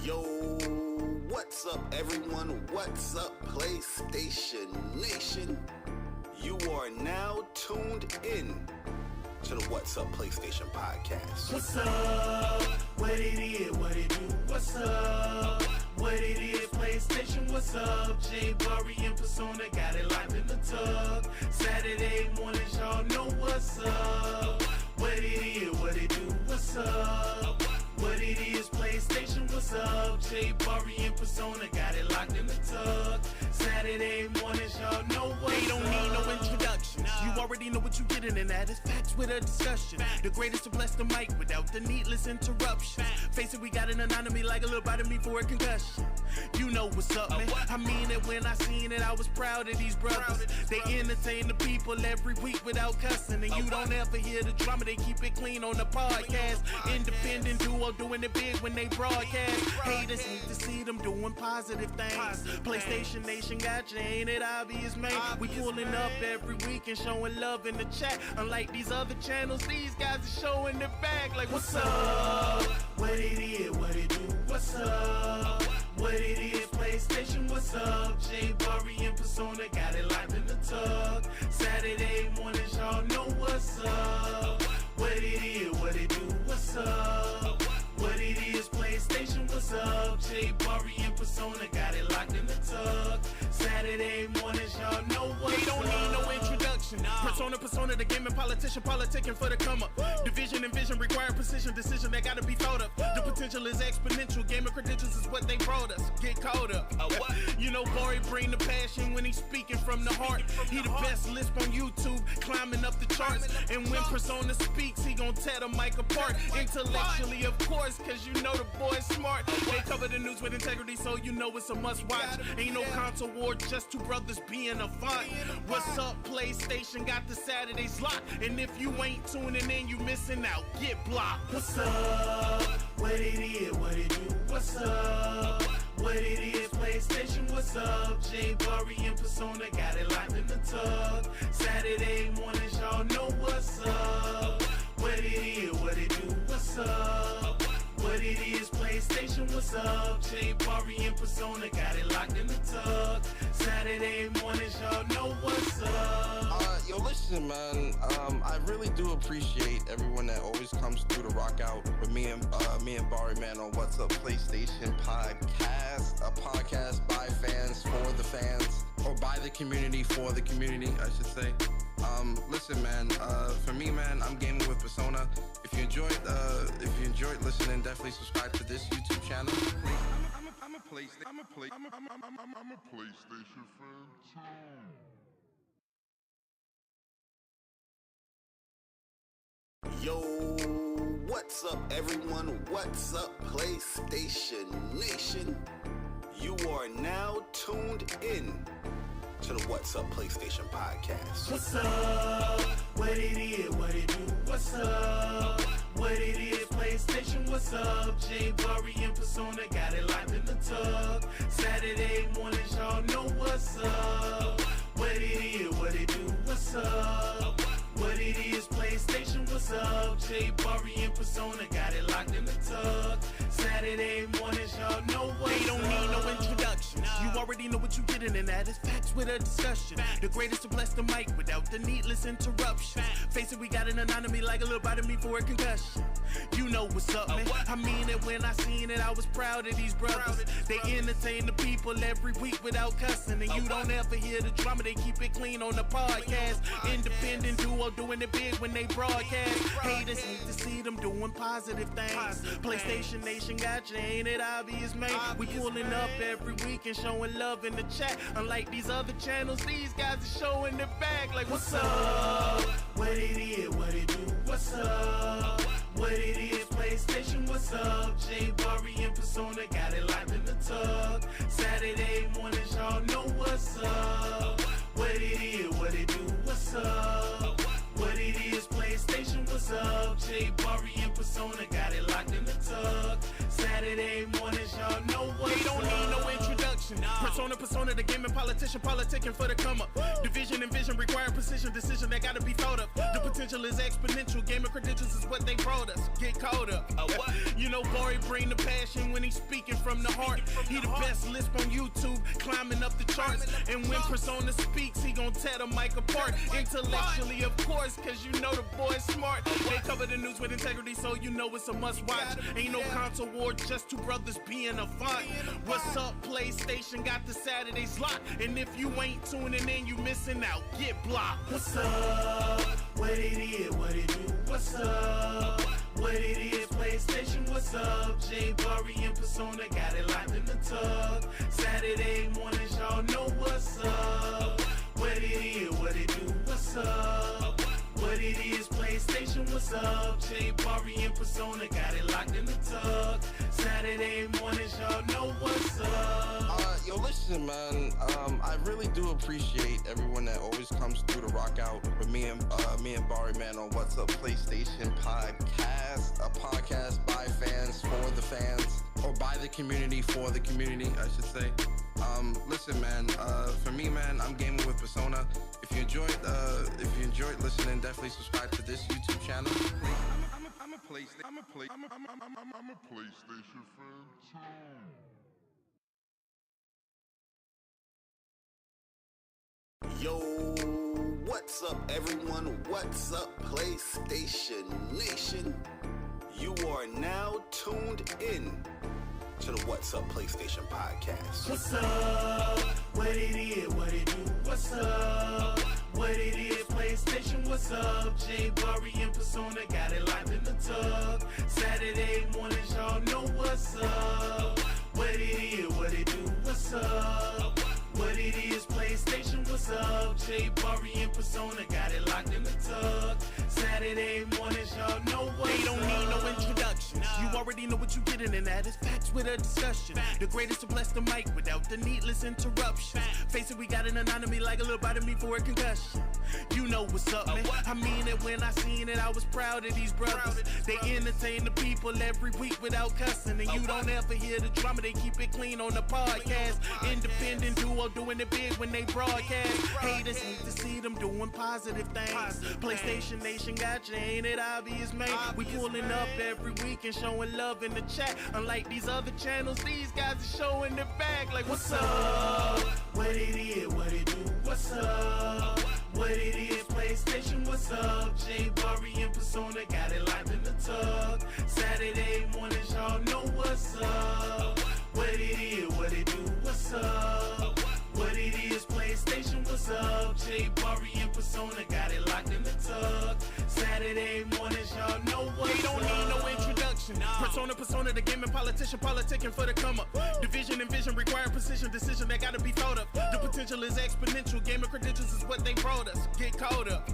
Yo, what's up everyone? What's up PlayStation Nation? You are now tuned in to the What's Up PlayStation podcast. What's up? What it is, what it do? What's up? What it is, PlayStation, what's up? Bari and Persona got it locked in the tub. Saturday mornings, y'all know what's up. What it is, what it do? What's up? What it is, PlayStation, what's up? Bari and Persona got it locked in the tub. Saturday mornings, y'all know what's up. They don't need no introduction. You already know what you getting, and that is facts with a discussion. The greatest to bless the mic without the needless interruptions. Face it, we got an anatomy like a little bite of me for a concussion. You know what's up, man. I mean it when I seen it. I was proud of these brothers. They entertain the people every week without cussing, and you don't ever hear the drama. They keep it clean on the podcast. Independent duo doing it big when they broadcast. Haters hate to see them doing positive things. PlayStation Nation got you, ain't it obvious, man? We pulling up every week and showing love in the chat. Unlike these other channels, these guys are showing their back. Like, what's up? What it is, what it do? What's up? What it is, PlayStation, what's up? Bari and Persona got it locked in the tub. Saturday mornings, y'all know what's up. What it is, what it do? What's up? What it is, PlayStation, what's up? Bari and Persona got it locked in the tub. Saturday mornings, y'all know what's up. They don't need no introduction. Persona, the gaming politician, politicking for the come up. Division and vision require precision, decision that gotta be thought of. The potential is exponential. Gaming credentials is what they brought us. Get caught up. You know, Bari bring the passion when he's speaking from the heart. He the best lisp on YouTube, climbing up the charts. And when Persona speaks, he gon' tear the mic apart. Intellectually, of course, cause you know the boy's smart. They cover the news with integrity, so you know it's a must watch. Ain't no console war, just two brothers being a font. What's up, PlayStation? Got the Saturdays locked. And if you ain't tuning in, you missing out. Get blocked. What's up? What it is, what it do? What's up? What it is, PlayStation, what's up? Bari and Persona got it locked in the tub. Saturday mornings, y'all know what's up. What it is, what it do? What's up? What it is, PlayStation, what's up? Bari and Persona got it locked in the tub. Saturday mornings, y'all know what's up. Yo, listen, man. I really do appreciate everyone that always comes through to rock out with me and Bari, man, on What's Up PlayStation podcast. A podcast by fans for the fans, or by the community for the community, I should say. Listen, man. For me, man, I'm gaming with Persona. If you enjoyed listening, definitely subscribe to this YouTube channel. I'm a PlayStation fan too. Yo, what's up everyone? What's up PlayStation Nation? You are now tuned in to the What's Up PlayStation podcast. What's up? What it is, what it do? What's up? What it is, PlayStation, what's up? Bari and Persona got it locked in the tub. Saturday mornings, y'all know what's up. What it is, what it do? What's up? What it is, PlayStation, what's up? Bari and Persona got it locked in the tub. Saturday mornings, y'all know what's up. They don't need no introduction. You already know what you getting, and that is facts with a discussion. The greatest to bless the mic without the needless interruptions. Face it, we got an anatomy like a little bite of me for a concussion. You know what's up, man. I mean it when I seen it. I was proud of these brothers. They entertain the people every week without cussing, and you don't ever hear the drama. They keep it clean on the podcast. Independent duo doing it big when they broadcast. Haters hate to see them doing positive things. PlayStation Nation got you, ain't it obvious, man? We pulling up every week and showing love in the chat. Unlike these other channels, these guys are showing their back. Like, what's up? What it is, what it do? What's up? What it is, PlayStation, what's up? Bari and Persona got it locked in the tub. Saturday mornings, y'all know what's up. What it is, what it do? What's up? What it is, PlayStation, what's up? Bari and Persona got it locked in the tub. Saturday mornings, y'all know what's up. They don't need no introduction. introduction. Persona, the gaming politician, politicking for the come up. Division and vision require precision, decision that gotta be thought of. The potential is exponential, gaming credentials is what they brought us. Get caught up. You know, Bari bring the passion when he's speaking from the heart. He the best lisp on YouTube, climbing up the charts. And when Persona speaks, he gon' tear the mic apart. Intellectually, of course, cause you know the boy's smart. They cover the news with integrity, so you know it's a must watch. Ain't no console war, just two brothers being a font. What's up, PlayStation got the Saturdays locked. And if you ain't tuning in, you missing out. Get blocked. What's up? What it is, what it do? What's up? What it is, PlayStation, what's up? J Bari and Persona got it locked in the tug. Saturday mornings, y'all know what's up. What it is, what it do? What's up? What it is, PlayStation, what's up? J Bari and Persona got it locked in the tug. Saturday mornings, y'all know what's up. Yo, listen, man. I really do appreciate everyone that always comes through to rock out with me and Bari, man, on What's Up PlayStation podcast, a podcast by fans for the fans, or by the community for the community, I should say. Listen, man. For me, man, I'm gaming with Persona. If you enjoyed listening, definitely subscribe to this YouTube channel. I'm a PlayStation fan too. Yo, what's up, everyone? What's up, PlayStation Nation? You are now tuned in to the What's Up PlayStation podcast. What's up? What it is, what it do? What's up? What it is, PlayStation, what's up? J Bari and Persona got it locked in the tug. Saturday mornings, y'all know what's up. What it is, what it do? What's up? What it is, PlayStation, what's up? J Bari and Persona got it locked in the tug. Saturday mornings, y'all know what's up. They don't need no introductions. You already know what you getting, and that is facts with a discussion. The greatest to bless the mic without the needless interruptions. Face it, we got an anatomy like a little bite of me for a concussion. You know what's up, man. I mean it when I seen it. I was proud of these brothers. They entertain the people every week without cussing. And you don't ever hear the drama. They keep it clean on the podcast. Independent duo doing it big when they broadcast. Haters hate to see them doing positive things. PlayStation Nation got you, ain't it obvious, man? We pulling up every week and showing love in the chat. Unlike these other channels, these guys are showing their back like, what's up? What it is, what it do? What's up? What it is, PlayStation, what's up? J Bari and Persona got it locked in the tug. Saturday mornings, y'all know what's up. What it is, what it do? What's up? What it is, PlayStation, what's up? J Bari and Persona got it locked in the tug. Saturday mornings, y'all know what's up. They don't need no introduction. Persona, the gaming politician, politicking for the come up. Division and vision require precision, decision that gotta be thought of. The potential is exponential, gaming credentials is what they brought us. Get caught up.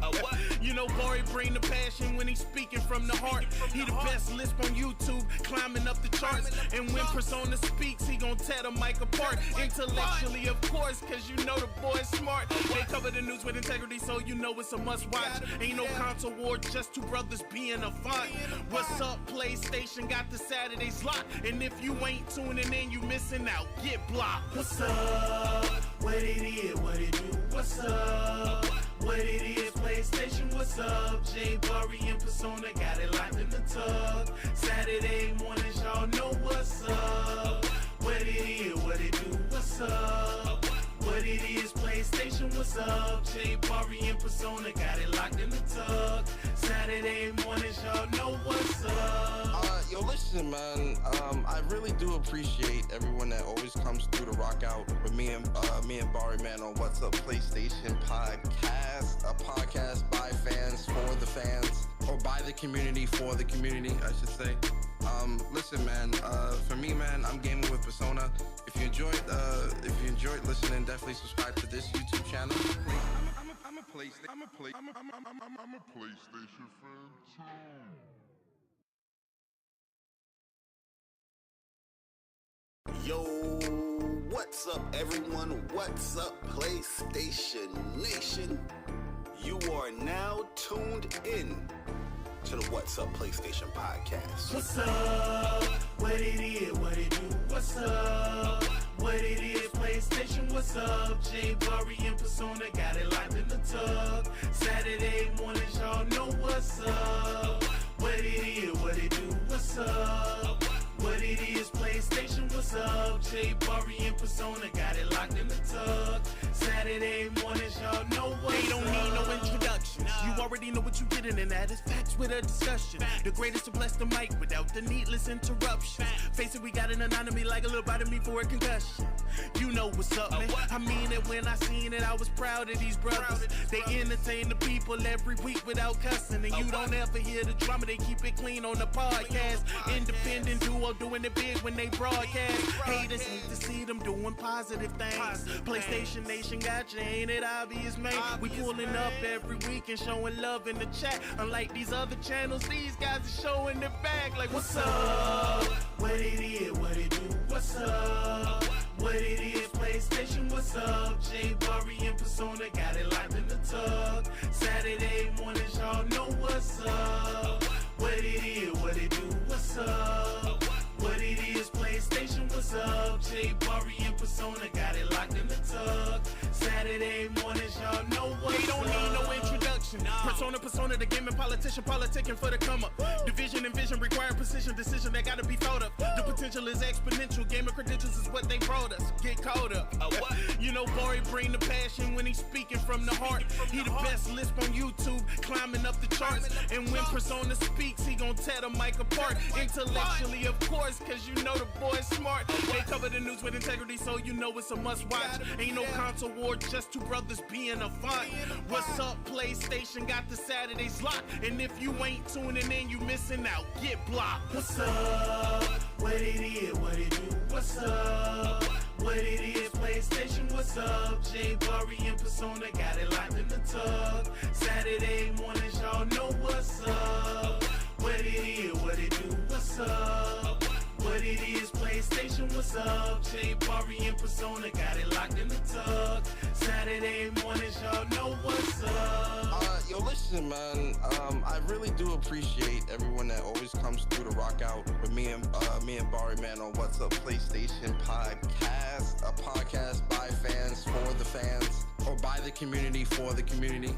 You know, Bari bring the passion when he's speaking from the heart. He the best lisp on YouTube, climbing up the charts. And when Persona speaks, he gon' tear the mic apart. Intellectually, of course, cause you know the boy's smart. They cover the news with integrity, so you know it's a must watch. Ain't no console war, just two brothers being a font. What's up, PlayStation got the Saturdays locked. And if you ain't tuning in, you missing out. Get blocked. What's up? What it is, what it do? What's up? What it is, PlayStation, what's up? J Bari and Persona got it locked in the tug. Saturday mornings, y'all know what's up. What it is, what it do? What's up? What it is, PlayStation, what's up? J Bari and Persona got it locked in the tug. Saturday mornings, y'all know what's up. Yo, listen, man. I really do appreciate everyone that always comes through to rock out with me and Bari, man, on What's Up PlayStation podcast, a podcast by fans for the fans, or by the community for the community, I should say. Listen, man. For me, man, I'm gaming with Persona. If you enjoyed listening, definitely subscribe to this YouTube channel. I'm a PlayStation fan too. Yo, what's up, everyone? What's up, PlayStation Nation? You are now tuned in to the What's Up PlayStation podcast. What's up? What it is, what it do? What's up? What it is, J Bari in persona, got it locked in the tug. Saturday mornings, y'all know what's They don't need no introduction. You already know what you're getting, and that is facts with a discussion. The greatest to bless the mic without the needless interruptions. Face it, we got an anatomy like a little bite of me for a concussion. You know what's up, man. I mean it when I seen it, I was proud of these brothers. They entertain the people every week without cussing. And you don't ever hear the drama, they keep it clean on the podcast. Independent duo doing it big when they broadcast. Haters hate to see them doing positive things. PlayStation Nation got you, ain't it obvious, man? We pulling up every week and showing love in the chat. Unlike these other channels, these guys are showing their bag like, what's up? What it is, what it do, what's up? What it is, PlayStation, what's up? J Bari in persona, got it locked in the tug. Saturday mornings, y'all know what's up. What it is, what it do, what's up? What it is, PlayStation, what's up? J Bari in persona, got it locked in the tug. Saturday mornings, y'all know what's up. They don't need no introduction. Persona, the gaming politician, politicking for the come up. Division and vision require precision, decision that gotta be thought of. The potential is exponential. Gamer credentials is what they brought us. Get caught up. You know, Bari bring the passion when he's speaking from the heart. He the best lisp on YouTube, climbing up the charts. And when Persona speaks, he gon' tear the mic apart. Intellectually, of course, cause you know the boy's smart. They cover the news with integrity, so you know it's a must watch. Ain't no console war, just two brothers being a font. What's up, PlayStation? Got the Saturdays locked. And if you ain't tuning in, you missing out. Get blocked. What's up? What it is, what it do, what's up? What it is, PlayStation, what's up? J Bari in persona, got it locked in the tug. Saturday mornings, y'all know what's up. What it is, what it do, what's up? What it is, PlayStation, what's up? J Bari in persona, got it locked in the tug. Saturday mornings, y'all know what's up. Yo, listen, man. I really do appreciate everyone that always comes through to rock out with me and Bari, man, on What's Up PlayStation Podcast, a podcast by fans for the fans, or by the community for the community.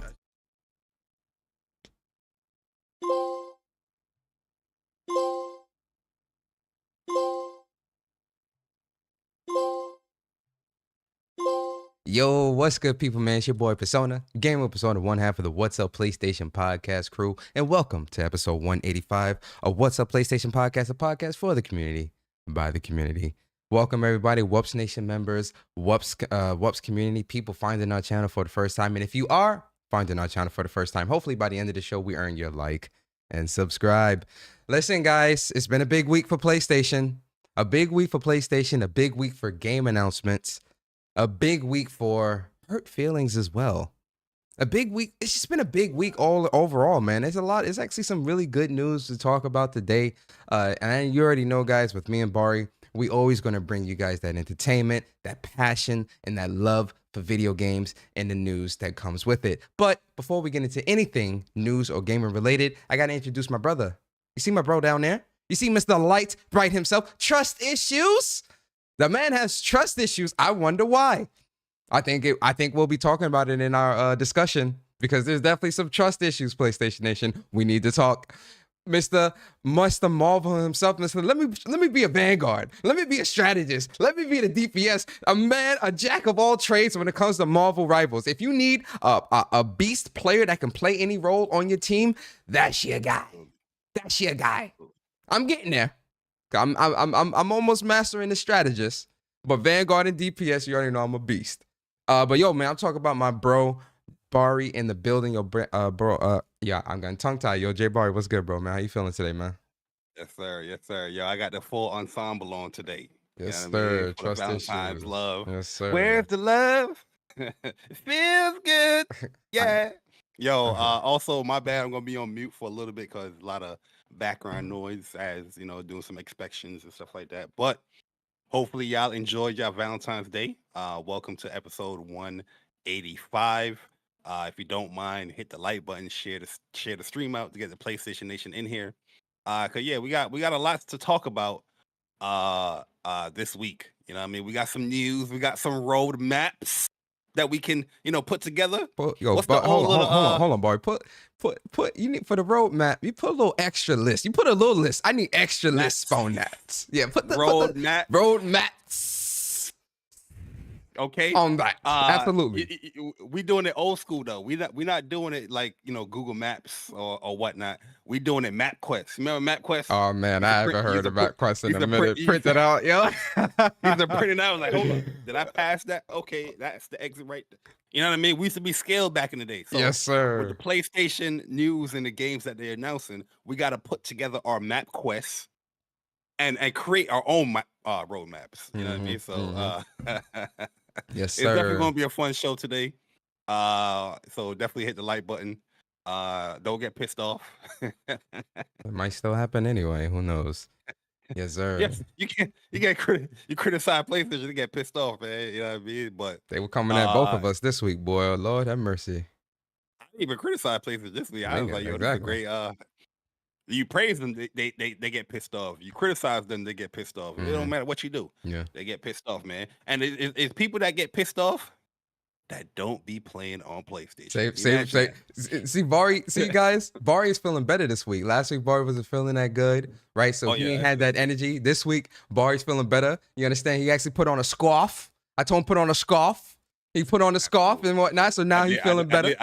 Yo, what's good, people, man? It's your boy Persona, Gamer Persona, one half of the What's Up PlayStation podcast crew, and welcome to episode 185 of What's Up PlayStation Podcast, a podcast for the community, by the community. Welcome, everybody, WUPS Nation members, WUPS community, people finding our channel for the first time. And if you are finding our channel for the first time, hopefully by the end of the show, we earn your like and subscribe. Listen, guys, it's been a big week for PlayStation, a big week for PlayStation, a big week for game announcements. A big week for hurt feelings as well. A big week. It's just been a big week all overall, man. There's a lot. It's actually some really good news to talk about today. And you already know, guys, with me and Bari, we always going to bring you guys that entertainment, that passion, and that love for video games and the news that comes with it. But before we get into anything news or gaming related, I got to introduce my brother. You see my bro down there? You see Mr. Light Bright himself? Trust issues? The man has trust issues. I wonder why. I think we'll be talking about it in our discussion, because there's definitely some trust issues, PlayStation Nation. We need to talk. Mr. Marvel himself, let me be a vanguard. Let me be a strategist. Let me be the DPS. A jack of all trades when it comes to Marvel Rivals. If you need a beast player that can play any role on your team, that's your guy. That's your guy. I'm getting there. I'm almost mastering the strategist, but Vanguard and DPS, you already know I'm a beast. But yo, man, I'm talking about my bro Bari in the building. Yo, bro, yeah, I'm getting tongue tied. Yo, J Bari, what's good, bro, man? How you feeling today, man? Yes, sir. Yes, sir. Yo, I got the full ensemble on today. Yes, You know what I sir. mean? For Trust Valentine's issues. love. Yes, sir. Where's the love? It feels good. Yeah. Yo, also, my bad. I'm going to be on mute for a little bit because a lot of background noise as, you know, doing some inspections and stuff like that. But hopefully y'all enjoyed y'all Valentine's Day. Welcome to episode 185. If you don't mind, hit the like button, share the stream out to get the PlayStation Nation in here. Cause yeah, we got a lot to talk about this week. You know what I mean? We got some news, we got some road maps that we can, you know, put together. Hold on, Bari. Put you need for the roadmap. You put a little extra list. You put a little list. I need extra lists on that. Yeah, put the road maps. Okay. On that. Absolutely. We doing it old school though. We not doing it like Google Maps or whatnot. We doing it MapQuest. Remember MapQuest? Oh man, I haven't heard about Quest in a minute. Print Print it out, yo. These are printing out. Like, hold on, did I pass that? Okay, that's the exit right there. You know what I mean? We used to be scaled back in the day. So Yes, with the sir. PlayStation news and the games that they're announcing, we got to put together our MapQuest and create our own roadmaps. You know what I mean? So Yes, it's definitely sir. going to be a fun show today. So definitely hit the like button. Don't get pissed off. It might still happen anyway. Who knows? Yes, sir. Yes, you criticize PlayStation to get pissed off, man. You know what I mean? But They were coming at both of us this week, boy. Oh, Lord have mercy. I didn't even criticize PlayStation this week. I was like, yo, Exactly. this is a great. You praise them, they get pissed off. You criticize them, they get pissed off. It don't matter what you do. Yeah. They get pissed off, man. And it's people that get pissed off that don't be playing on PlayStation. See, Bari, guys, Bari is feeling better this week. Last week, Bari wasn't feeling that good, right? So he ain't had that energy. This week, Bari's feeling better. You understand? He actually put on a scarf. I told him put on a scarf. He put on a scarf and whatnot. So now he's feeling better.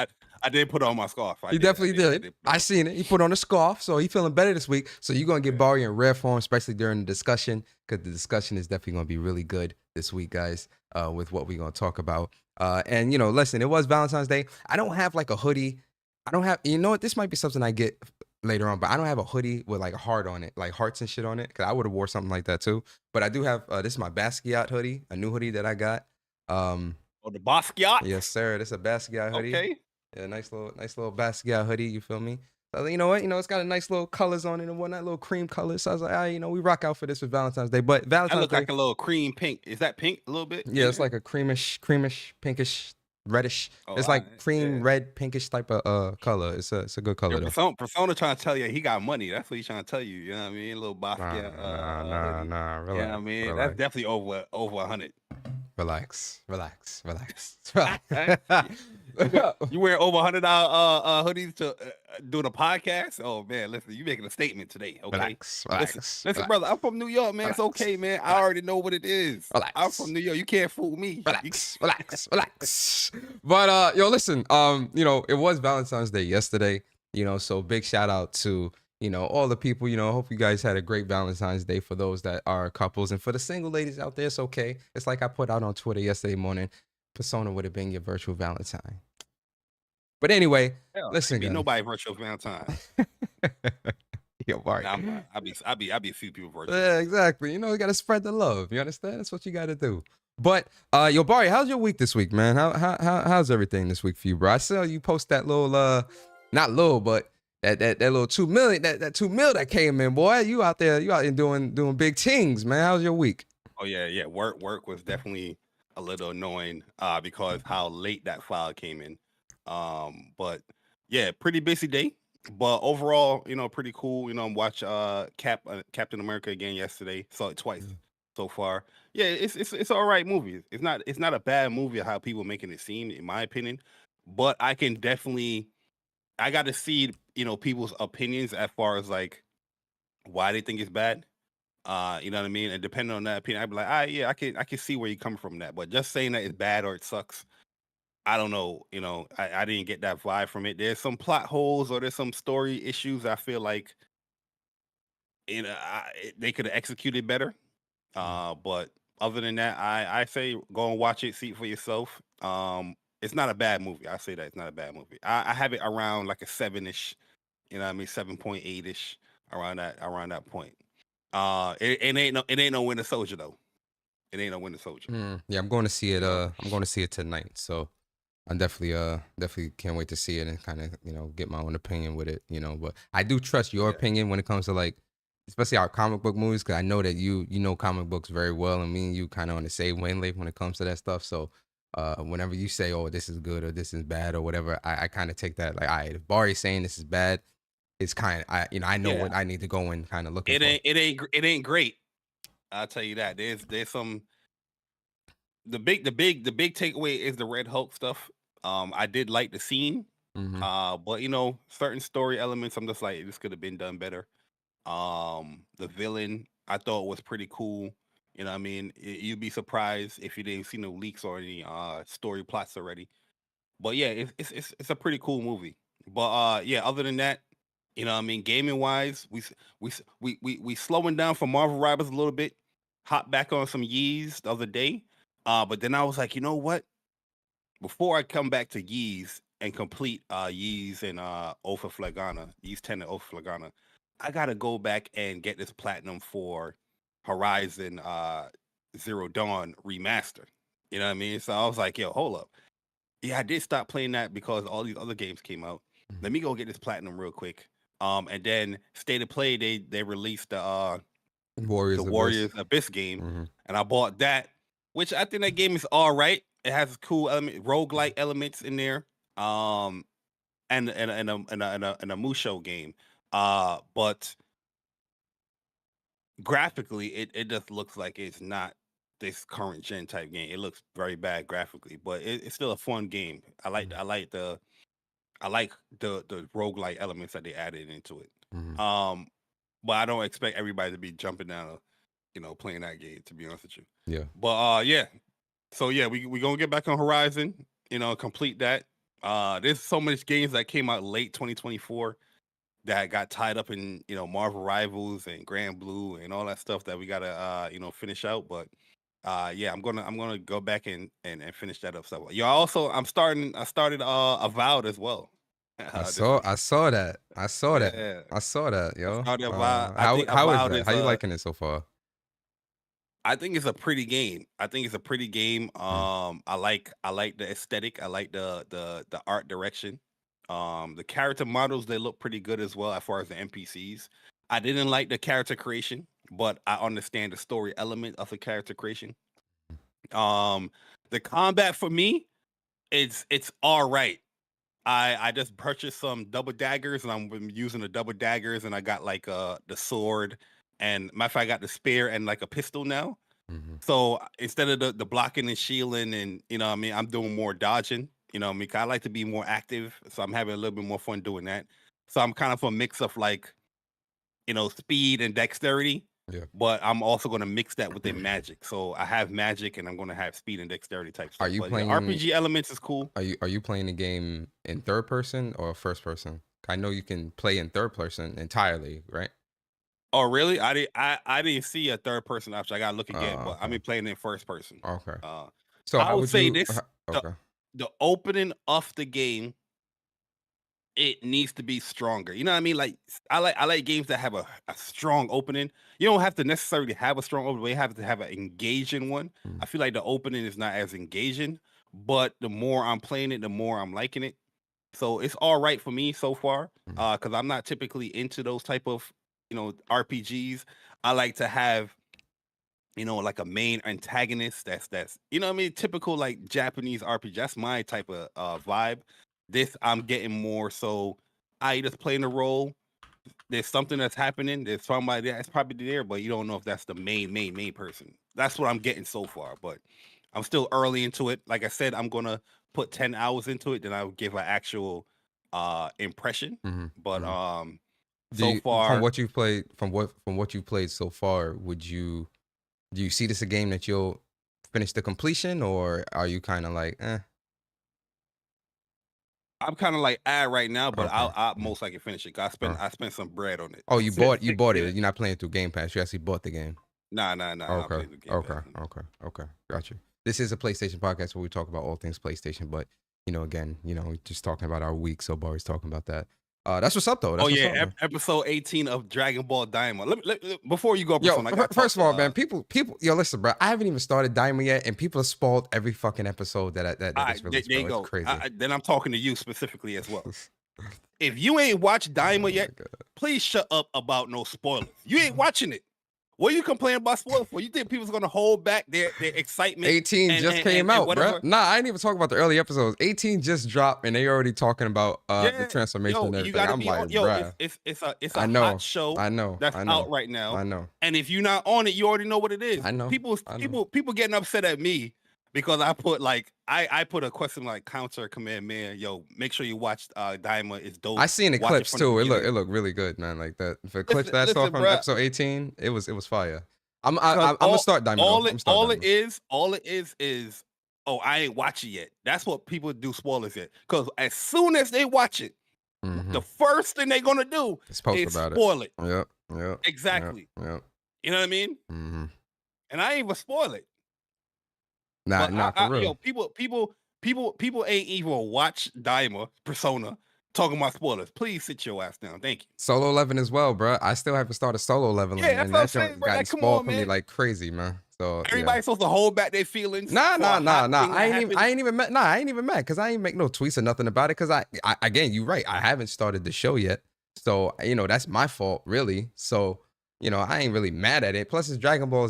I did put on my scarf. He definitely did. I seen it. He put on a scarf, so he's feeling better this week. So you're gonna get Bari in rare form, especially during the discussion, because the discussion is definitely gonna be really good this week, guys. With what we're gonna talk about. And listen, it was Valentine's Day. I don't have like a hoodie. I don't have. You know what? This might be something I get later on, but I don't have a hoodie with like a heart on it, like hearts and shit on it, because I would have wore something like that too. But I do have. This is my Basquiat hoodie, a new hoodie that I got. The Basquiat. Yes, sir. This is a Basquiat hoodie. Okay. Yeah, nice little Basquiat hoodie. You feel me? So you know what? It's got a nice little colors on it and whatnot, little cream colors. So I was like, we rock out for this for Valentine's Day. But Valentine's Day look Day, like a little cream pink. Is that pink a little bit? Yeah, it's like a creamish, pinkish, reddish. It's like cream, red, pinkish type of color. It's a good color though. Persona trying to tell you he got money. That's what he's trying to tell you. You know what I mean? A little Basquiat. Nah. Relax. You know what I mean? Relax. That's definitely over 100. Relax. You wear over $100 hoodies to do the podcast? Oh man, listen, you making a statement today. Okay, relax. Listen, brother. I'm from New York, man. It's okay, man. I already know what it is. Relax. I'm from New York. You can't fool me. Relax. But yo, listen. It was Valentine's Day yesterday. So big shout out to all the people. Hope you guys had a great Valentine's Day. For those that are couples and for the single ladies out there, it's okay. It's like I put out on Twitter yesterday morning. Persona would have been your virtual Valentine. But anyway, listen, guys. Nobody virtual Valentine. Yo, Bari. I'll be a few people virtual. Yeah, exactly. You gotta spread the love. You understand? That's what you gotta do. But yo, Bari, how's your week this week, man? How's everything this week for you, bro? I saw you post that little not little, but that little 2 million, that 2 mil that came in, boy. You out there doing big things, man. How's your week? Oh yeah. Work was definitely a little annoying because how late that file came in. But yeah, pretty busy day. But overall, pretty cool. Watch Captain America again yesterday. Saw it twice so far. Yeah, it's all right movie. It's not a bad movie how people making it seem, in my opinion. But I got to see people's opinions as far as like why they think it's bad. You know what I mean? And depending on that opinion, I'd be like, yeah, I can see where you come from that. But just saying that it's bad or it sucks, I don't know. I didn't get that vibe from it. There's some plot holes or there's some story issues. I feel like they could have executed better. But other than that, I say go and watch it, see it for yourself. It's not a bad movie. I say that it's not a bad movie. I have it around like a 7-ish. You know what I mean? 7.8-ish around that point. It ain't no Winter Soldier though. It ain't no Winter Soldier. Yeah, I'm going to see it. I'm going to see it tonight. So I definitely can't wait to see it and kind of get my own opinion with it. But I do trust your opinion when it comes to like, especially our comic book movies, because I know that you know comic books very well, and me and you kind of on the same wavelength when it comes to that stuff. So whenever you say, oh, this is good or this is bad or whatever, I kind of take that like, all right, if Bari's saying this is bad, it's kind of I know what I need to go and kind of look at. It ain't great. I'll tell you that. There's some the big takeaway is the Red Hulk stuff. I did like the scene. But certain story elements I'm just like this could have been done better. The villain I thought was pretty cool. You know what I mean? You'd be surprised if you didn't see no leaks or any story plots already. But yeah, it's a pretty cool movie. But yeah, other than that, you know what I mean, gaming wise, we slowing down for Marvel Rivals a little bit. Hop back on some Yeez the other day. But then I was like, you know what? Before I come back to Yeez and complete Yeez and Ofa Flagana, Yeez 10 and Ofa Flagana, I gotta go back and get this platinum for Horizon Zero Dawn Remastered. You know what I mean? So I was like, yo, hold up. Yeah, I did stop playing that because all these other games came out. Let me go get this platinum real quick. And then State of Play, they released the Warriors Abyss game, and I bought that, which I think that game is all right. It has cool roguelike elements in there, and a Musho game, but graphically, it just looks like it's not this current gen type game. It looks very bad graphically, but it's still a fun game. I like the roguelike elements that they added into it. But I don't expect everybody to be jumping down, playing that game, to be honest with you. Yeah. But yeah. So yeah, we gonna get back on Horizon, complete that. There's so much games that came out late 2024 that got tied up in, Marvel Rivals and Grand Blue and all that stuff that we gotta finish out. But yeah, I'm gonna go back and finish that up. So yeah, also I started Avowed as well. I saw that. Yeah. I saw that, yo. Avowed. How is Avowed that? How you liking it so far? I think it's a pretty game. I like the aesthetic. I like the art direction. The character models, they look pretty good as well as far as the NPCs. I didn't like the character creation, but I understand the story element of the character creation. The combat for me, it's all right. I just purchased some double daggers, and I'm using the double daggers, and I got like the sword, and matter of fact, I got the spear and like a pistol now. So instead of the blocking and shielding, and I'm doing more dodging. 'Cause I like to be more active, so I'm having a little bit more fun doing that. So I'm kind of a mix of like, speed and dexterity. Yeah. But I'm also going to mix that with the magic. So I have magic, and I'm going to have speed and dexterity type stuff. Are you But playing RPG elements is cool? Are you playing the game in third person or first person? I know you can play in third person entirely, right? Oh, really? I didn't see a third person option. I gotta look again, but I've been playing in first person. Okay. Uh, So I how would would say you? this: Okay. the opening of the game, it needs to be stronger. You know what I mean? Like I like games that have a strong opening. You don't have to necessarily have a strong opening, but you have to have an engaging one. I feel like the opening is not as engaging, but the more I'm playing it, the more I'm liking it. So it's all right for me so far. Because I'm not typically into those type of RPGs. I like to have like a main antagonist that's what I mean, typical like Japanese RPG. That's my type of vibe. This I'm getting more so I just playing the role. There's something that's happening. There's somebody that's probably there, but you don't know if that's the main person. That's what I'm getting so far, but I'm still early into it. Like I said, I'm gonna put 10 hours into it, then I'll give an actual impression. But so far, from what you've played, from what you've played so far, do you see this a game that you'll finish the completion, or are you kind of like, eh? I'm kind of like right now, but Okay. I'll most likely finish it. 'Cause I spent some bread on it. Oh, you bought it. Yeah. You're not playing through Game Pass. You actually bought the game. Nah. I'm not Okay. playing the game. Okay. Got you. This is a PlayStation podcast where we talk about all things PlayStation, but again, just talking about our week. So Bari's talking about that. That's what's up though. That's Oh what's yeah, up, man. episode 18 of Dragon Ball Diamond. Before you go, Yo, first of all, man, people. yo, listen, bro. I haven't even started Diamond yet, and people have spoiled every fucking episode that is released. There you bro. go. It's crazy. Then I'm talking to you specifically as well. If you ain't watched Diamond yet, please shut up about no spoilers. You ain't watching it. What are you complaining about spoilers for? You think people's gonna hold back their excitement? 18 just came out, bro. Nah, I ain't even talking about the early episodes. 18 just dropped, and they already talking about the transformation and everything. I'm like, bruh. It's a hot show. I know. That's out right now. I know. And if you're not on it, you already know what it is. I know. People getting upset at me because I put I put a question like counter command, man. Yo, make sure you watch Diamond. It's dope. I seen the Watch clips from too. the It beginning. looked really good, man. Like that. The clips that I saw from bruh. episode 18, it was fire. I'm gonna start Diamond. All it is, oh, I ain't watch it yet. That's what people do spoilers at. Because as soon as they watch it, the first thing they're gonna do is spoil it. Yep. Exactly. Yep. You know what I mean? Mm-hmm. And I ain't even spoil it. Nah, for real. People ain't even watch Daima Persona talking about spoilers. Please sit your ass down. Thank you. Solo 11 as well, bro. I still haven't started solo leveling, and that junk got spoiled for me like crazy, man. So everybody's supposed to hold back their feelings. Nah. I ain't even mad because I ain't make no tweets or nothing about it. Because I again, you're right. I haven't started the show yet, so that's my fault, really. So I ain't really mad at it. Plus, it's Dragon Ball,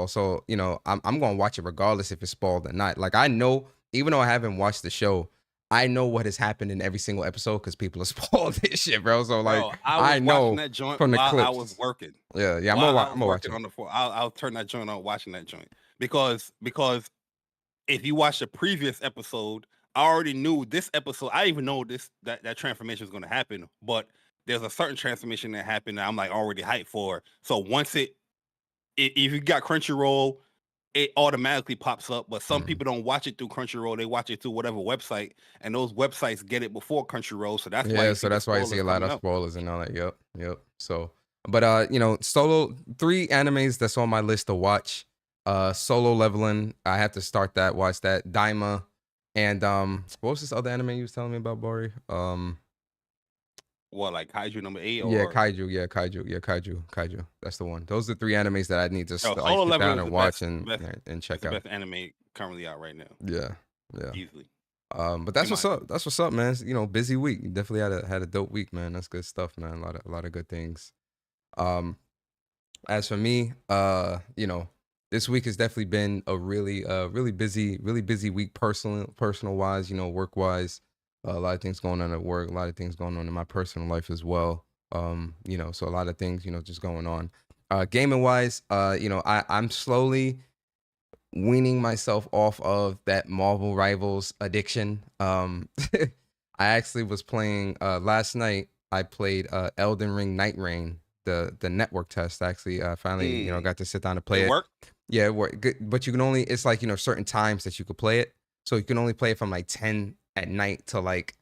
so I'm gonna watch it regardless if it's spoiled or not. Like I know, even though I haven't watched the show, I know what has happened in every single episode because people have spoiled this shit, bro. So like, I know that joint from the clips. I was working. Yeah. I'm gonna watch it on the floor. I'll turn that joint on watching that joint because if you watch the previous episode, I already knew this episode. I even know that transformation is going to happen, but there's a certain transformation that happened that I'm like already hyped for. So once if you got Crunchyroll, it automatically pops up, but some people don't watch it through Crunchyroll. They watch it through whatever website, and those websites get it before Crunchyroll. So that's why you see a lot of spoilers and all that. Yep. So, but solo 3 animes that's on my list to watch. Solo Leveling, I have to start that. Watch that. Daima, and what was this other anime you was telling me about, Bari? What, like Kaiju number 8? Yeah, Kaiju. That's the one. Those are 3 animes that I need to sit down and watch and check out. Best anime currently out right now. Yeah. Easily. But that's what's up. That's what's up, man. Busy week. Definitely had a dope week, man. That's good stuff, man. A lot of good things. As for me, this week has definitely been a really busy week, personal wise, work wise. A lot of things going on at work, a lot of things going on in my personal life as well. So a lot of things, just going on. Gaming wise, I'm slowly weaning myself off of that Marvel Rivals addiction. I actually was playing last night. I played Elden Ring Night Rain, the network test. Actually, finally, got to sit down and play it. Work? Yeah, it worked. But you can only, it's like, certain times that you could play it. So you can only play it from like 10 at night to like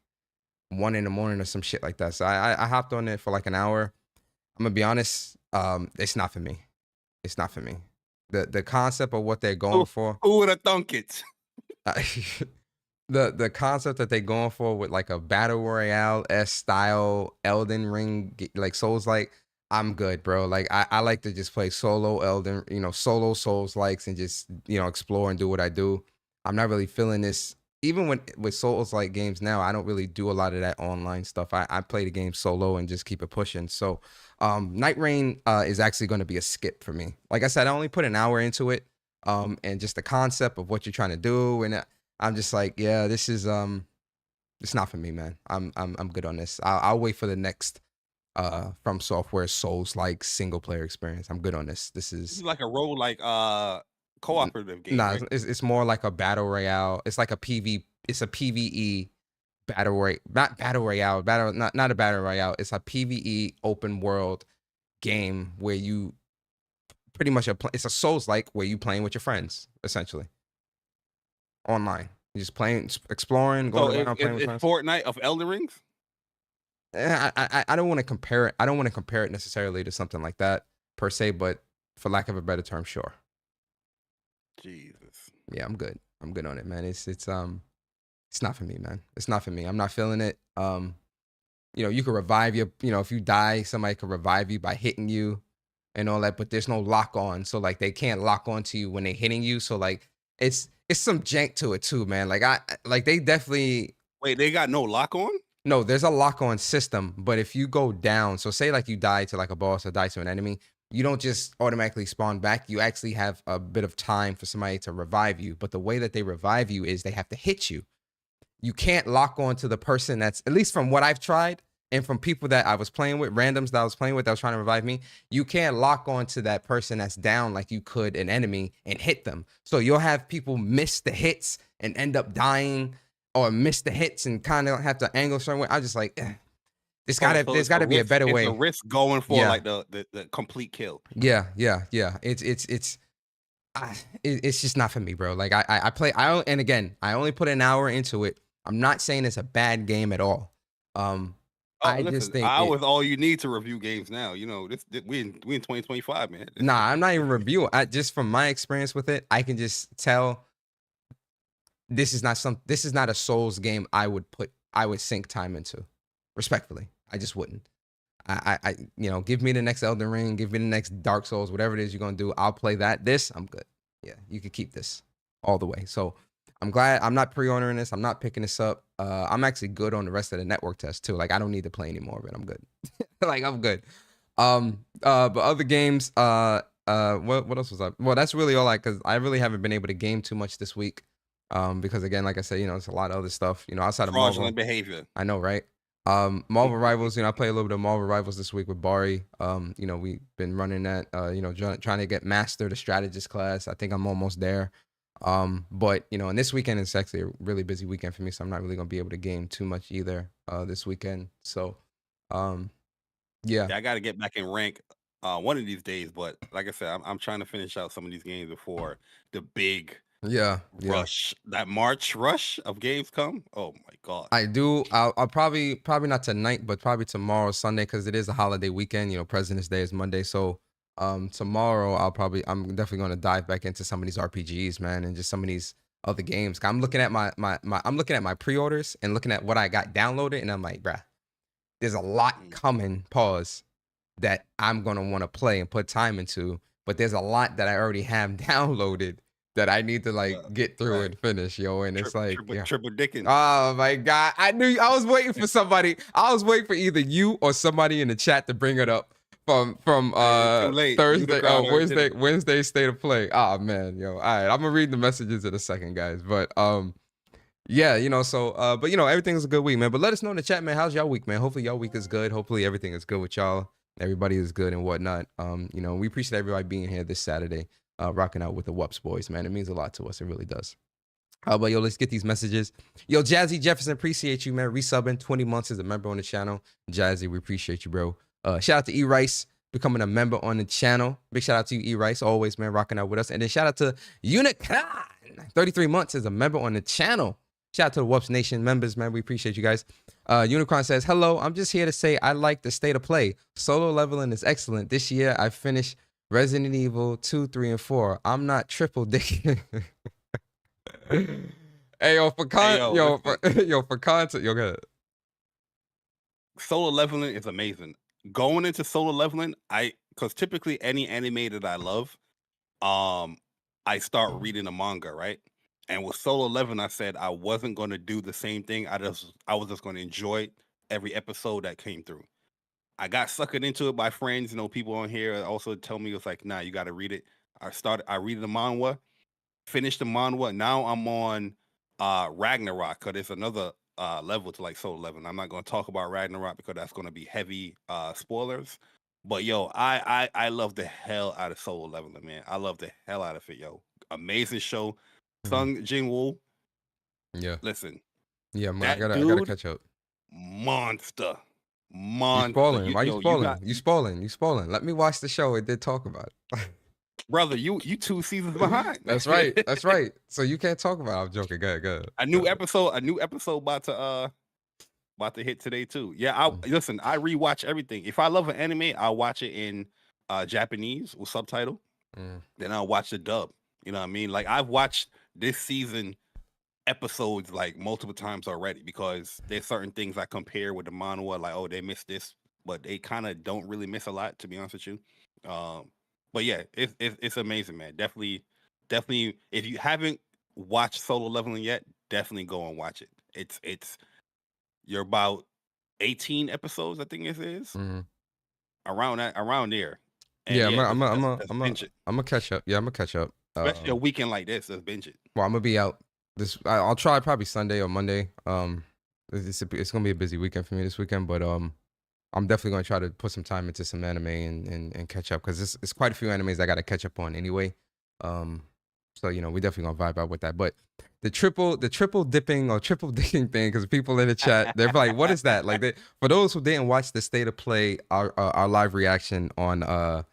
1 in the morning or some shit like that. So I hopped on it for like an hour. I'm gonna be honest, it's not for me. It's not for me. The concept of what they're going for. Who would have thunk it? The concept that they're going for with like a battle royale style Elden Ring, like Souls, like I'm good, bro. Like I like to just play solo solo Souls likes and just explore and do what I do. I'm not really feeling this. Even with Souls like games now, I don't really do a lot of that online stuff. I play the game solo and just keep it pushing. So Night Rain is actually going to be a skip for me. Like I said, I only put an hour into it, and just the concept of what you're trying to do, and I'm just like, yeah, this is it's not for me, man. I'm good on this. I'll wait for the next From Software Souls like single player experience. I'm good on this. This is like a role like cooperative game. Nah, right? it's more like a battle royale. It's like it's a PvE battle royale, not a battle royale. It's a PvE open world game where you pretty much it's a Souls like where you playing with your friends essentially online. You're just playing, exploring, going around playing with friends. Fortnite of Elden Rings. I don't want to compare it. I don't want to compare it necessarily to something like that per se, but for lack of a better term, sure. Jesus. Yeah, I'm good. I'm good on it, man. It's not for me, man. It's not for me. I'm not feeling it. You can revive your, if you die, somebody could revive you by hitting you and all that, but there's no lock on. So like they can't lock on to you when they're hitting you. So like it's some jank to it too, man. Like they definitely. Wait, they got no lock on? No, there's a lock on system, but if you go down, so say like you die to like a boss or die to an enemy, you don't just automatically spawn back. You actually have a bit of time for somebody to revive you. But the way that they revive you is they have to hit you. You can't lock on to the person that's, at least from what I've tried and from people that I was playing with, randoms that I was playing with that was trying to revive me, you can't lock on to that person that's down like you could an enemy and hit them. So you'll have people miss the hits and end up dying, or miss the hits and kind of have to angle a certain way. I'm just like, there's So there's it's a gotta be a risk. better It's way. a risk going for Yeah. like the complete kill. Yeah. It's just not for me, bro. Like I play, and again, I only put an hour into it. I'm not saying it's a bad game at all. Oh, I just listen, think hours all you need to review games now. You know, we in 2025, man. nah, I'm not even reviewing. Just from my experience with it, I can just tell this is not a Souls game I would sink time into. Respectfully, I just wouldn't. I give me the next Elden Ring, give me the next Dark Souls, whatever it is you're gonna do, I'll play that. This, I'm good. Yeah, you can keep this all the way. So I'm glad I'm not pre-ordering this. I'm not picking this up. I'm actually good on the rest of the network test too. Like I don't need to play anymore of it. I'm good. Like I'm good. But other games, what else was I? Well, that's really all because I really haven't been able to game too much this week. Because again, like I said, it's a lot of other stuff, outside of fraudulent Marvel behavior. I know, right? Marvel Rivals, I play a little bit of Marvel Rivals this week with Bari. We've been running that, trying to get master the strategist class. I think I'm almost there. But and this weekend is actually a really busy weekend for me, so I'm not really gonna be able to game too much either this weekend. So yeah, I got to get back in rank one of these days. But like I said, I'm trying to finish out some of these games before the big rush, that March rush of games come. Oh my god! I do. I'll probably not tonight, but probably tomorrow, Sunday, because it is a holiday weekend. President's Day is Monday, so tomorrow I'm definitely going to dive back into some of these RPGs, man, and just some of these other games. I'm looking at my pre-orders and looking at what I got downloaded, and I'm like, bruh, there's a lot coming. Pause. That I'm gonna want to play and put time into, but there's a lot that I already have downloaded that I need to get through and finish, yo. And it's like triple dicking. Oh my god, I I was waiting for somebody. I was waiting for either you or somebody in the chat to bring it up from Thursday, Wednesday State of Play. Oh man, yo. All right, I'm gonna read the messages in a second, guys. But yeah, so but everything's a good week, man. But let us know in the chat, man. How's y'all week, man? Hopefully y'all week is good. Hopefully everything is good with y'all. Everybody is good and whatnot. We appreciate everybody being here this Saturday, rocking out with the WUPS boys, man. It means a lot to us. It really does. But yo, let's get these messages. Yo, Jazzy Jefferson, appreciate you, man. Resubbing 20 months as a member on the channel. Jazzy, we appreciate you, bro. Shout out to E Rice becoming a member on the channel. Big shout out to you, E Rice, always, man, rocking out with us. And then shout out to Unicorn, 33 months as a member on the channel. Shout out to the WUPS Nation members, man. We appreciate you guys. Unicron says, hello, I'm just here to say I like the state of play. Solo leveling is excellent. This year I finished Resident Evil 2, 3, and 4. I'm not triple dicking. Hey, for content, go ahead. Solo leveling is amazing. Going into solo leveling, because typically any anime that I love, I start reading the manga, right? And with solo leveling, I said I wasn't going to do the same thing. I was just going to enjoy every episode that came through. I got suckered into it by friends, people on here also tell me, it's like, nah, you got to read it. I read the manhwa, finished the manhwa. Now I'm on Ragnarok, because it's another level to like solo leveling. I'm not going to talk about Ragnarok because that's going to be heavy spoilers. But yo, I love the hell out of solo leveling, man. I love the hell out of it, yo. Amazing show. Sung Jin-woo. Yeah. Listen. Yeah, man, I gotta catch up. Monster. You spoiling. Why you spoiling? You spoiling. Let me watch the show. It did talk about it. Brother, you 2 seasons behind. That's right. That's right. So you can't talk about it. I'm joking. Go ahead. A new episode about to hit today too. Yeah, listen, I rewatch everything. If I love an anime, I'll watch it in Japanese with subtitle. Then I'll watch the dub. You know what I mean? Like I've watched this season episodes like multiple times already, because there's certain things I compare with the manhwa, like, oh, they missed this, but they kind of don't really miss a lot, to be honest with you. But yeah, it's amazing, man. Definitely, if you haven't watched Solo Leveling yet, definitely go and watch it. You're about 18 episodes, I think it is. Around there. And yeah, I'm gonna catch up. Yeah, I'm gonna catch up. Especially a weekend like this, let's binge it. Well, I'm gonna be out I'll try probably Sunday or Monday. It's gonna be a busy weekend for me this weekend, but I'm definitely gonna try to put some time into some anime and catch up, because it's quite a few animes I gotta catch up on anyway. So we definitely gonna vibe out with that. But the triple dipping or triple dicking thing, because people in the chat, they're like, what is that? Like, for those who didn't watch the State of Play, our live reaction on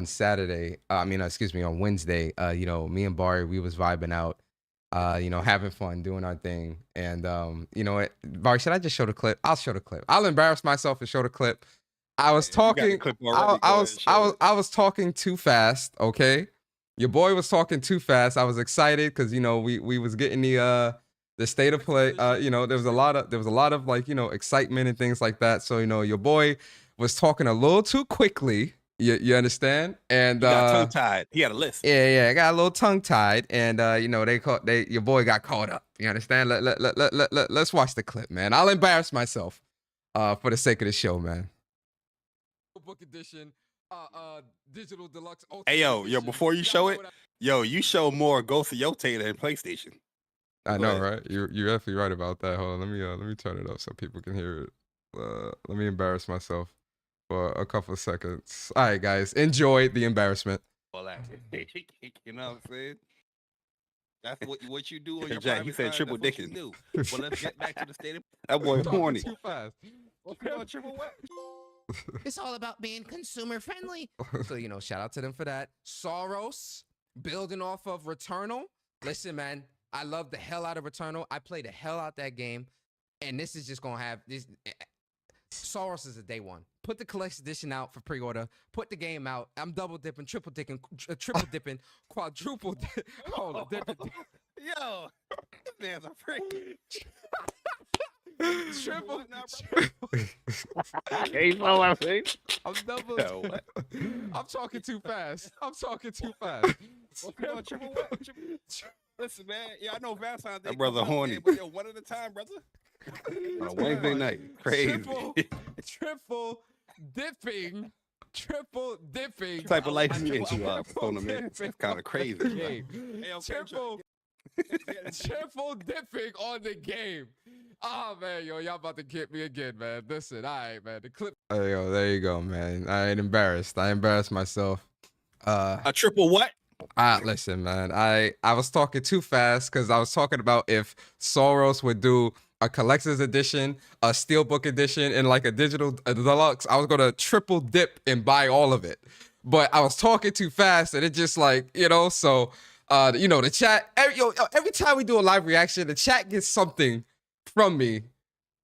Saturday, on Wednesday, you know, me and Bari, we was vibing out, you know, having fun, doing our thing. And you know what, Bari, should I just show the clip? I'll show the clip. I'll embarrass myself and show the clip. I was talking, I was talking too fast, okay? Your boy was talking too fast. I was excited because, you know, we was getting the State of Play. You know, there was a lot of like, you know, excitement and things like that. So, you know, your boy was talking a little too quickly. You understand? And he got tongue tied. He had a list. Yeah, I got a little tongue tied, and you know, your boy got caught up. You understand? Let's watch the clip, man. I'll embarrass myself for the sake of the show, man. Book edition. Digital deluxe. Hey yo, before you show it, you show more Ghost of Yote than PlayStation. I know, right? You're definitely right about that. Hold on, let me turn it up so people can hear it. Let me embarrass myself for a couple of seconds. All right, guys, enjoy the embarrassment. Well, you know what I'm saying? That's what you do on your Jack. He said triple dicking. Well, let's get back to the State of that boy horny. Too fast. Triple what? It's all about being consumer friendly. So, you know, shout out to them for that. SAROS, building off of Returnal. Listen, man, I love the hell out of Returnal. I played the hell out that game. And this is just going to have this. SAROS is a day one. Put the collection edition out for pre-order. Put the game out. I'm double dipping, triple dipping, quadruple dipping. Hold on. Yo, this man's a freak. Triple. I'm double. Yo, what? I'm talking too fast. Listen, man. Yeah, I know Valentine's Day. That brother horny. But yo, one at a time, brother. On a Wednesday night. Crazy. Triple dipping. What type of life you into, Persona, man? That's kind of crazy. Hey, triple dipping on the game. Oh man, yo, y'all about to get me again, man. Listen, all right, man. The clip. Oh, yo, there you go, man. I ain't embarrassed. I embarrassed myself. A triple what? Listen, man. I was talking too fast because I was talking about if SAROS would do a collector's edition, a steelbook edition, and like a digital deluxe, I was gonna triple dip and buy all of it. But I was talking too fast, and it just like, you know, so you know, the chat. Every time we do a live reaction, the chat gets something from me.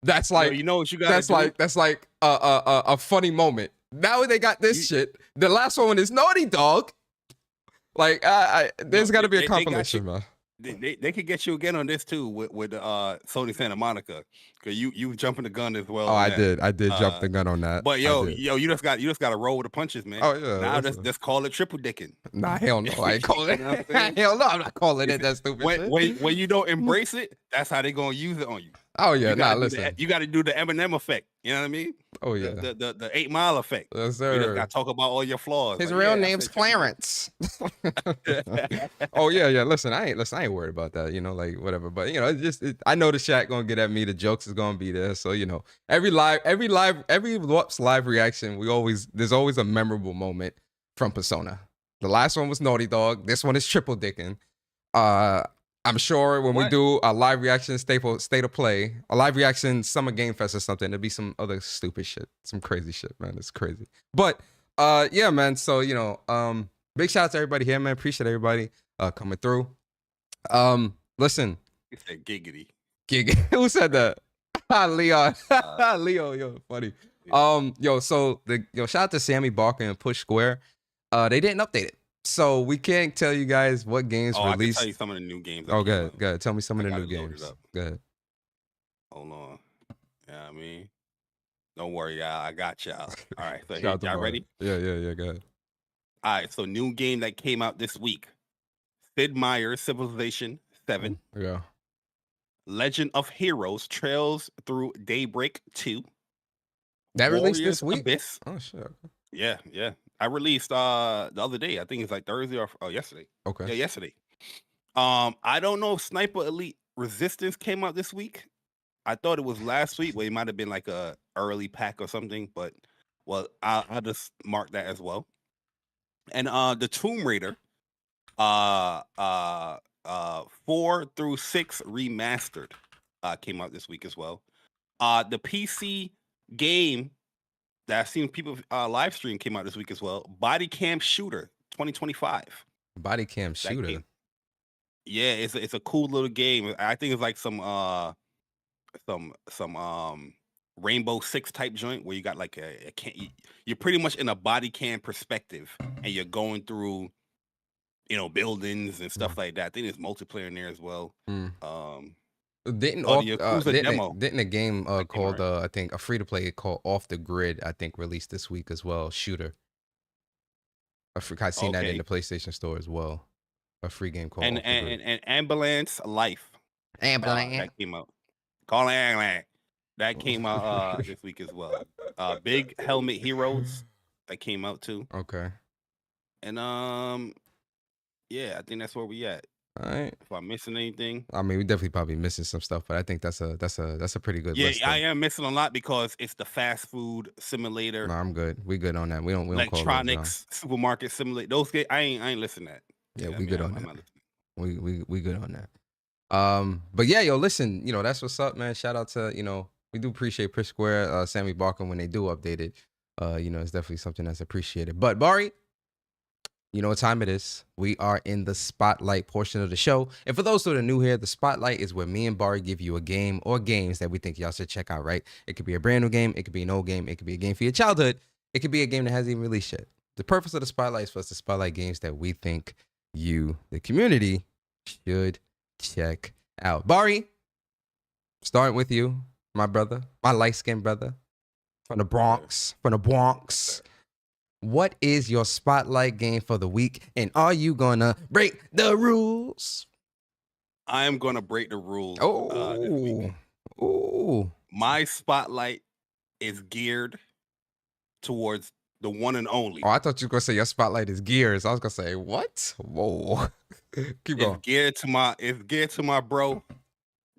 That's like, you know what you got. That's like a funny moment. Now they got this shit. The last one is Naughty Dog. Like, there's got to be a compilation, man. They could get you again on this too with Sony Santa Monica, because you jumping the gun as well. Oh, I did jump the gun on that. But you just got to roll with the punches, man. Oh yeah. Now just call it triple dicking. Nah, hell no, I ain't calling it. Hell no, I'm not calling it that stupid shit. When you don't embrace it, that's how they gonna use it on you. Oh yeah, listen. You got to do the Eminem effect. You know what I mean? Oh yeah. The 8 Mile effect. Yes, sir. You just got to talk about all your flaws. His real name's Clarence. Oh yeah. Listen, I ain't worried about that. You know, like whatever. But you know, I know the chat gonna get at me. The jokes is gonna be there. So you know, every WUPS live reaction, there's always a memorable moment from Persona. The last one was Naughty Dog. This one is triple dicking. I'm sure when we do a live reaction state of play, a live reaction Summer Game Fest or something, there'll be some other stupid shit, some crazy shit, man. It's crazy. But yeah, man. So you know, big shout out to everybody here, man. Appreciate everybody coming through. Listen. You said giggity. Who said that? Leon. Leo, yo, funny. So shout out to Sammy Barker and Push Square. They didn't update it. So we can't tell you guys what games released. I can tell you some of the new games. Oh, go ahead. Tell me some of the new games. Go ahead. Hold on. Yeah, I mean, don't worry, y'all. I got y'all. All right, so y'all ready? Yeah. Go ahead. All right, so new game that came out this week: Sid Meier's Civilization 7. Yeah. Legend of Heroes: Trails Through Daybreak 2. That released this week. Abyss. Oh shit. Yeah. I released the other day. I think it's like Thursday or yesterday. Okay. Yeah, yesterday. I don't know if Sniper Elite Resistance came out this week. I thought it was last week, but it might have been like a early pack or something. But well, I'll just mark that as well. And the Tomb Raider 4 4 through 6 Remastered came out this week as well. The PC game that I've seen people live stream came out this week as well. Body Cam Shooter 2025. Body Cam Shooter. Yeah, it's a cool little game. I think it's like some Rainbow Six type joint where you got like you're pretty much in a body cam perspective and you're going through, buildings and stuff like that. I think there's multiplayer in there as well. Didn't a game called I think a free to play called Off the Grid released this week as well? Shooter. I seen that in the PlayStation Store as well. A free game called and Ambulance Life. That came out. Call Ambulance. That came out this week as well. Big Helmet Heroes that came out too. Okay. And yeah, I think that's where we at. All right. If I'm missing anything, I mean, we definitely probably missing some stuff, but I think that's a pretty good list. Yeah, I am missing a lot because it's the fast food simulator. No, I'm good. We good on that. We don't Electronics supermarket simulator. Those games, I ain't listening to that. Yeah, we good on that. We good on that. But yeah, yo, listen, that's what's up, man. Shout out to, we do appreciate Push Square, Sammy Barker when they do update it. It's definitely something that's appreciated. But Bari, you know what time it is. We are in the spotlight portion of the show. And for those who are new here, the spotlight is where me and Bari give you a game or games that we think y'all should check out, right? It could be a brand new game. It could be an old game. It could be a game for your childhood. It could be a game that hasn't even released yet. The purpose of the spotlight is for us to spotlight games that we think you, the community, should check out. Bari, starting with you, my brother, my light-skinned brother from the Bronx, What is your spotlight game for the week, and are you gonna break the rules? I am gonna break the rules. This week. My spotlight is geared towards the one and only. Oh, I thought you were gonna say your spotlight is Gears. I was gonna say what? Whoa. Keep going. It's geared to my bro,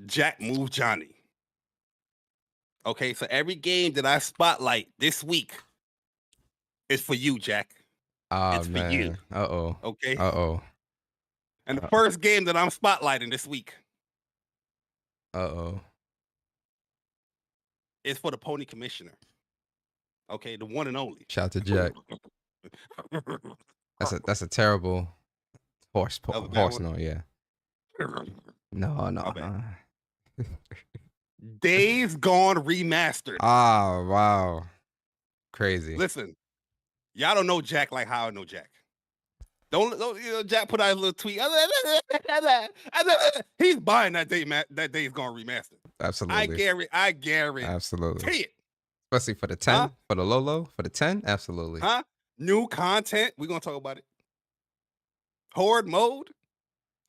Jack Move Johnny. Okay, so every game that I spotlight this week is for you, Jack. It's man. for you. Uh-oh. Okay. Uh-oh. And the first game that I'm spotlighting this week. Uh-oh. Is for the Pony Commissioner. Okay, the one and only. Shout out to Jack. That's a terrible horse note, yeah. No. Days Gone Remastered. Ah, wow. Crazy. Listen, y'all don't know Jack like how I know Jack. Don't Jack put out a little tweet. He's buying that Days Gone Remastered. Absolutely. I guarantee. Absolutely. It. Especially for the 10, for the Lolo, for the 10, absolutely. New content. We're gonna talk about it. Horde mode.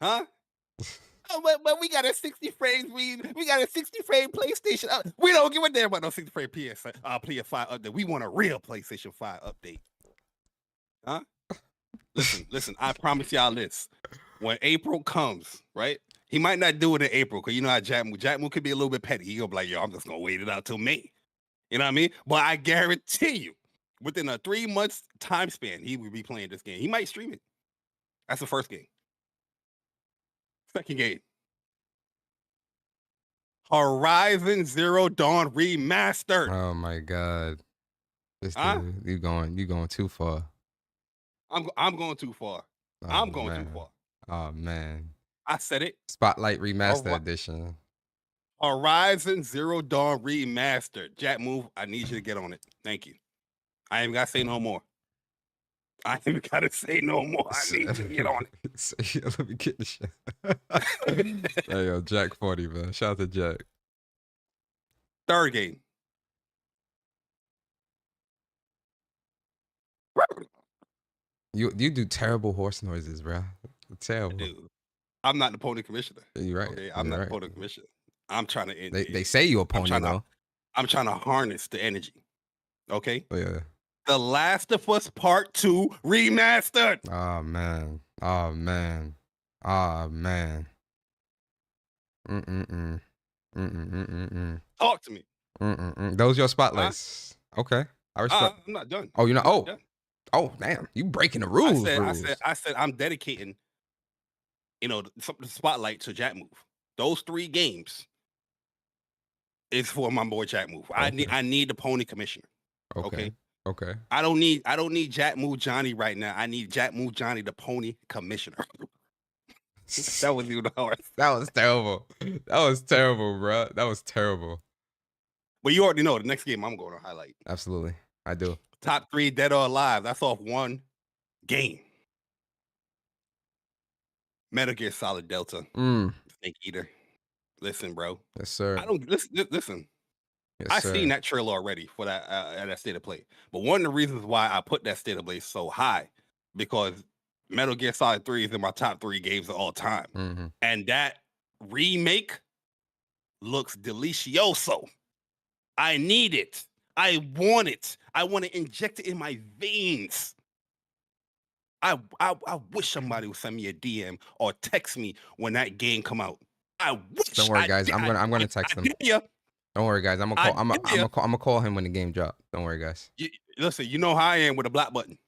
But we got a 60 frames. We got a 60 frame PlayStation. We don't give a damn about no 60 frame PS5 update. We want a real PlayStation 5 update. Listen. I promise y'all this. When April comes, right? He might not do it in April because you know how Jack Moon could be a little bit petty. He gonna be like, yo, I'm just gonna wait it out till May. You know what I mean? But I guarantee you, within a 3 months time span, he will be playing this game. He might stream it. That's the first game. Second game. Horizon Zero Dawn Remastered. Oh my God. This dude, you going too far. I'm going too far. I'm going too far. Oh man. I said it. Spotlight Remastered Edition. Horizon Zero Dawn Remastered. Jack Move, I need you to get on it. Thank you. I ain't got to say no more. I need you to get on it. Let me get the shit. Hey, yo, Jack 40, man. Shout out to Jack. Third game. You do terrible horse noises, bro. Terrible. Dude, I'm not the Pony Commissioner. You're right. Okay? I'm not the Pony Commissioner. I'm trying to end. They say you're a pony, though. I'm trying to harness the energy. Okay? Oh, yeah. The Last of Us Part 2 Remastered. Oh, man. Talk to me. Those your spotlights. Okay. I respect. I'm not done. Oh, you're not? Oh, damn. You breaking the rules. I said I'm dedicating the spotlight to Jack Move. Those 3 games is for my boy Jack Move. Okay. I need the pony commissioner. Okay. Okay. I don't need Jack Move Johnny right now. I need Jack Move Johnny, the pony commissioner. That was even hard. That was terrible. That was terrible, bro. That was terrible. But you already know the next game I'm going to highlight. Absolutely. I do. Top 3 Dead or Alive. That's off 1 game. Metal Gear Solid Delta. Snake Eater. Listen, bro. Yes, sir. I don't listen. Yes, I sir. seen that trailer already for that state of play. But one of the reasons why I put that state of play so high, because Metal Gear Solid 3 is in my top 3 games of all time. Mm-hmm. And that remake looks delicioso. I need it. I want it. I want to inject it in my veins. I wish somebody would send me a DM or text me when that game come out. I wish. Don't worry, guys. I'm gonna text him. Don't worry, guys. I'm gonna call him when the game drop. Don't worry, guys. Listen, you know how I am with a block button.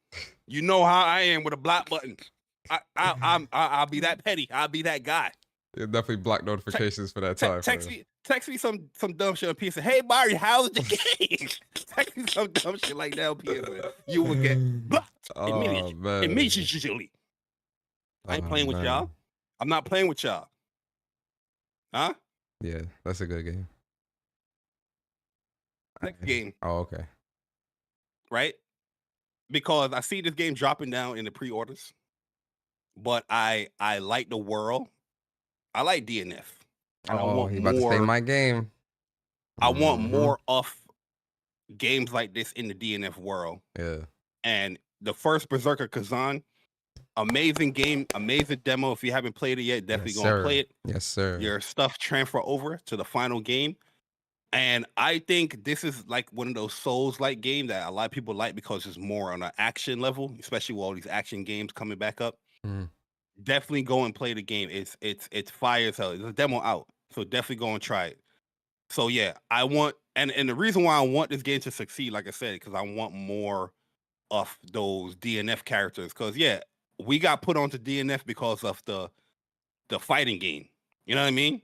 You know how I am with a block button. I'll be that petty. I'll be that guy. You'll definitely block notifications for that time. Text me some dumb shit on PS. Hey Bari, how's the game? Text me some dumb shit like that on PS. You will get blocked immediately. I ain't playing with y'all. I'm not playing with y'all. Huh? Yeah, that's a good game. Next game. Oh, okay. Right? Because I see this game dropping down in the pre-orders, but I like the world. I like DNF. And I want you about to say my game. I want more of games like this in the DNF world. Yeah. And the first Berserker Kazan, amazing game, amazing demo. If you haven't played it yet, definitely go and play it. Yes, sir. Your stuff transfer over to the final game. And I think this is like one of those Souls-like games that a lot of people like because it's more on an action level, especially with all these action games coming back up. Definitely go and play the game. It's fire as hell. There's a demo out, so definitely go and try it. So yeah, I want and the reason why I want this game to succeed, like I said, because I want more of those DNF characters. Because yeah, we got put onto DNF because of the fighting game. You know what I mean?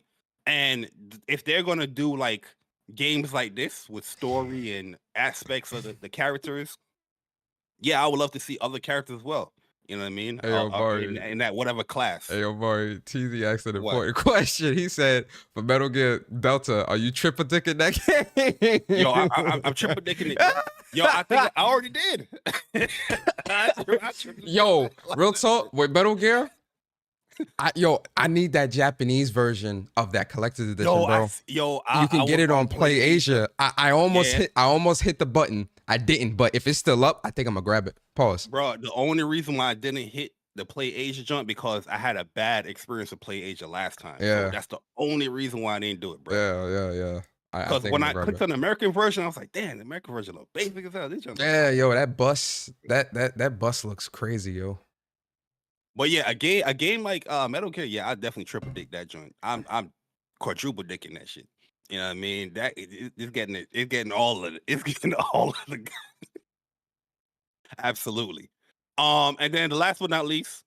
And if they're gonna do like games like this with story and aspects of the characters, yeah, I would love to see other characters as well. You know what I mean? Hey, in that whatever class. Hey, yo, Bari, TZ asked an important question. He said, for Metal Gear Delta, are you triple dicking that game? Yo, I'm triple dicking it. Yo, I think I already did. Yo, real talk, with Metal Gear, I need that Japanese version of that collector's edition, bro. You can get it on Play Asia. I almost hit the button. I didn't, but if it's still up, I think I'm gonna grab it. Pause. Bro, the only reason why I didn't hit the Play Asia joint because I had a bad experience with Play Asia last time. Yeah. So that's the only reason why I didn't do it, bro. Yeah. Because when I clicked on the American version, I was like, damn, the American version look basic as hell. This joint yo, that bus looks crazy, yo. But yeah, a game like Metal Gear, yeah, I definitely triple dick that joint. I'm quadruple dicking that shit. You know what I mean? That it's getting all of it. It's getting all of the absolutely. And then the last but not least,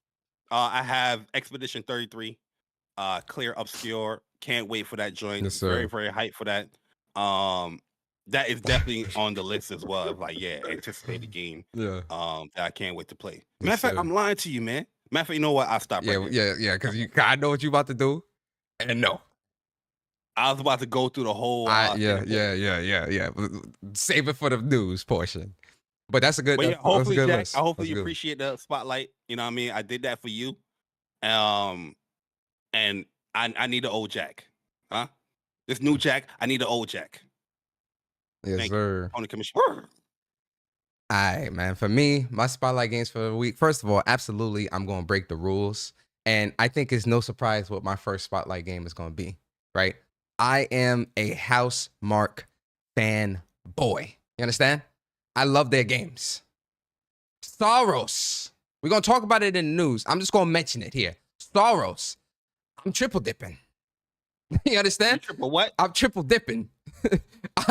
I have Expedition 33, Clear Obscure. Can't wait for that joint. Yes, sir. Very, very hyped for that. That is definitely on the list as well. It's like, yeah, anticipated game. Yeah. That I can't wait to play. Yes, Matter of fact, sir. I'm lying to you, man. Matter of fact, you know what? I'll stop right there. Yeah, because I know what you about to do, and no. I was about to go through the whole. Yeah. Save it for the news portion. But that's a good. But yeah, hopefully, that's a good Jack, list. I hopefully you appreciate the spotlight. You know what I mean? I did that for you. And I need an old Jack. Huh? This new Jack, I need an old Jack. Yes, Thank sir. On the commission. All right, man. For me, my spotlight games for the week. First of all, absolutely, I'm going to break the rules. And I think it's no surprise what my first spotlight game is going to be, right? I am a Housemarque fan boy. You understand? I love their games. SAROS. We're going to talk about it in the news. I'm just going to mention it here. SAROS. I'm triple dipping. You understand? Triple what? I'm triple dipping.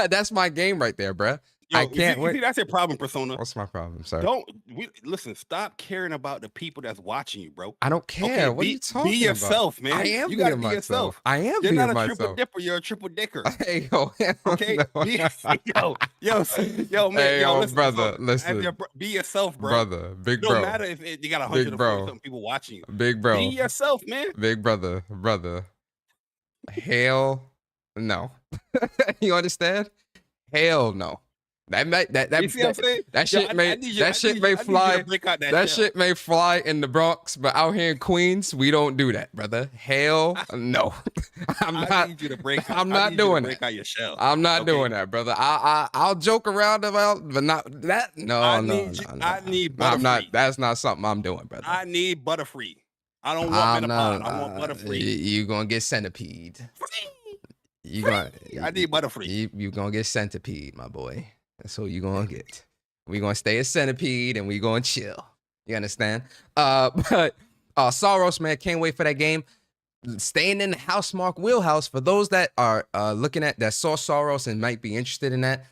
That's my game right there, bruh. I can't you wait. see, that's your problem, Persona. What's my problem, sir? Listen. Stop caring about the people that's watching you, bro. I don't care. Okay, what are you talking be yourself, about? man. I am you being gotta be myself. yourself. I am You're being not a myself. triple dipper. You're a triple dicker. Hey, yo, Okay, no. yo, man, Hey, listen, brother, Persona, listen. Be yourself, bro. Brother, big No bro. matter if you got Big 140 bro. something people watching you. Big bro. Be yourself, man. Big brother. Hell no. You understand? Hell no. You see what I'm saying? That shit may fly. That shit may fly in the Bronx, but out here in Queens, we don't do that, brother. Hell no. I need you to break. I'm not doing break out your shell. I'm not doing that, brother. I'll joke around about, but not that. No. I need Butterfree. I'm not. That's not something I'm doing, brother. I need Butterfree. I don't want Metapod. I want Butterfree. You gonna get Centipede. I need Butterfree. You gonna get Centipede, my boy. That's what you gonna get. We gonna stay a Centipede and we gonna chill. You understand? But SAROS, man, can't wait for that game. Staying in the Housemarque wheelhouse, for those that are looking at that, saw SAROS and might be interested in that,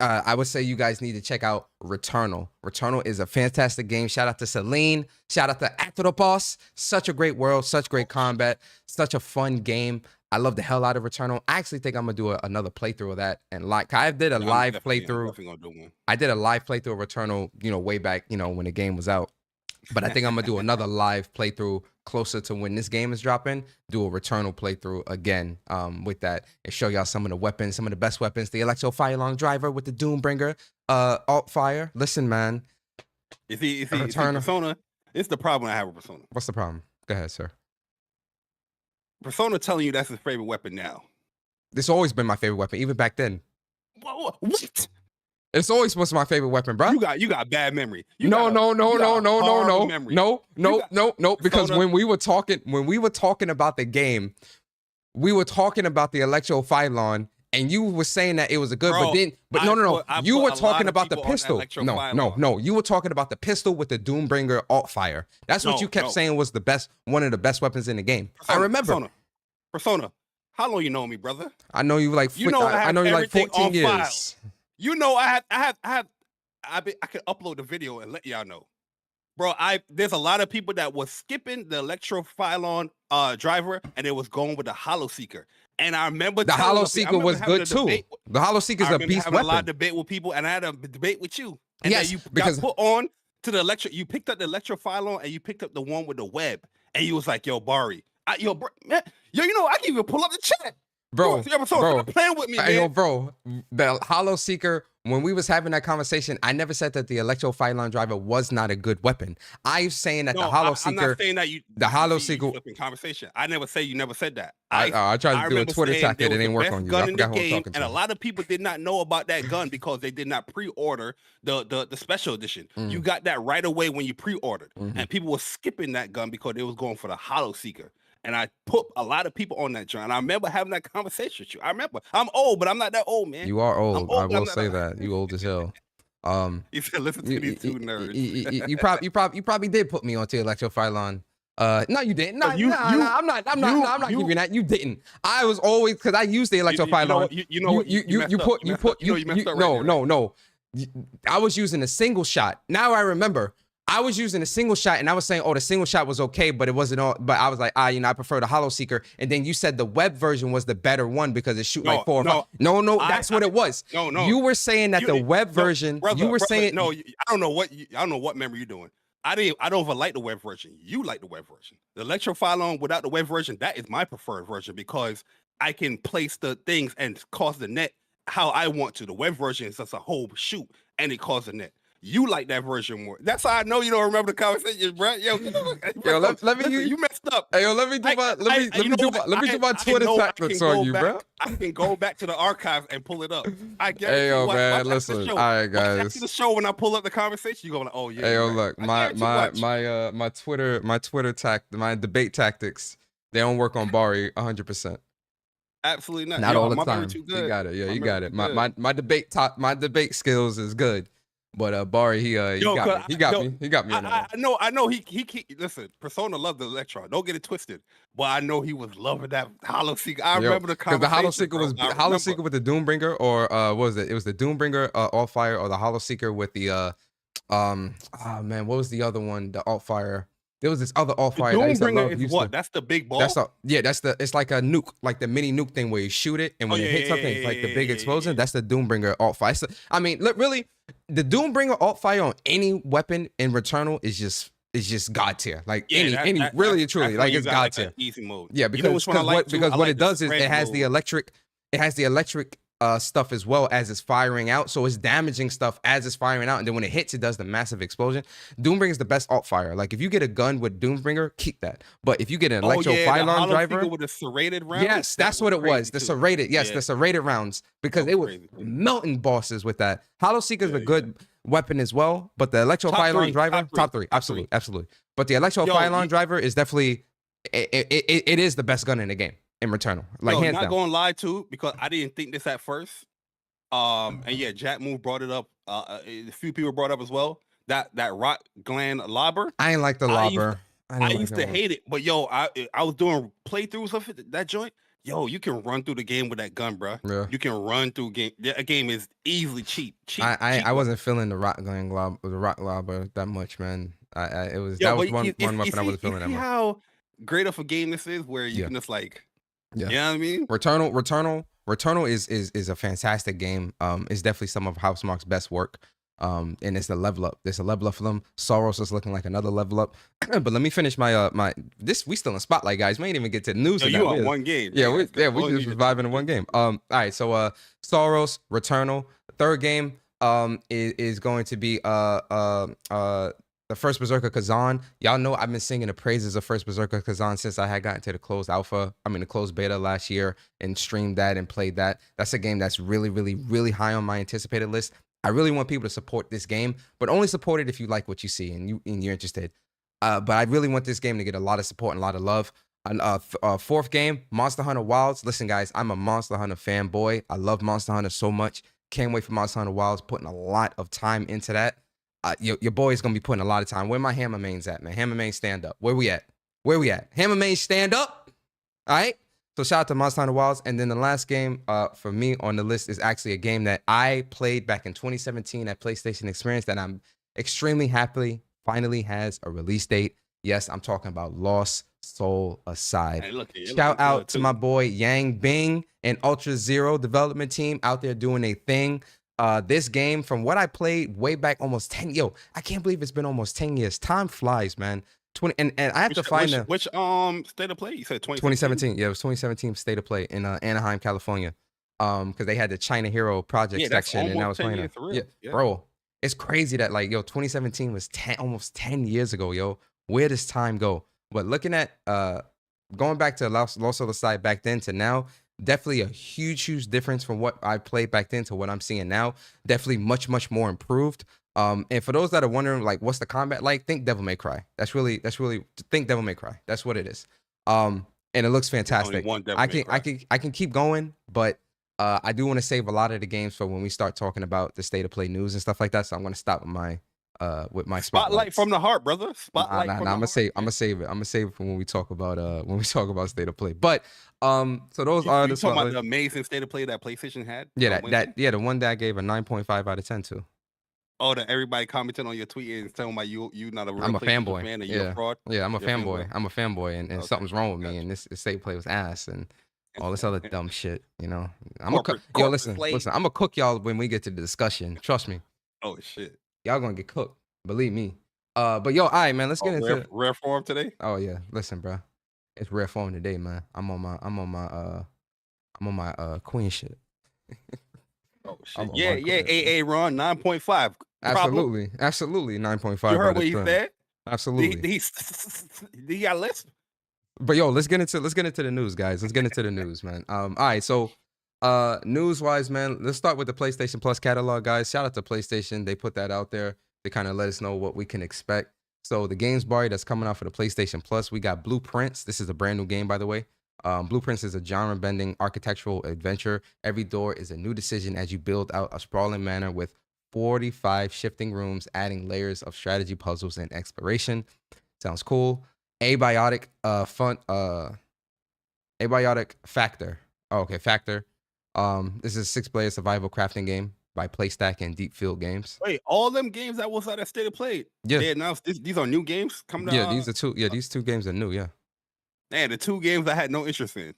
I would say you guys need to check out Returnal. Returnal is a fantastic game. Shout out to Celine. Shout out to Astrobot. Such a great world, such great combat, such a fun game. I love the hell out of Returnal. I actually think I'm gonna do another playthrough of that. And like, I did a live playthrough. I did a live playthrough of Returnal, way back, when the game was out. But I think I'm gonna do another live playthrough closer to when this game is dropping. Do a Returnal playthrough again with that and show y'all some of the weapons, some of the best weapons. The Electro Firelong driver with the Doombringer alt fire. Listen, man. You see, Persona. It's the problem I have with Persona. What's the problem? Go ahead, sir. Persona telling you that's his favorite weapon now. This always been my favorite weapon, even back then. What? It's always was my favorite weapon, bro. You got bad memory. No. Because when we were talking about the game, we were talking about the Electro Firelong, and you were saying that it was a good, you were talking about the pistol. No, you were talking about the pistol with the Doombringer alt fire. That's what you kept saying was one of the best weapons in the game. Persona, I remember. Persona. How long you know me, brother? I know you like. I know you like 14 years. File. You know, I could upload the video and let y'all know, bro. There's a lot of people that was skipping the Electro Firelong driver and it was going with the Hollow Seeker. And I remember the Hollow Seeker was good too. The Hollow Seeker is a beast weapon. I had a lot of debate with people, and I had a debate with you. And yes, then you got put on to the Electro. You picked up the Electro Firelong and you picked up the one with the web, and you was like, "Yo, Bari, you know, I can even pull up the chat." Bro, playing with me, man. Yo, bro, the Hollow Seeker, when we was having that conversation, I never said that the Electro Firelong driver was not a good weapon. I'm saying that the Hollow Seeker. I'm not saying that the Hollow Seeker conversation. I never say you never said that. I tried to do a Twitter tactic. It didn't work on you. I forgot who I was talking to. And a lot of people did not know about that gun because they did not pre-order the special edition. You got that right away when you pre-ordered, and people were skipping that gun because they was going for the Hollow Seeker. And I put a lot of people on that joint. And I remember having that conversation with you. I remember. I'm old, but I'm not that old, man. You are old. I will say that. You old as hell. You said listen to these two nerds. You probably did put me onto Electro Firelong. No, you didn't. No, I'm not giving you that. You didn't. I was always because I used the Electro Firelong. No. I was using a single shot. Now I remember. I was using a single shot and I was saying, the single shot was okay, but it wasn't all. But I was like, I prefer the Hollow Seeker. And then you said the web version was the better one because it shoot like 4 or 5. No, that's what it was. No. You were saying that the web version. You were saying no. I don't know what memory you're doing. I don't even like the web version. You like the web version. The Electro Firelong without the web version, that is my preferred version because I can place the things and cause the net how I want to. The web version is just a whole shoot and it causes the net. You like that version more. That's how I know you don't remember the conversation, bro. Yo, you messed up. Hey, yo, let me do my Twitter tactics on you, bro. I can go back to the archives and pull it up. I get Hey, yo, man, listen. All right, guys. After the show, when I pull up the conversation, you go like, oh yeah. Hey, yo, look, my debate tactics, they don't work on Bari 100%. Absolutely not. Not all the time. You got it. Yeah, you got it. My debate skills is good. But Bari, he Yo, got me. He got yo, me. He got me. On that one. I know. He listen. Persona loved the Electron. Don't get it twisted. But I know he was loving that Hollow Seeker. I remember the because the Hollow conversation. Seeker was Hollow Seeker with the Doombringer, or what was it? It was the Doombringer alt fire, or the Hollow Seeker with the oh man, what was the other one? The alt fire. There was this other alt fire. Doombringer is what? That's the big ball. It's like a nuke, like the mini nuke thing where you shoot it and when it hits something, it's like the big explosion. That's the Doombringer alt fire. So, I mean, look, really, the Doombringer alt fire on any weapon in Returnal is just god tier. Like really truly, like it's god tier. Easy mode. Yeah, because what it does is it has the electric stuff as well as it's firing out, so it's damaging stuff as it's firing out, and then when it hits, it does the massive explosion. Doombringer is the best alt fire. Like if you get a gun with Doombringer, keep that. But if you get an electro-phylon driver with the serrated rounds, yes, that's what it was. The serrated, the serrated rounds, because it was melting bosses with that. Hollow Seeker is a good weapon as well, but the electro-phylon driver, top three, absolutely. But the electro-phylon driver is definitely it is the best gun in the game. In Returnal, like hands down. Not gonna lie too, because I didn't think this at first. And yeah, Jack Move brought it up. A few people brought up as well. That rock gland lobber. I ain't like the lobber. I used to hate it, but yo, I was doing playthroughs of it, that joint. Yo, you can run through the game with that gun, bro. Yeah. You can run through game. A game is easily cheap. I wasn't feeling the rock gland lobber that much, man. That was one weapon I wasn't feeling that much. How great of a game this is, where you can just like. Yeah, you know what I mean? Returnal is a fantastic game. It's definitely some of Housemarque's best work. And it's the level up. There's a level up for them. SAROS is looking like another level up. But let me finish my we still in spotlight, guys. We ain't even get to the news. You on one game. Yeah, we just surviving in one game. All right, so SAROS, Returnal. Third game is going to be the first Berserker Kazan. Y'all know I've been singing the praises of first Berserker Kazan since I had gotten to the closed the closed beta last year and streamed that and played that. That's a game that's really, really, really high on my anticipated list. I really want people to support this game, but only support it if you like what you see and you're interested. But I really want this game to get a lot of support and a lot of love. Fourth game, Monster Hunter Wilds. Listen, guys, I'm a Monster Hunter fanboy. I love Monster Hunter so much. Can't wait for Monster Hunter Wilds. Putting a lot of time into that. Your boy is gonna be putting a lot of time. Where my hammer mains at, man? Hammer main, stand up. Where we at? Hammer main, stand up. All right. So shout out to Monster Hunter Wilds. And then the last game for me on the list is actually a game that I played back in 2017 at PlayStation Experience that I'm extremely happy finally has a release date. Yes, I'm talking about Lost Soul Aside. Hey, shout out to my boy Yang Bing and Ultra Zero development team out there doing a thing. This game, from what I played way back almost 10, I can't believe it's been almost 10 years. Time flies, man. And I have to find which state of play? You said 2017. Yeah, it was 2017 state of play in Anaheim, California. Because they had the China Hero project section, and I was playing it. Yeah, bro, it's crazy that 2017 was almost 10 years ago, yo. Where does time go? But looking at going back to Lost Soul Aside back then to now. Definitely a huge difference from what I played back then to what I'm seeing now. Definitely much more improved. And for those that are wondering, what's the combat like? Think Devil May Cry. That's really think Devil May Cry. That's what it is. And it looks fantastic. I can keep going, but I do want to save a lot of the games for when we start talking about the state of play news and stuff like that. So I'm going to stop with my spotlight from the heart, brother. Spotlight. I'm gonna save it. I'm gonna save it for when we talk about state of play. But so those are the talking about the amazing state of play that PlayStation had. Yeah, the one that I gave a 9.5 out of 10 to. Oh, that everybody commented on your tweet and telling about you not a real I'm a fanboy. fan and you're a fraud. Yeah, I'm a fanboy. I'm a fanboy, and something's wrong with me. And this state of play was ass and all this other dumb shit. I'm gonna cook. Listen. I'm gonna cook y'all when we get to the discussion. Trust me. Oh shit. Y'all gonna get cooked. Believe me. But all right, man. Let's get into rare form today. Oh yeah. Listen, bro. It's rare form today, man. I'm on my queen shit. Oh shit. Yeah. AA Ron 9.5. Absolutely 9.5. You heard what he said? Absolutely. He got list. But let's get into the news, guys. Let's get into the news, man. All right, so news wise, man, let's start with the PlayStation Plus catalog, guys. Shout out to PlayStation. They put that out there to kind of let us know what we can expect. So the games Bari that's coming out for the PlayStation Plus, we got Blueprints. This is a brand new game, by the way. Blueprints is a genre-bending architectural adventure. Every door is a new decision as you build out a sprawling manor with 45 shifting rooms, adding layers of strategy, puzzles, and exploration. Sounds cool. Abiotic Factor. Oh, okay, Factor. This is a 6-player survival crafting game by PlayStack and Deep Field Games. Wait, all them games that was out that State of Play. Yeah. They announced these are new games coming to. Yeah, these are two. Yeah, these 2 games are new. Yeah. Man, the 2 games I had no interest in.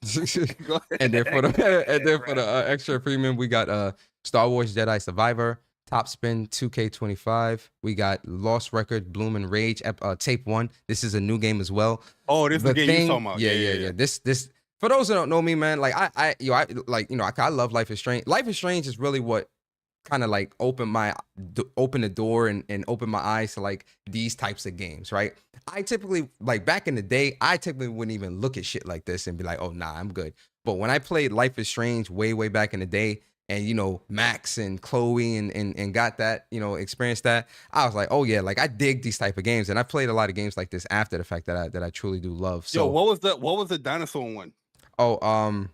And then for the extra premium, we got Star Wars Jedi Survivor, Top Spin 2K25. We got Lost Record, Bloom and Rage, Tape 1. This is a new game as well. Oh, this is the game you talking about. Yeah. This for those who don't know me, man, like I love Life is Strange. Life is Strange is really what kind of like open the door and open my eyes to like these types of games, right? I typically, like back in the day, I typically wouldn't even look at shit like this and be like, oh nah, I'm good. But when I played Life is Strange way back in the day, and you know, Max and Chloe and got that, you know, experienced that, I was like, oh yeah, like I dig these type of games. And I played a lot of games like this after the fact that I truly do love. So what was the dinosaur one? Oh,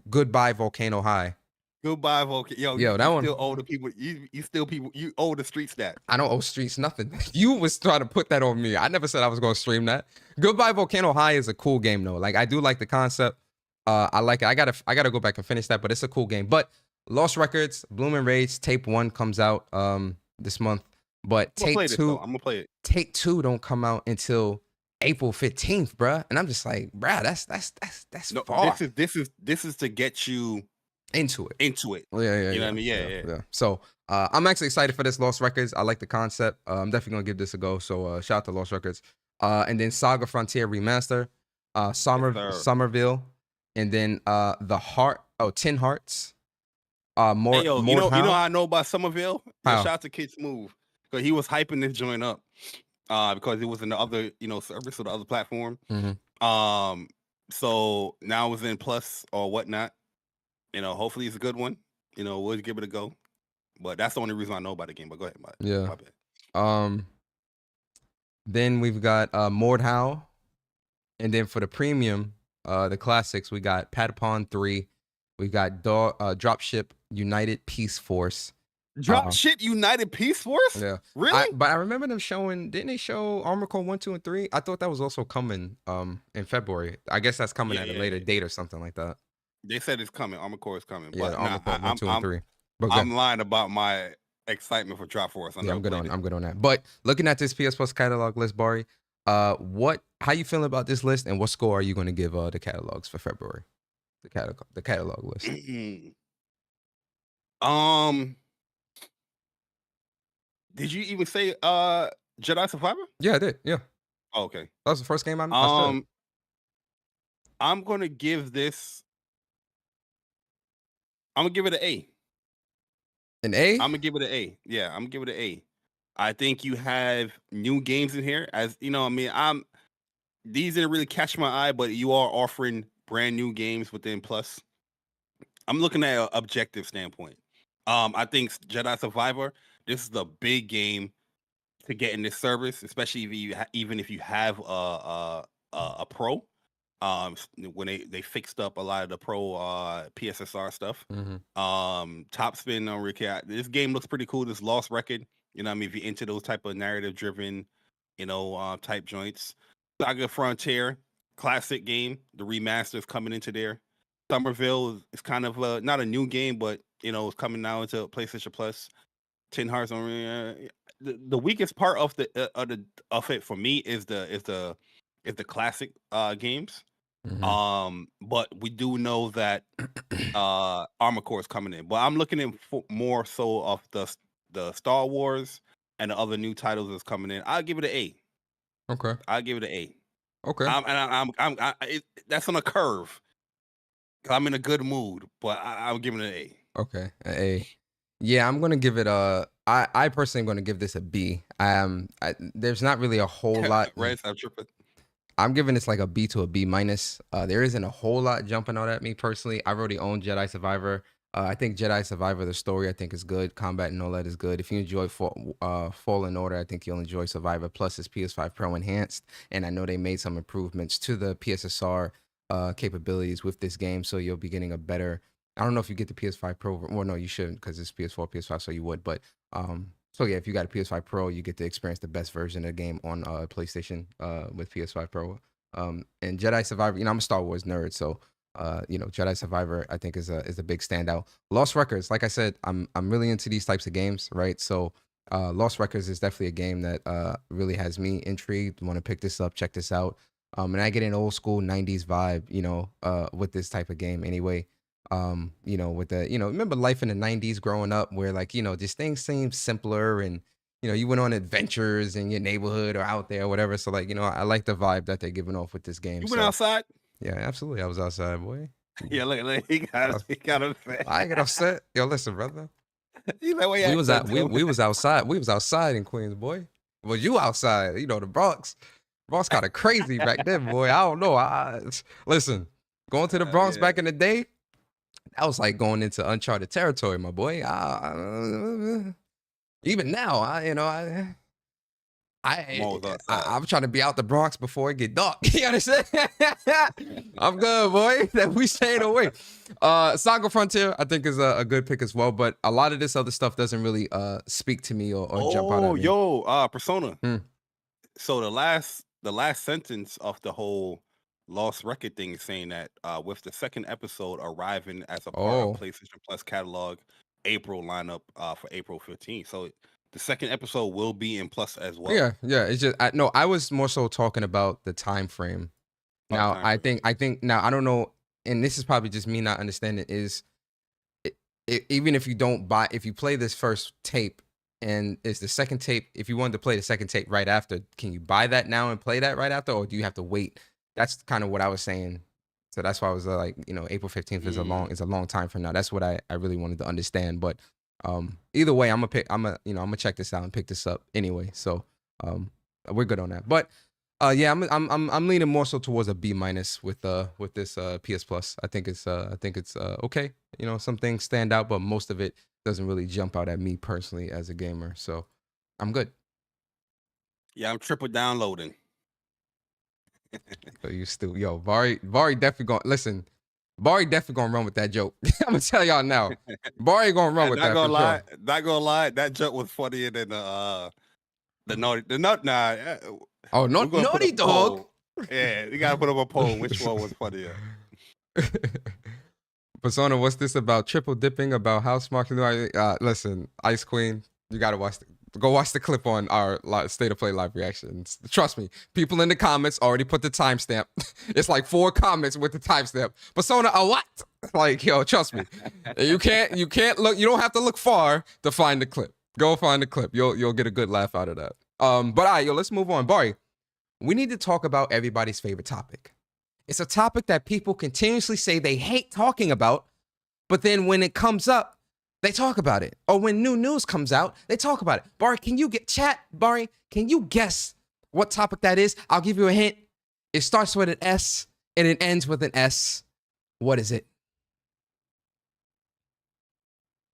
Goodbye Volcano High. Goodbye, Volcano. Yo, that one. Still owe the people. You owe the streets that. I don't owe streets nothing. You was trying to put that on me. I never said I was going to stream that. Goodbye Volcano High is a cool game though. Like I do like the concept. I like it. I gotta go back and finish that, but it's a cool game. But Lost Records, Bloom and Rage, Tape 1 comes out this month. But Tape 2, I'm gonna play it. Tape 2 don't come out until April 15th, bruh. And I'm just like, bruh, that's No, far. This is to get you into it. Yeah. You know what I mean? Yeah. So I'm actually excited for this Lost Records. I like the concept. I'm definitely gonna give this a go. So shout out to Lost Records. And then Saga Frontier Remaster, Somerville, and then Tin Hearts. You know how I know about Somerville? How? Shout out to Kid Smooth, because he was hyping this joint up because it was in the other, you know, service or the other platform. Mm-hmm. So now it's in Plus or whatnot. You know, hopefully it's a good one. You know, we'll give it a go. But that's the only reason I know about the game. But go ahead, my bad. Then we've got Mordhau, and then for the premium, the classics, we got Patapon 3, we got Dropship United Peace Force. Dropship United Peace Force? Yeah. Really? But I remember them showing, didn't they show Armored Core 1, 2, and 3? I thought that was also coming in February. I guess that's coming at a later date or something like that. They said it's coming. Armored Core is coming. Yeah, but Armored Core 1, 2, and 3. But I'm lying about my excitement for Drop Force. I'm good on that. But looking at this PS Plus catalog list, Bari, how you feeling about this list, and what score are you going to give the catalogs for February? The catalog list. Did you even say Jedi Survivor? Yeah, I did. Yeah. Oh, okay. That was the first game I started. I'm gonna give this. I'm gonna give it an A. An A? I'm gonna give it an A. Yeah, I'm gonna give it an A. I think you have new games in here. As you know, I mean, these didn't really catch my eye, but you are offering brand new games within Plus. I'm looking at an objective standpoint. I think Jedi Survivor, this is the big game to get in this service, especially even if you have a pro. When they fixed up a lot of the pro PSSR stuff. Mm-hmm. Top Spin on Rick. This game looks pretty cool. This Lost Record, you know what I mean, if you're into those type of narrative driven, you know, type joints. Saga Frontier, classic game. The remaster is coming into there. Somerville is kind of not a new game, but you know, it's coming now into PlayStation Plus. Tin Hearts on the weakest part of it for me is the classic games. Mm-hmm. But we do know that Armored Core is coming in. But I'm looking in more so of the Star Wars and the other new titles that's coming in. I'll give it an A. Okay. I'll give it an A. Okay. That's on a curve. I'm in a good mood, but I'm giving it an A. Okay, an A. Yeah, I'm gonna give it I personally am gonna give this a B. There's not really a whole lot. Right, I'm tripping. I'm giving this like a B to a B minus. There isn't a whole lot jumping out at me personally. I've already owned Jedi Survivor. I think Jedi Survivor, the story I think is good. Combat and all that is good. If you enjoy Fallen Order, I think you'll enjoy Survivor. Plus, it's PS5 Pro enhanced, and I know they made some improvements to the PSSR capabilities with this game, so you'll be getting a better I don't know if you get the PS5 Pro. Well, no, you shouldn't because it's PS4, PS5, so you would. But so yeah, if you got a PS5 Pro, you get to experience the best version of the game on PlayStation with PS5 Pro. And Jedi Survivor, you know, I'm a Star Wars nerd, so you know, Jedi Survivor I think is a big standout. Lost Records, like I said, I'm really into these types of games, right? So Lost Records is definitely a game that really has me intrigued. Want to pick this up, check this out. And I get an old school 90s vibe, you know, with this type of game anyway. You know, with the, you know, remember life in the 90s growing up where like, you know, just things seemed simpler and, you know, you went on adventures in your neighborhood or out there or whatever. So like, you know, I like the vibe that they're giving off with this game. You went outside? Yeah, absolutely. I was outside, boy. Yeah, look, he got upset. I ain't get upset. Yo, listen, brother. He's like, We was outside. We was outside in Queens, boy. Was you outside? You know, the Bronx. Bronx kind of crazy back then, boy. I don't know. Listen, going to the Bronx back in the day, that was like going into uncharted territory, my boy. Even now, I'm trying to be out the Bronx before it get dark. You understand? I'm good, boy. That we staying away. Saga Frontier, I think, is a good pick as well. But a lot of this other stuff doesn't really speak to me or jump out at me. Persona. So the last sentence of the whole Lost Record thing is saying that with the second episode arriving as a part of PlayStation Plus catalog April lineup for April 15th. So the second episode will be in Plus as well. Yeah. It's just I was more so talking about the time frame. Now I think now I don't know, and this is probably just me not understanding is even if you if you play this first tape and it's the second tape, if you wanted to play the second tape right after, can you buy that now and play that right after, or do you have to wait? That's kind of what I was saying. So that's why I was like, you know, April 15th is a long time from now. That's what I really wanted to understand. But either way, I'm gonna check this out and pick this up anyway. So we're good on that. But yeah, I'm leaning more so towards a B- with this PS Plus. I think it's okay. You know, some things stand out, but most of it doesn't really jump out at me personally as a gamer. So I'm good. Yeah, I'm triple downloading. So you still, Bari definitely gonna listen. Bari definitely gonna run with that joke. I'm gonna tell y'all now. Bari gonna run with that. Not gonna lie, that joke was funnier than the naughty. Oh, Naughty Dog. Yeah, we gotta put up a poll. Which one was funnier? Persona, what's this about? Triple dipping about how smart you are? Listen, Ice Queen, you gotta go watch the clip on our State of Play live reactions. Trust me, people in the comments already put the timestamp. It's like 4 comments with the timestamp. Persona, a what? Like, yo, trust me. You can't look. You don't have to look far to find the clip. Go find the clip. You'll get a good laugh out of that. But all right, let's move on. Bari, we need to talk about everybody's favorite topic. It's a topic that people continuously say they hate talking about, but then when it comes up, they talk about it. Or when new news comes out, they talk about it. Bari, can you guess what topic that is? I'll give you a hint. It starts with an S and it ends with an S. What is it?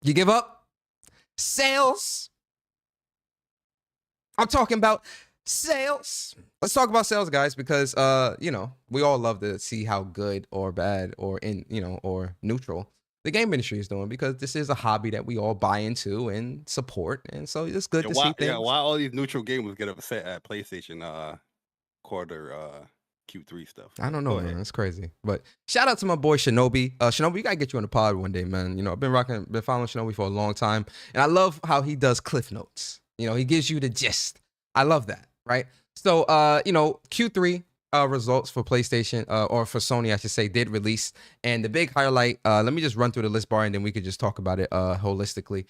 You give up? Sales. I'm talking about sales. Let's talk about sales, guys, because you know, we all love to see how good or bad or or neutral the game industry is doing, because this is a hobby that we all buy into and support, and so it's good to see things. Yeah, why all these neutral gamers get upset at PlayStation quarter Q3 stuff? I don't know, man. It's crazy. But shout out to my boy Shinobi. Shinobi, we gotta get you on the pod one day, man. You know, I've been following Shinobi for a long time, and I love how he does cliff notes. You know, he gives you the gist. I love that, right? So, you know, Q3 results for PlayStation, or for Sony, I should say, did release. And the big highlight, let me just run through the list, bar, and then we could just talk about it holistically.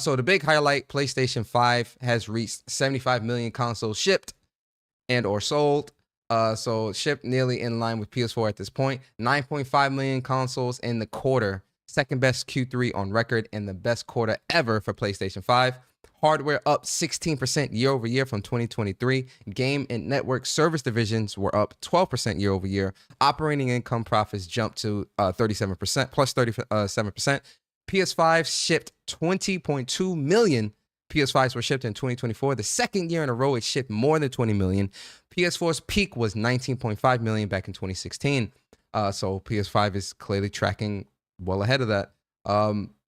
So the big highlight, PlayStation 5 has reached 75 million consoles shipped and or sold. So shipped nearly in line with PS4 at this point. 9.5 million consoles in the quarter. Second best Q3 on record and the best quarter ever for PlayStation 5. Hardware up 16% year over year from 2023. Game and network service divisions were up 12% year over year. Operating income profits jumped to 37%, plus 37%. PS5 shipped 20.2 million. PS5s were shipped in 2024. The second year in a row it shipped more than 20 million. PS4's peak was 19.5 million back in 2016. So PS5 is clearly tracking well ahead of that.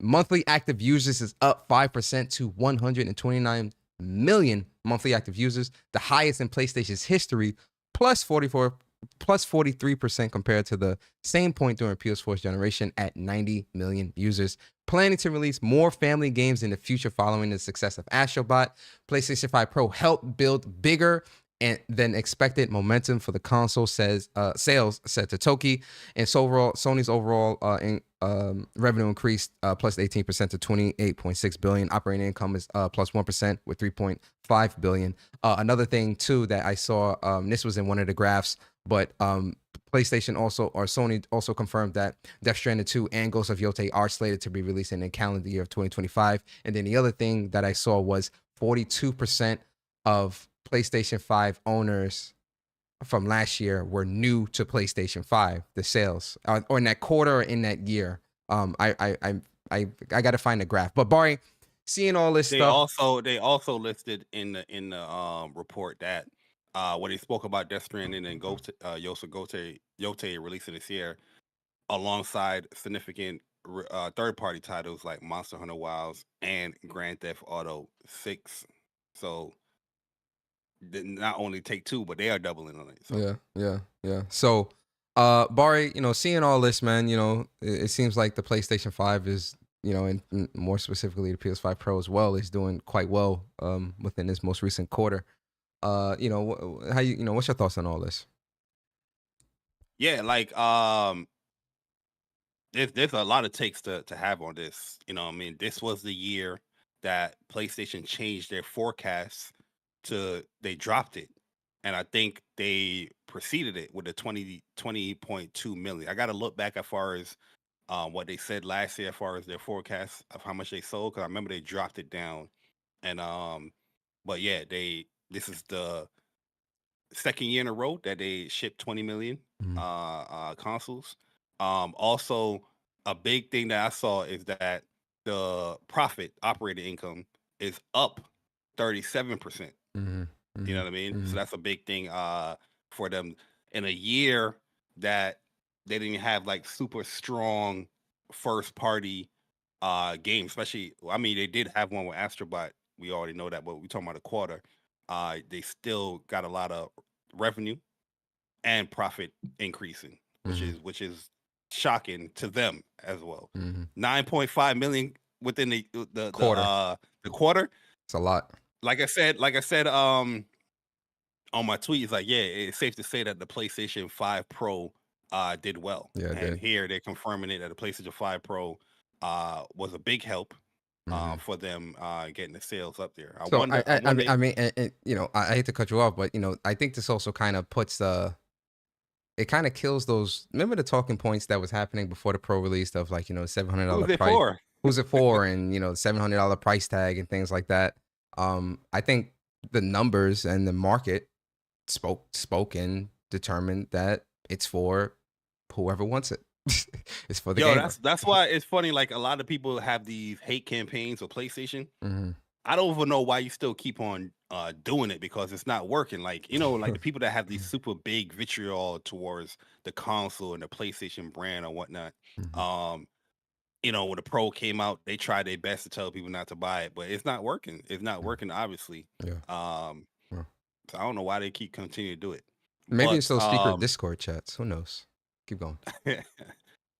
Monthly active users is up 5% to 129 million monthly active users, the highest in PlayStation's history, plus 43% compared to the same point during PS4's generation at 90 million users. Planning to release more family games in the future following the success of Astrobot. PlayStation 5 Pro helped build bigger and than expected momentum for the console, says sales, said Totoki. And so overall, Sony's overall revenue increased plus 18% to 28.6 billion. Operating income is plus 1% with 3.5 billion. Another thing too that I saw, this was in one of the graphs, but PlayStation Sony also confirmed that Death Stranding 2 and Ghost of Yotei are slated to be released in the calendar year of 2025. And then the other thing that I saw was 42% of PlayStation 5 owners from last year were new to PlayStation 5, the sales, or in that quarter or in that year. I got to find the graph. But Bari, seeing all this stuff, they also listed in the report that when they spoke about Death Stranding and Yotei releasing this year, alongside significant third-party titles like Monster Hunter Wilds and Grand Theft Auto 6. So not only Take-Two, but they are doubling on it. So. Yeah. So, Bari, seeing all this, man, it seems like the PlayStation 5 is, and more specifically the PS5 Pro as well, is doing quite well within this most recent quarter. What's your thoughts on all this? Yeah, like there's a lot of takes to have on this. I mean, this was the year that PlayStation changed their forecasts they dropped it, and I think they preceded it with a 20.2 million. I got to look back as far as what they said last year as far as their forecast of how much they sold, because I remember they dropped it down. And but yeah, this is the second year in a row that they shipped 20 million consoles. Also, a big thing that I saw is that the operating income is up 37%. You know what I mean? So that's a big thing for them in a year that they didn't have like super strong first party games, especially. I mean, they did have one with Astrobot. We already know that, but we're talking about a quarter. They still got a lot of revenue and profit increasing, which is shocking to them as well. 9.5 million within the quarter. The quarter. It's a lot. Like I said, on my tweet, it's like, yeah, it's safe to say that the PlayStation 5 Pro did well. Yeah, and here they're confirming it that the PlayStation 5 Pro was a big help for them getting the sales up there. I hate to cut you off, but I think this also kind of puts it kind of kills those. Remember the talking points that was happening before the Pro release of like $700 price. Who's it for? And $700 price tag and things like that. I think the numbers and the market spoke and determined that it's for whoever wants it. It's for the gamer. That's why it's funny. Like a lot of people have these hate campaigns for PlayStation. I don't even know why you still keep on doing it, because it's not working. Like like the people that have these super big vitriol towards the console and the PlayStation brand or whatnot. When the Pro came out, they tried their best to tell people not to buy it, but it's not working. It's not working, obviously. Yeah. So I don't know why they keep continuing to do it. Maybe it's those secret Discord chats. Who knows? Keep going.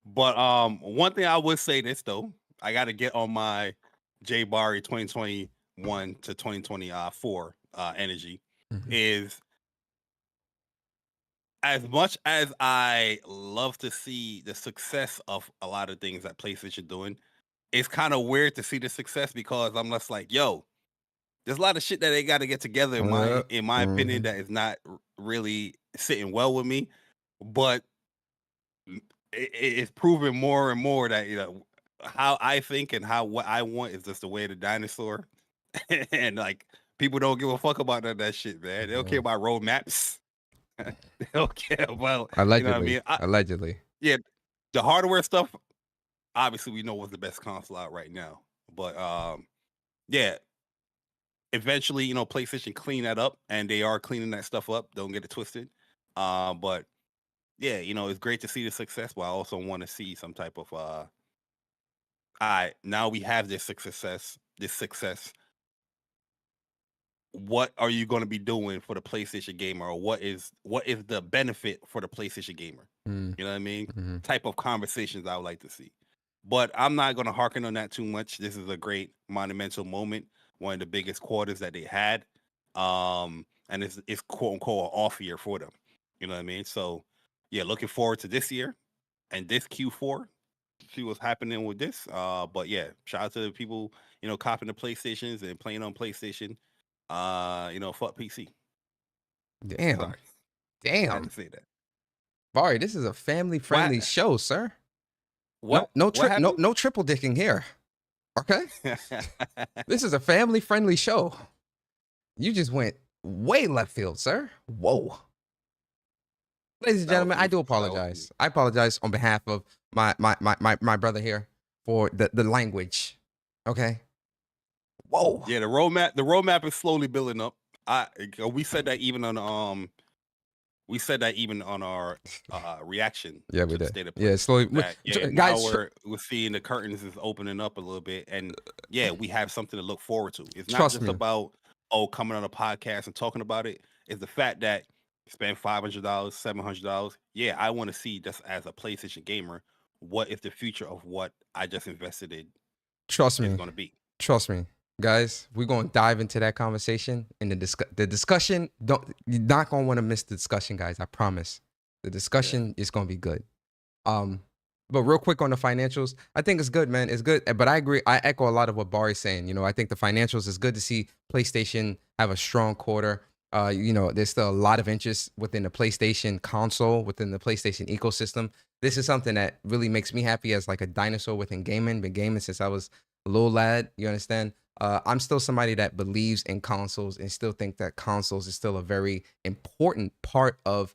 But one thing I would say this though, I got to get on my J Bari 2021 to 2024 energy is, as much as I love to see the success of a lot of things that PlayStation doing, it's kind of weird to see the success, because I'm just like, yo, there's a lot of shit that they got to get together in my opinion that is not really sitting well with me. But it's proven more and more that how I think and what I want is just the way of the dinosaur. And like people don't give a fuck about that shit, man. They don't care about roadmaps. They don't care about allegedly. Allegedly. Yeah, the hardware stuff. Obviously, we know what's the best console out right now. But yeah, eventually, PlayStation clean that up, and they are cleaning that stuff up. Don't get it twisted. But yeah, it's great to see the success, but I also want to see some type of all right, now we have this success. What are you going to be doing for the PlayStation gamer, or what is the benefit for the PlayStation gamer? Mm, You know what I mean? mhm. Type of conversations I would like to see. But I'm not going to harken on that too much. This is a great monumental moment, one of the biggest quarters that they had. And it's quote unquote an off year for them. You know what I mean? So yeah, looking forward to this year and this Q4. See what's happening with this. But yeah, shout out to the people, copping the PlayStations and playing on PlayStation. Fuck PC. Damn, Sorry, I had damn, to say that. Bari, this is a family-friendly What? show, sir. What? No What happened? no triple dicking here. Okay, this is a family-friendly show. You just went way left field, sir. Whoa. Ladies and That was gentlemen, I me. do That was me. apologize. I apologize on behalf of my brother here for the language. Okay. Whoa. Yeah, the roadmap is slowly building up. We said that even on our reaction Yeah, to we the did. state of Yeah, play. slowly. That, yeah, now Guys, we're seeing the curtains is opening up a little bit, and yeah, we have something to look forward to. It's not trust just me. about coming on a podcast and talking about it. It's the fact that spend $500, $700. Yeah, I want to see, just as a PlayStation gamer, what is the future of what I just invested in Trust is me. going to be. Trust me. Guys, we're going to dive into that conversation, and the discussion, you're not going to want to miss the discussion, guys. I promise. The discussion is going to be good. But real quick on the financials, I think it's good, man. It's good. But I agree. I echo a lot of what Bari's saying. I think the financials is good to see PlayStation have a strong quarter. There's still a lot of interest within the PlayStation console, within the PlayStation ecosystem. This is something that really makes me happy as like a dinosaur within gaming. Been gaming since I was a little lad. You understand? I'm still somebody that believes in consoles and still think that consoles is still a very important part of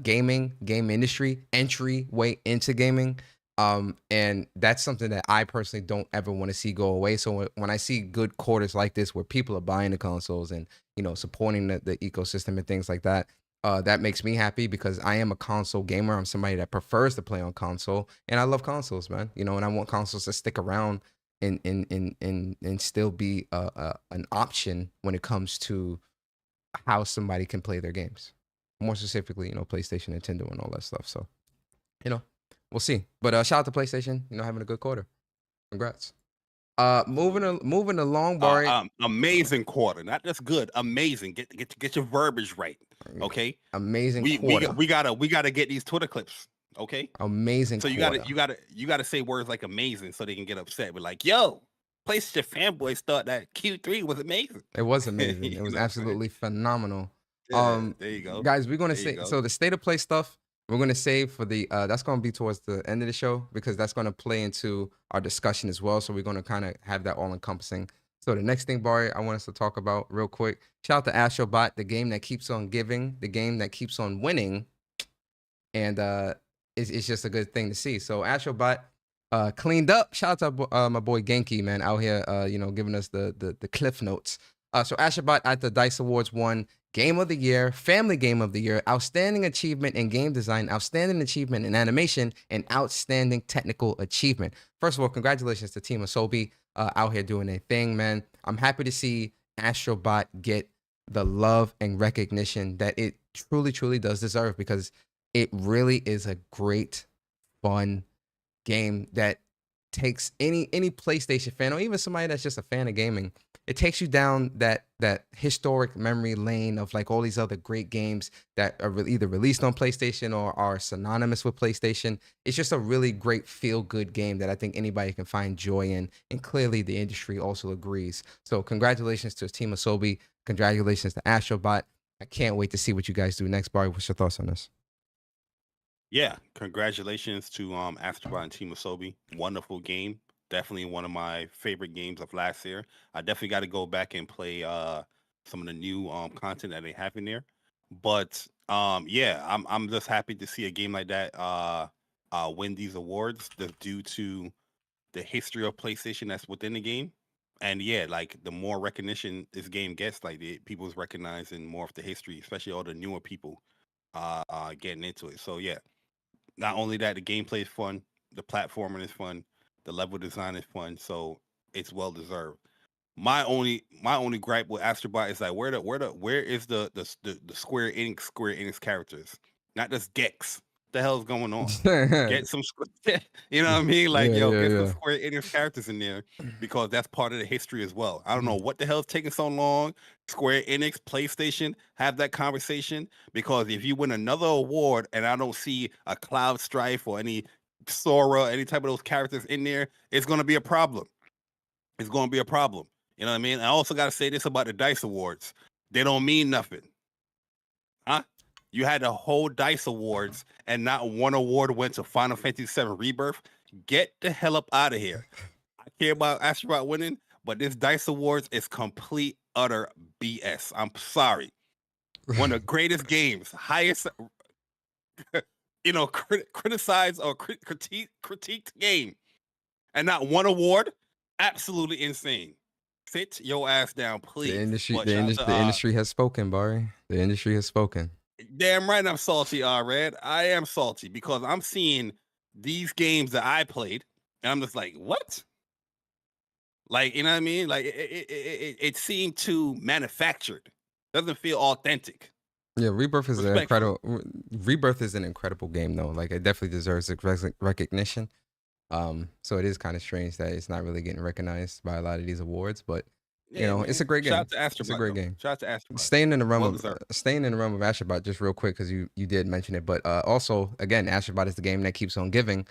game industry, entryway into gaming. And that's something that I personally don't ever want to see go away. So when I see good quarters like this where people are buying the consoles and supporting the ecosystem and things like that, that makes me happy because I am a console gamer. I'm somebody that prefers to play on console, and I love consoles, man. And I want consoles to stick around and still be an option when it comes to how somebody can play their games. More specifically, PlayStation, Nintendo, and all that stuff. So, we'll see. But shout out to PlayStation, having a good quarter. Congrats. Moving along, Bari. Amazing quarter, not just good, amazing. Get your verbiage right, okay? Amazing quarter. We gotta get these Twitter clips, okay? Amazing. So quarter. you gotta say words like amazing so they can get upset. We're like, yo, PlayStation fanboys thought that Q3 was amazing. It was amazing. It was absolutely phenomenal. Yeah, there you go, guys. We're gonna say so the state of play stuff. We're gonna save for the that's gonna be towards the end of the show because that's gonna play into our discussion as well. So we're gonna kind of have that all encompassing. So the next thing, Bari, I want us to talk about real quick. Shout out to Astrobot, the game that keeps on giving, the game that keeps on winning, and it's just a good thing to see. So Astrobot cleaned up. Shout out to my boy Genki, man, out here, giving us the cliff notes. So Astrobot at the DICE Awards won Game of the Year, Family Game of the Year, Outstanding Achievement in Game Design, Outstanding Achievement in Animation, and Outstanding Technical Achievement. First of all, congratulations to Team Asobi out here doing their thing, man. I'm happy to see Astrobot get the love and recognition that it truly, truly does deserve because it really is a great, fun game that takes any PlayStation fan or even somebody that's just a fan of gaming. It takes you down that historic memory lane of like all these other great games that are either released on PlayStation or are synonymous with PlayStation. It's just a really great feel-good game that I think anybody can find joy in, and clearly the industry also agrees. So congratulations to Team Asobi. Congratulations to Astrobot. I can't wait to see what you guys do next. Bari, what's your thoughts on this? Yeah, congratulations to Astrobot and Team Asobi. Wonderful game. Definitely one of my favorite games of last year. I definitely got to go back and play some of the new content that they have in there. But yeah, I'm just happy to see a game like that win these awards just due to the history of PlayStation that's within the game. And yeah, like the more recognition this game gets, like people's recognizing more of the history, especially all the newer people getting into it. So yeah, not only that, the gameplay is fun, the platforming is fun, The level design is fun, so it's well deserved. My only gripe with Astrobot is like where is the Square Enix characters? Not just Gex. The hell's going on? Get some, you know what I mean? Like, Yeah, yo, yeah, get some yeah. Square Enix characters in there because that's part of the history as well. I don't know Mm-hmm. what the hell's taking so long. Square Enix, PlayStation, have that conversation because if you win another award and I don't see a Cloud Strife or any Sora, any type of those characters in there, it's gonna be a problem. It's gonna be a problem. You know what I mean? I also got to say this about the DICE Awards. They don't mean nothing. Huh? You had the whole DICE Awards and not one award went to Final Fantasy VII Rebirth. Get the hell up out of here. I care about Astrobot winning, but this DICE Awards is complete, utter BS. I'm sorry. One of the greatest games, highest, criticized or critiqued game, and not one award. Absolutely insane. Sit your ass down, please. The industry has spoken, Bari. The industry has spoken. Damn right, I'm salty, Red. I am salty because I'm seeing these games that I played, and I'm just like, what? Like, you know what I mean? Like, it seemed too manufactured. Doesn't feel authentic. Yeah, Rebirth is an incredible. Rebirth is an incredible game, though. Like, it definitely deserves recognition. So it is kind of strange that it's not really getting recognized by a lot of these awards, but it's a great game. Shout out to Astrobot. It's a great game. Shout out to Astrobot. Staying in the realm of Astrobot, just real quick because you did mention it, but also again, Astrobot is the game that keeps on giving.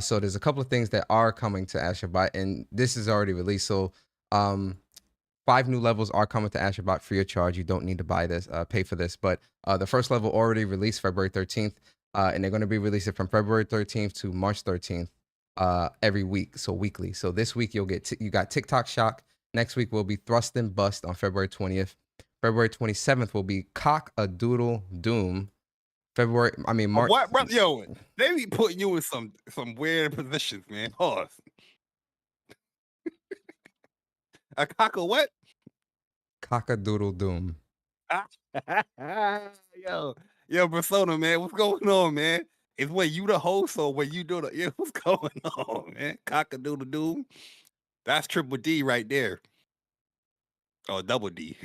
So there's a couple of things that are coming to Astrobot, and this is already released. So 5 new levels are coming to Astrobot free of charge. You don't need to buy this, pay for this, but the first level already released February 13th, and they're going to be releasing from February 13th to March 13th. Every week, so weekly. So this week you got TikTok Shock. Next week will be Thrust and Bust on February 20th. February 27th will be Cock a Doodle Doom. March. What, bro? Yo, they be putting you in some weird positions, man. Pause. A cock a what? Cock a Doodle Doom. Yo, Persona, man, what's going on, man? Is when you the host or when you do the what's going on, man? Cock-a-doodle doom. That's triple D right there. Or double D.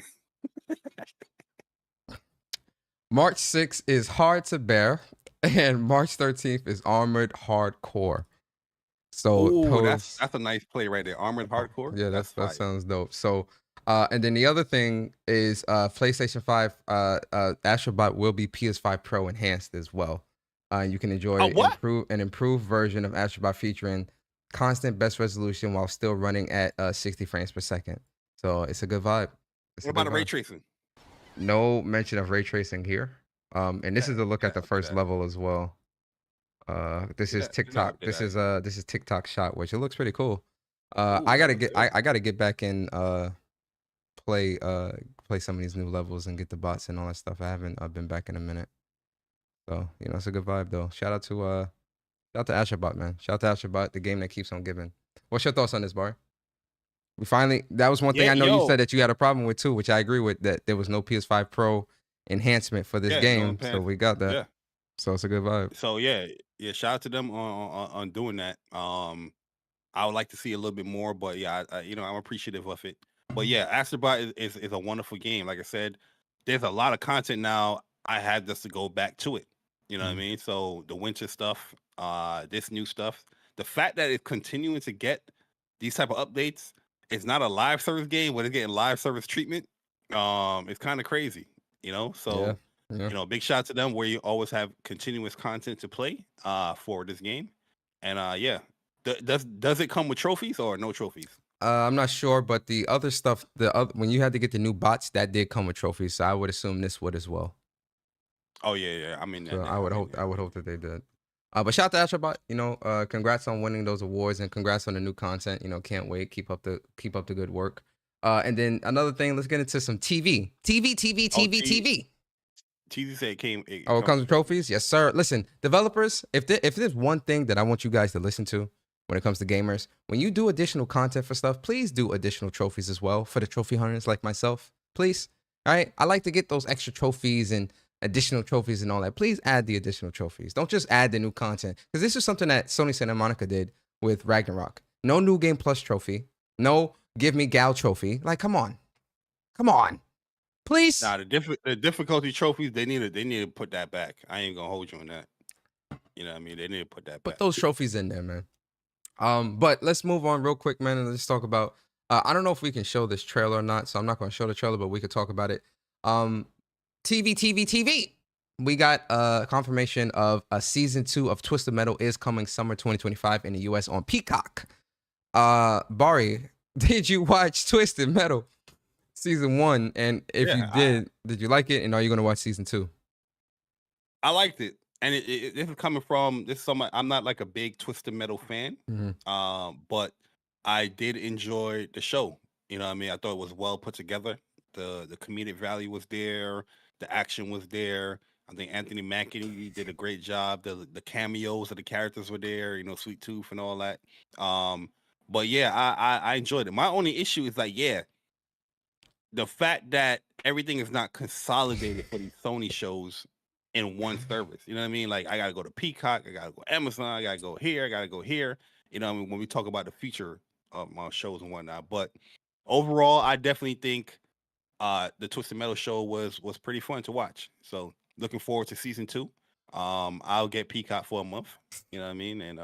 March 6th is Hard to Bear, and March 13th is Armored Hardcore. So that's a nice play right there. Armored Hardcore. Yeah, that sounds dope. So and then the other thing is PlayStation 5 Astrobot will be PS5 Pro enhanced as well. You can enjoy an improved version of Astrobot featuring constant best resolution while still running at 60 frames per second. So it's a good vibe. What about ray tracing? No mention of ray tracing here. And this is a look at the first level as well. This is TikTok. This is TikTok Shot, which it looks pretty cool. I gotta get back and play some of these new levels and get the bots and all that stuff. I've been back in a minute. So, it's a good vibe though. Shout out to Astrobot, man. Shout out to Astrobot, the game that keeps on giving. What's your thoughts on this, Bar? That was one thing I know you said that you had a problem with too, which I agree with, that there was no PS5 Pro enhancement for this game. So we got that. Yeah. So it's a good vibe. So yeah, shout out to them on doing that. I would like to see a little bit more, but yeah, I'm appreciative of it. But yeah, Astrobot is a wonderful game. Like I said, there's a lot of content now. I had just to go back to it. You know what I mean? So the winter stuff, this new stuff, the fact that it's continuing to get these type of updates, it's not a live service game, but it's getting live service treatment. It's kind of crazy, So, big shout out to them where you always have continuous content to play for this game. And does it come with trophies or no trophies? I'm not sure, but the other stuff, when you had to get the new bots, that did come with trophies. So I would assume this would as well. Oh yeah. I mean, so I would hope that they did. But shout out to Astrobot. Congrats on winning those awards and congrats on the new content. Can't wait. Keep up the good work. And then another thing, let's get into some TV. TV. TV said it comes with trophies? Yes, sir. Listen, developers, if there's one thing that I want you guys to listen to when it comes to gamers, when you do additional content for stuff, please do additional trophies as well for the trophy hunters like myself. Please. All right. I like to get those extra trophies and additional trophies and all that. Please add the additional trophies. Don't just add the new content, because this is something that Sony Santa Monica did with Ragnarok. No New Game Plus trophy. No Give Me Gal trophy. Like, come on. Please. Nah, the difficulty trophies, they need to put that back. I ain't gonna hold you on that. You know what I mean? They need to put that back. Put those trophies in there, man. But let's move on real quick, man, and let's talk about I don't know if we can show this trailer or not, so I'm not gonna show the trailer, but we could talk about it. TV. We got confirmation of a season 2 of Twisted Metal is coming summer 2025 in the US on Peacock. Bari, did you watch Twisted Metal season 1? And if you did you like it? And are you gonna watch season 2? I liked it. And this is coming from I'm not like a big Twisted Metal fan. But I did enjoy the show. You know what I mean? I thought it was well put together. The comedic value was there, the action was there. I think Anthony Mackie did a great job. The cameos of the characters were there, you know, Sweet Tooth and all that. But yeah, I enjoyed it. My only issue is like, the fact that everything is not consolidated for these Sony shows in one service. You know what I mean? Like, I gotta go to Peacock, I gotta go Amazon, I gotta go here, I gotta go here. You know what I mean? When we talk about the feature of my shows and whatnot. But overall, I definitely think the Twisted Metal show was pretty fun to watch. So looking forward to season 2. I'll get Peacock for a month. You know what I mean? And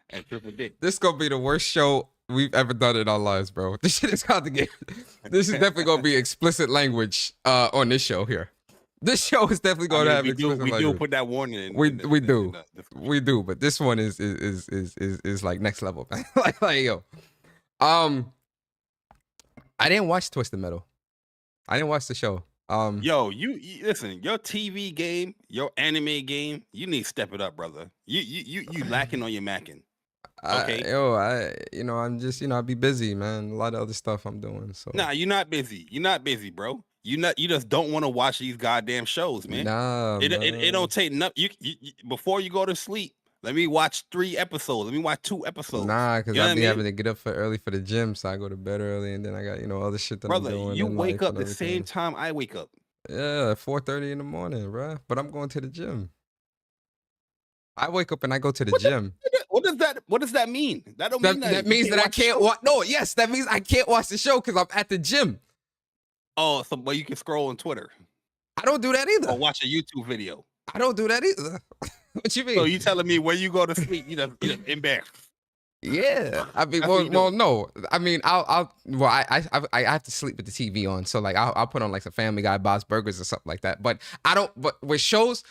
and triple dick. This gonna be the worst show we've ever done in our lives, bro. This shit is hard to get. This is definitely gonna be explicit language on this show here. This show is definitely gonna have explicit language. We do put that warning in. We do, but this one is like next level, man. like yo. I didn't watch Twisted Metal. I didn't watch the show. Yo, you listen, your TV game, your anime game, you need to step it up, brother. You lacking on your macking. Okay. I'm just, I be busy, man. A lot of other stuff I'm doing. So nah, you're not busy. You're not busy, bro. You just don't want to watch these goddamn shows, man. Nah, it don't take enough. You before you go to sleep, let me watch 3 episodes. Let me watch 2 episodes. Nah, because I be having to get up early for the gym, so I go to bed early, and then I got other shit that I'm doing. Brother, you wake up the same time I wake up. Yeah, 4:30 in the morning, bro. But I'm going to the gym. I wake up and I go to the gym. What does that mean? That don't mean that. That means that I can't watch. No, yes, that means I can't watch the show because I'm at the gym. Oh, but you can scroll on Twitter. I don't do that either. Or watch a YouTube video. I don't do that either. What you mean? So you telling me when you go to sleep, you just embarrassed? Yeah, I mean, well, no. I mean, I have to sleep with the TV on, so like I'll put on like some Family Guy, Bob's Burgers, or something like that. But I don't. But with shows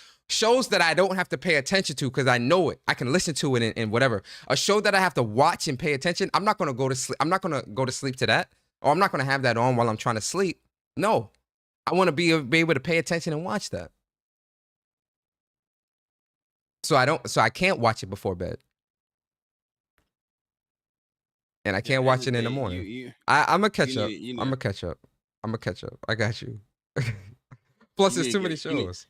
that I don't have to pay attention to because I know it, I can listen to it and whatever. A show that I have to watch and pay attention, I'm not gonna go to sleep. I'm not gonna go to sleep to that, or I'm not gonna have that on while I'm trying to sleep. No, I want to be able to pay attention and watch that. So I can't watch it before bed. And I can't watch it in the morning. I'm gonna catch up. I'm gonna catch up. I got you. Plus, there's too many shows.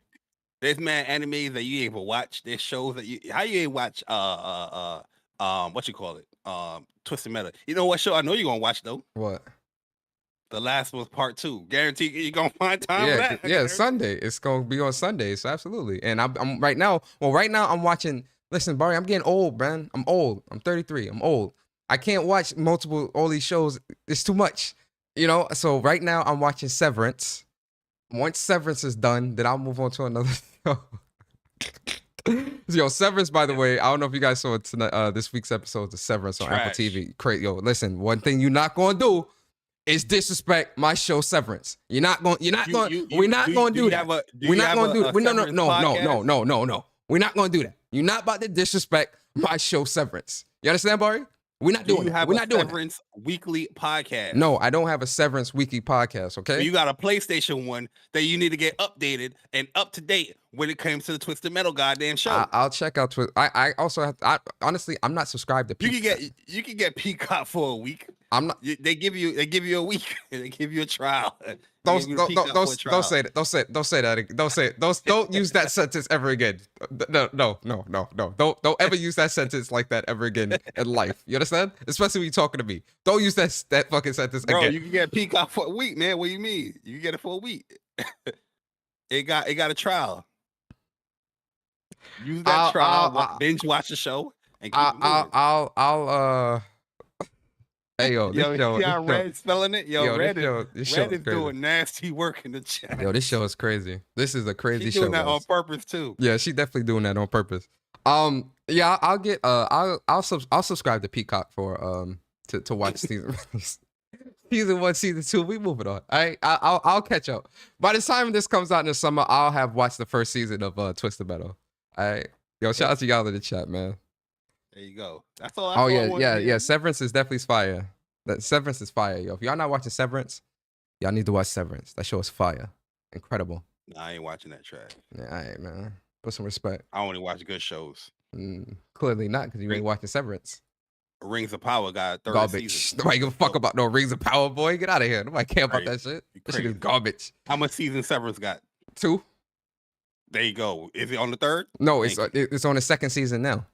There's mad animes that you ain't even watch. There's shows that how you ain't watch what you call it? Twisted Metal. You know what show I know you're gonna watch though? What? The Last was part 2. Guaranteed you're gonna find time for that. Yeah, Sunday. It's gonna be on Sunday, so absolutely. And I'm right now I'm watching. Listen, Bari, I'm getting old, man. I'm old. I'm 33. I'm old. I can't watch all these shows. It's too much, So right now I'm watching Severance. Once Severance is done, then I'll move on to another show. Yo, Severance, by the way, I don't know if you guys saw tonight, this week's episode of Severance on Apple TV. Crazy. Yo, listen, one thing you're not gonna do is disrespect my show Severance. We're not gonna do that. We're not gonna do that. No. We're not gonna do that. You're not about to disrespect my show Severance. You understand, Bari? We're not doing that. We're not doing Severance weekly podcast. No, I don't have a Severance weekly podcast. Okay. You got a PlayStation one that you need to get updated and up to date when it comes to the Twisted Metal goddamn show. I'll check out Twisted. I also have. Honestly, I'm not subscribed to Peacock. You can get Peacock for a week. I'm not. They give you a week. They give you a trial. Don't say that. Don't use that sentence ever again. No. Don't ever use that sentence like that ever again in life. You understand? Especially when you're talking to me. Don't use that fucking sentence again. Bro, you can get Peacock for a week, man. What do you mean? You can get it for a week. It got a trial. Use that trial. Binge watch the show. and keep it moving. I'll Hey yo, this Yo, show, see this how show, Red spelling it? Yo, Red this show is is crazy. doing nasty work in the chat. Yo, this show is crazy. This is a crazy She's show. doing that on guys. purpose too. Yeah, she definitely doing that on purpose. Yeah, I'll get I'll subscribe to Peacock for to watch season 1, season 2. We moving on. I'll catch up. By the time this comes out in the summer, I'll have watched the first season of Twisted Metal. Yo, shout out to y'all in the chat, man. There you go. That's all. Oh yeah. Severance is definitely fire. That Severance is fire, yo. If y'all not watching Severance, y'all need to watch Severance. That show is fire, incredible. Nah, I ain't watching that trash. Yeah, all right, man. Put some respect. I only watch good shows. Clearly not, because you ain't watching Severance. Rings of Power got a third Garbage. season. Nobody give a fuck about no Rings of Power, boy. Get out of here. Nobody care about that shit. That shit is Crazy. garbage. How much season Severance got? 2? There you go. Is it on the third? No, it's on the second season now.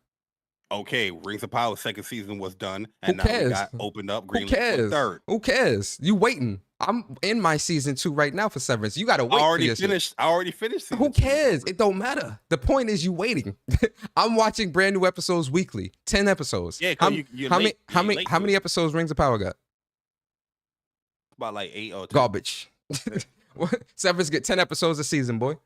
Okay, Rings of Power second season was done, Who and now cares? we got opened up. Who Greenlit for the cares? third. Who cares? You waiting? I'm in my season 2 right now for Severance. You gotta wait. I already for your shit. finished. I already finished. Who season two. cares? It don't matter. The point is you waiting. I'm watching brand new episodes weekly. 10 episodes. Yeah, how, you're how late. many how many episodes Rings of Power got? About like 8 or 10. Garbage. Severance get 10 episodes a season, boy.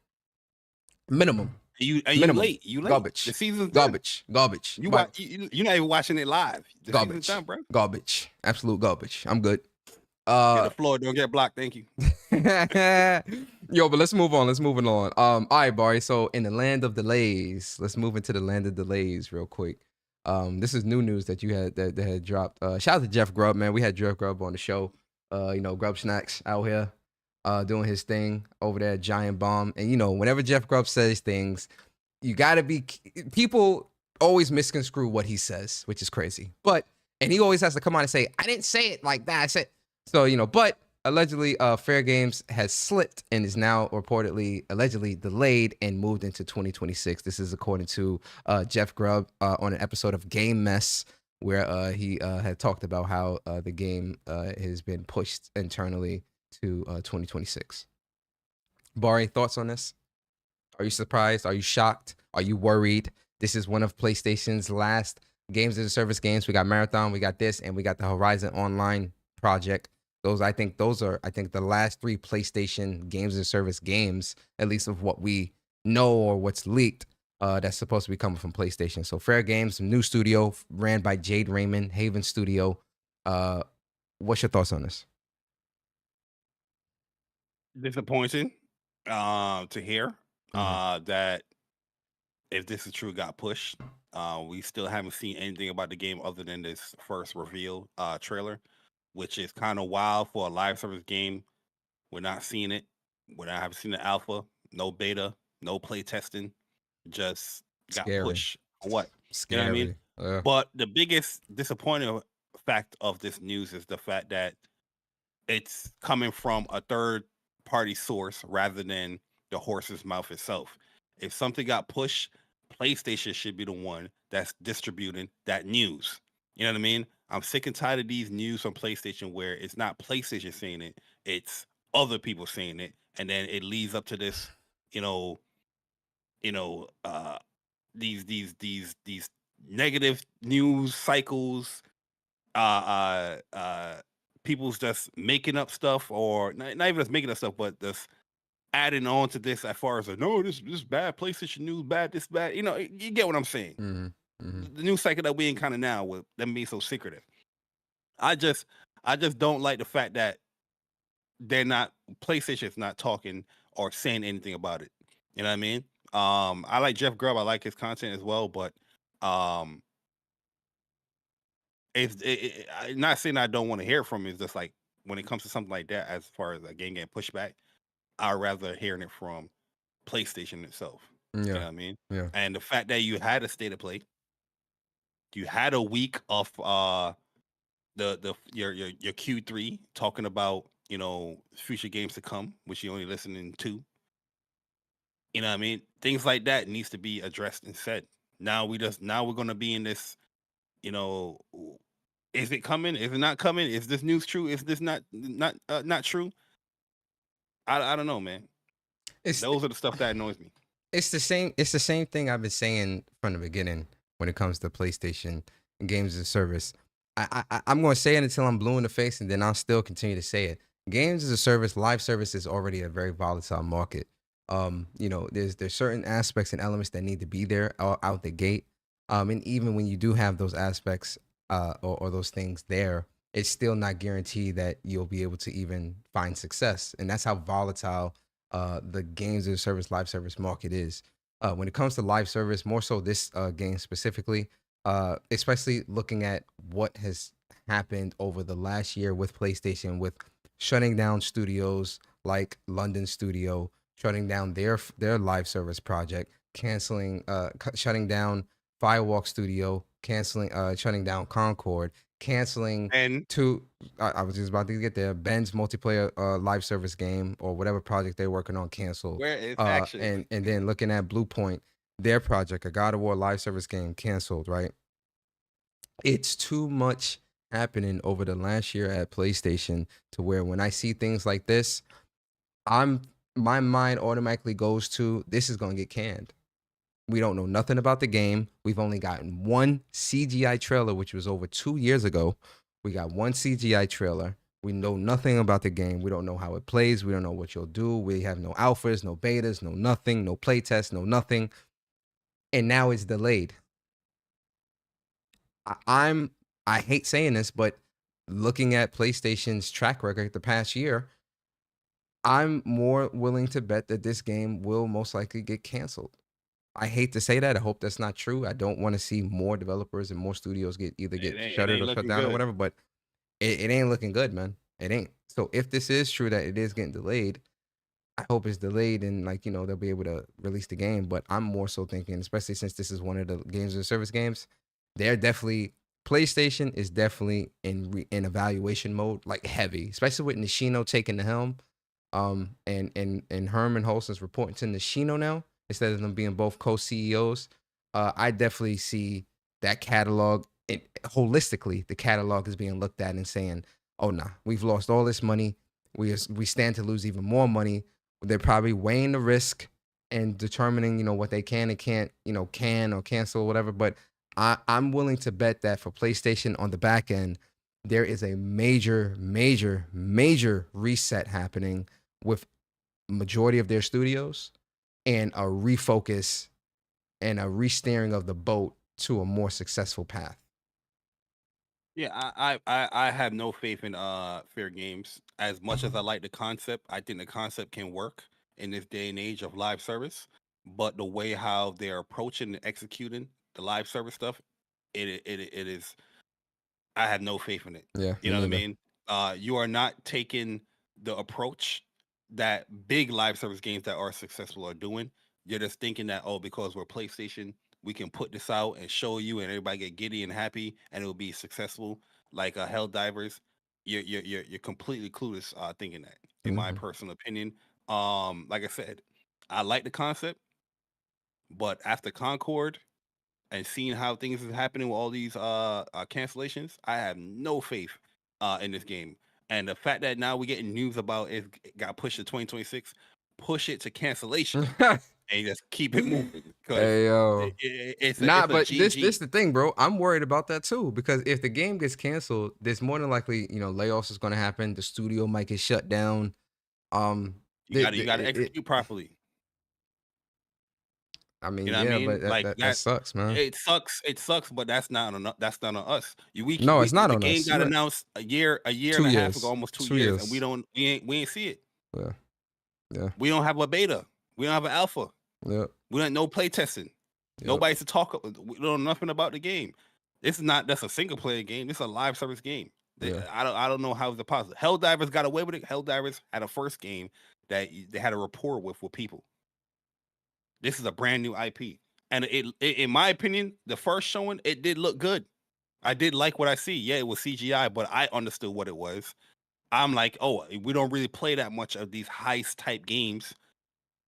Minimum. You Minimum. late. You late. Garbage. The season's done. Garbage. Garbage. You're not even watching it live. The Garbage. season's done, bro. Garbage. Absolute garbage. I'm good. Get the floor. Don't get blocked. Thank you. Yo, but let's move on. Let's move on. All right, Bari. So in the land of delays, let's move into the land of delays real quick. This is new news that you had that had dropped. Shout out to Jeff Grubb, man. We had Jeff Grubb on the show. Grub Snacks out here doing his thing over there at Giant Bomb. And whenever Jeff Grubb says things, you gotta be people always misconstrue what he says, which is crazy. And he always has to come on and say, I didn't say it like that. I said so, but allegedly Fair Games has slipped and is now reportedly allegedly delayed and moved into 2026. This is according to Jeff Grubb on an episode of Game Mess, where he had talked about how the game has been pushed internally to 2026. Bari, thoughts on this? Are you surprised? Are you shocked? Are you worried? This is one of PlayStation's last games as a service games. We got Marathon, we got this, and we got the Horizon Online project. I think those are the last 3 PlayStation games as a service games, at least of what we know or what's leaked, that's supposed to be coming from PlayStation. So Fair Games, new studio ran by Jade Raymond, Haven Studio. What's your thoughts on this? Disappointing to hear that if this is true, got pushed. We still haven't seen anything about the game other than this first reveal trailer, which is kind of wild for a live service game. We're not seeing it. We haven't seen the alpha, no beta, no play testing. Just got pushed. What? Scary. You know what I mean? But the biggest disappointing fact of this news is the fact that it's coming from a third party source rather than the horse's mouth itself. If something got pushed, PlayStation should be the one that's distributing that news. You know what I mean? I'm sick and tired of these news on PlayStation where it's not PlayStation saying it, it's other people saying it, and then it leads up to this, these negative news cycles, people's just making up stuff, or not even just making up stuff, but just adding on to this as far as no, this bad PlayStation news, bad, this bad. You get what I'm saying. Mm-hmm. Mm-hmm. The news cycle that we in kind of now with them being so secretive. I just don't like the fact that PlayStation's not talking or saying anything about it. You know what I mean? I like Jeff Grubb. I like his content as well, but I'm not saying I don't want to hear from him. It's just like when it comes to something like that, as far as a game getting pushback, I'd rather hearing it from PlayStation itself. Yeah. You know what I mean? Yeah. And the fact that you had a state of play, you had a week of your Q3 talking about future games to come, which you only listening to. You know what I mean? Things like that needs to be addressed and said. Now we're gonna be in this. Is it coming? Is it not coming? Is this news true? Is this not true? I don't know, man. Those are the stuff that annoys me. It's the same thing I've been saying from the beginning. when it comes to PlayStation and games as a service. I'm going to say it until I'm blue in the face, and then I'll still continue to say it. Games as a service, live service is already a very volatile market. You know, there's certain aspects and elements that need to be there out the gate. And even when you do have those aspects or those things there, it's still not guaranteed that you'll be able to even find success. And that's how volatile the games as a service, live service market is. When it comes to live service, more so this game specifically, especially looking at what has happened over the last year with PlayStation, with shutting down studios like London Studio, shutting down their live service project, canceling, shutting down Firewalk Studio, canceling, shutting down Concord, canceling And I was just about to get there. Ben's multiplayer live service game or whatever project they're working on canceled. where is action? And then looking at Blue Point, their project, a God of War live service game, canceled. Right? It's too much happening over the last year at PlayStation to where when I see things like this, my mind automatically goes to this is gonna get canned. We don't know nothing about the game. We've only gotten one CGI trailer, which was over 2 years ago. We got one CGI trailer. We know nothing about the game. We don't know how it plays. We don't know what you'll do. We have no alphas, no betas, no nothing, no playtests, no nothing. And now it's delayed. I hate saying this, but looking at PlayStation's track record the past year, I'm more willing to bet that this game will most likely get canceled. I hate to say that. I hope that's not true. I don't want to see more developers and more studios get shuttered or shut down or whatever, but it ain't looking good, man. It ain't. So if this is true that it is getting delayed, I hope it's delayed and like, you know, they'll be able to release the game. But I'm more so thinking, especially since this is one of the games as a service games, PlayStation is definitely in evaluation mode, like heavy, especially with Nishino taking the helm. And Herman Holston's reporting to Nishino now instead of them being both co-CEOs. I definitely see that catalog. Holistically, the catalog is being looked at and saying, "Oh nah, we've lost all this money. We stand to lose even more money." They're probably weighing the risk and determining, you know, what they can and can't, you know, can or cancel or whatever. But I'm willing to bet that for PlayStation on the back end, there is a major, major, major reset happening with majority of their studios and a refocus and a resteering of the boat to a more successful path. Yeah, I have no faith in Fair Games. As much as I like the concept, I think the concept can work in this day and age of live service. But the way how they're approaching and executing the live service stuff, it is. I have no faith in it. Yeah, You know what I mean? You are not taking the approach that big live service games that are successful are doing. You're just thinking that, oh, because we're PlayStation, we can put this out and show you, and everybody get giddy and happy, and it will be successful. Like Helldivers, you're completely clueless thinking that, in my personal opinion. Like I said, I like the concept, but after Concord and seeing how things is happening with all these cancellations, I have no faith in this game. And the fact that now we're getting news about it got pushed to 2026, push it to cancellation and just keep it moving. Hey yo, it's but GG. this the thing, bro. I'm worried about that too because if the game gets canceled, there's more than likely, you know, layoffs is going to happen. The studio might get shut down. You got to execute properly. I mean, You know what I mean? but that sucks, man. It sucks, but that's not on us. It's not on us. The game got announced a year and a half ago, almost 2 years, and we ain't see it. Yeah. We don't have a beta. We don't have an alpha. Yeah. We don't know play testing. Yep. Nobody's to talk. We don't know nothing about the game. This is not that's a single player game. This is a live service game. I don't know how it's possible. Helldivers got away with it. Helldivers had a first game that they had a rapport with people. This is a brand new IP, and it in my opinion, the first showing it did look good. I did like what I see. Yeah, it was CGI, but I understood what it was. I'm like, oh, we don't really play that much of these heist type games.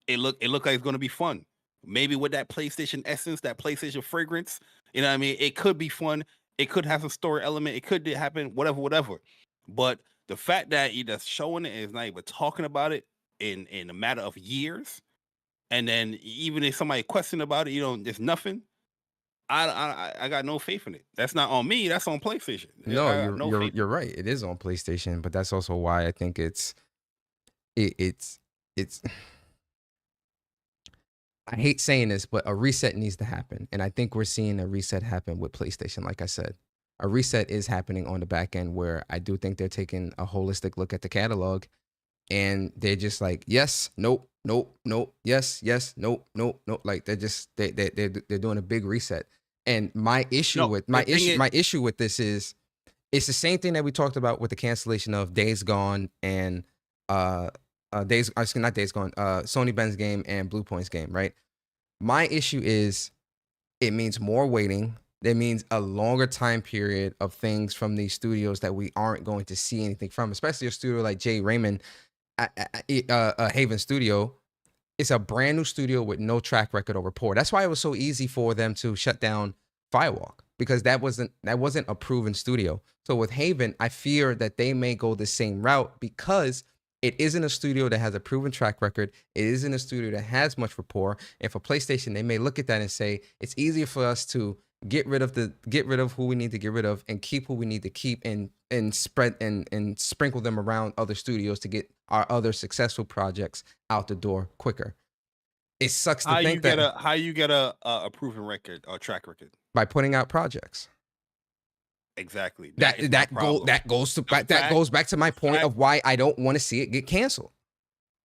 It looked like it's gonna be fun. Maybe with that PlayStation essence, that PlayStation fragrance, you know what I mean? It could be fun. It could have some story element. It could happen, whatever. But the fact that you're just showing it and is not even talking about it in a matter of years, and then even if somebody question about it, you know, there's nothing. I got no faith in it. That's not on me. That's on PlayStation. No, I got no faith. you're right. It is on PlayStation, but that's also why I think it's I hate saying this, but a reset needs to happen. And I think we're seeing a reset happen with PlayStation. Like I said, a reset is happening on the back end where I do think they're taking a holistic look at the catalog and they're just like, yes, nope, nope, nope, yes, yes, nope, nope, nope. Like they're just, they're doing a big reset. And my issue my issue with this is it's the same thing that we talked about with the cancellation of Days Gone and not Days Gone, Sony Ben's game and Blue Point's game, right? My issue is it means more waiting. That means a longer time period of things from these studios that we aren't going to see anything from, especially a studio like Jay Raymond, Haven Studio. It's a brand new studio with no track record or rapport. That's why it was so easy for them to shut down Firewalk, because that wasn't a proven studio. So with Haven, I fear that they may go the same route because it isn't a studio that has a proven track record. It isn't a studio that has much rapport. And for PlayStation, they may look at that and say, it's easier for us to get rid of who we need to get rid of and keep who we need to keep and spread and sprinkle them around other studios to get our other successful projects out the door quicker. It sucks to think that how you get a proven record or track record by putting out projects. Exactly. That goes back to my point of why I don't want to see it get canceled.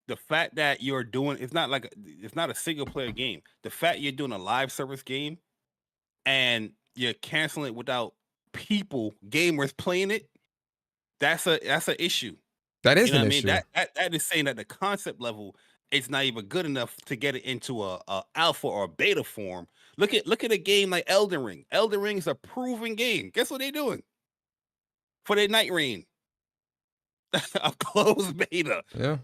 The fact that you're doing it's not a single player game. The fact you're doing a live service game and you're canceling it without gamers playing it, that's an issue. That is an issue. That is saying that the concept level is not even good enough to get it into a alpha or a beta form. Look at a game like Elden Ring. Elden Ring is a proven game. Guess what they're doing for their Night Rain? A closed beta. Yeah.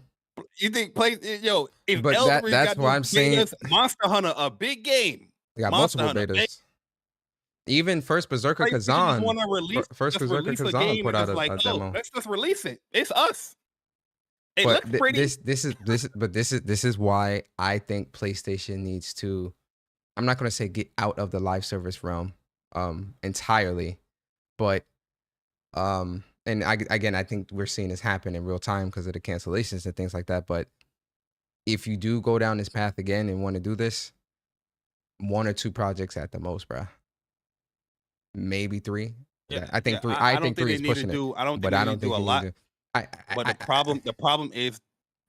You think if but Elden Ring that's why I'm saying Monster Hunter, a big game. They got multiple betas. Even first Berserker Kazan. First Berserker Kazan put out a demo. Let's just release it. It's us. It but looks pretty. This is why I think PlayStation needs to, I'm not going to say get out of the live service realm entirely, but and I think we're seeing this happen in real time because of the cancellations and things like that. But if you do go down this path again and want to do this, 1 or 2 projects at the most, bro. Maybe 3. Yeah, I think 3. I think 3 is pushing it. I don't think they do a lot. But the problem is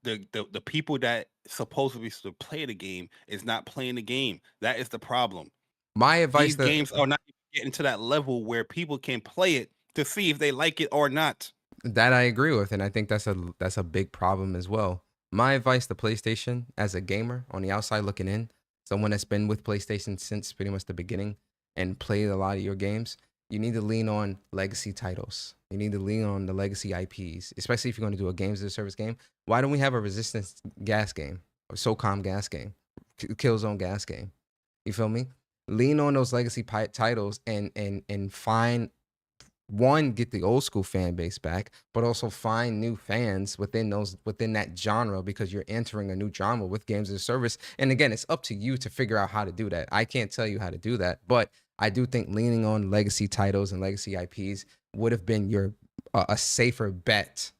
the people that supposedly to play the game is not playing the game. That is the problem. My advice: these games are not getting to that level where people can play it to see if they like it or not. That I agree with, and I think that's a big problem as well. My advice to PlayStation, as a gamer on the outside looking in, someone that's been with PlayStation since pretty much the beginning and played a lot of your games, you need to lean on legacy titles. You need to lean on the legacy IPs, especially if you're going to do a games as a service game. Why don't we have a Resistance gas game, or SOCOM gas game, Killzone gas game? You feel me? Lean on those legacy titles and find, one, get the old school fan base back, but also find new fans within that genre, because you're entering a new genre with games as a service. And again, it's up to you to figure out how to do that. I can't tell you how to do that, but I do think leaning on legacy titles and legacy IPs would have been a safer bet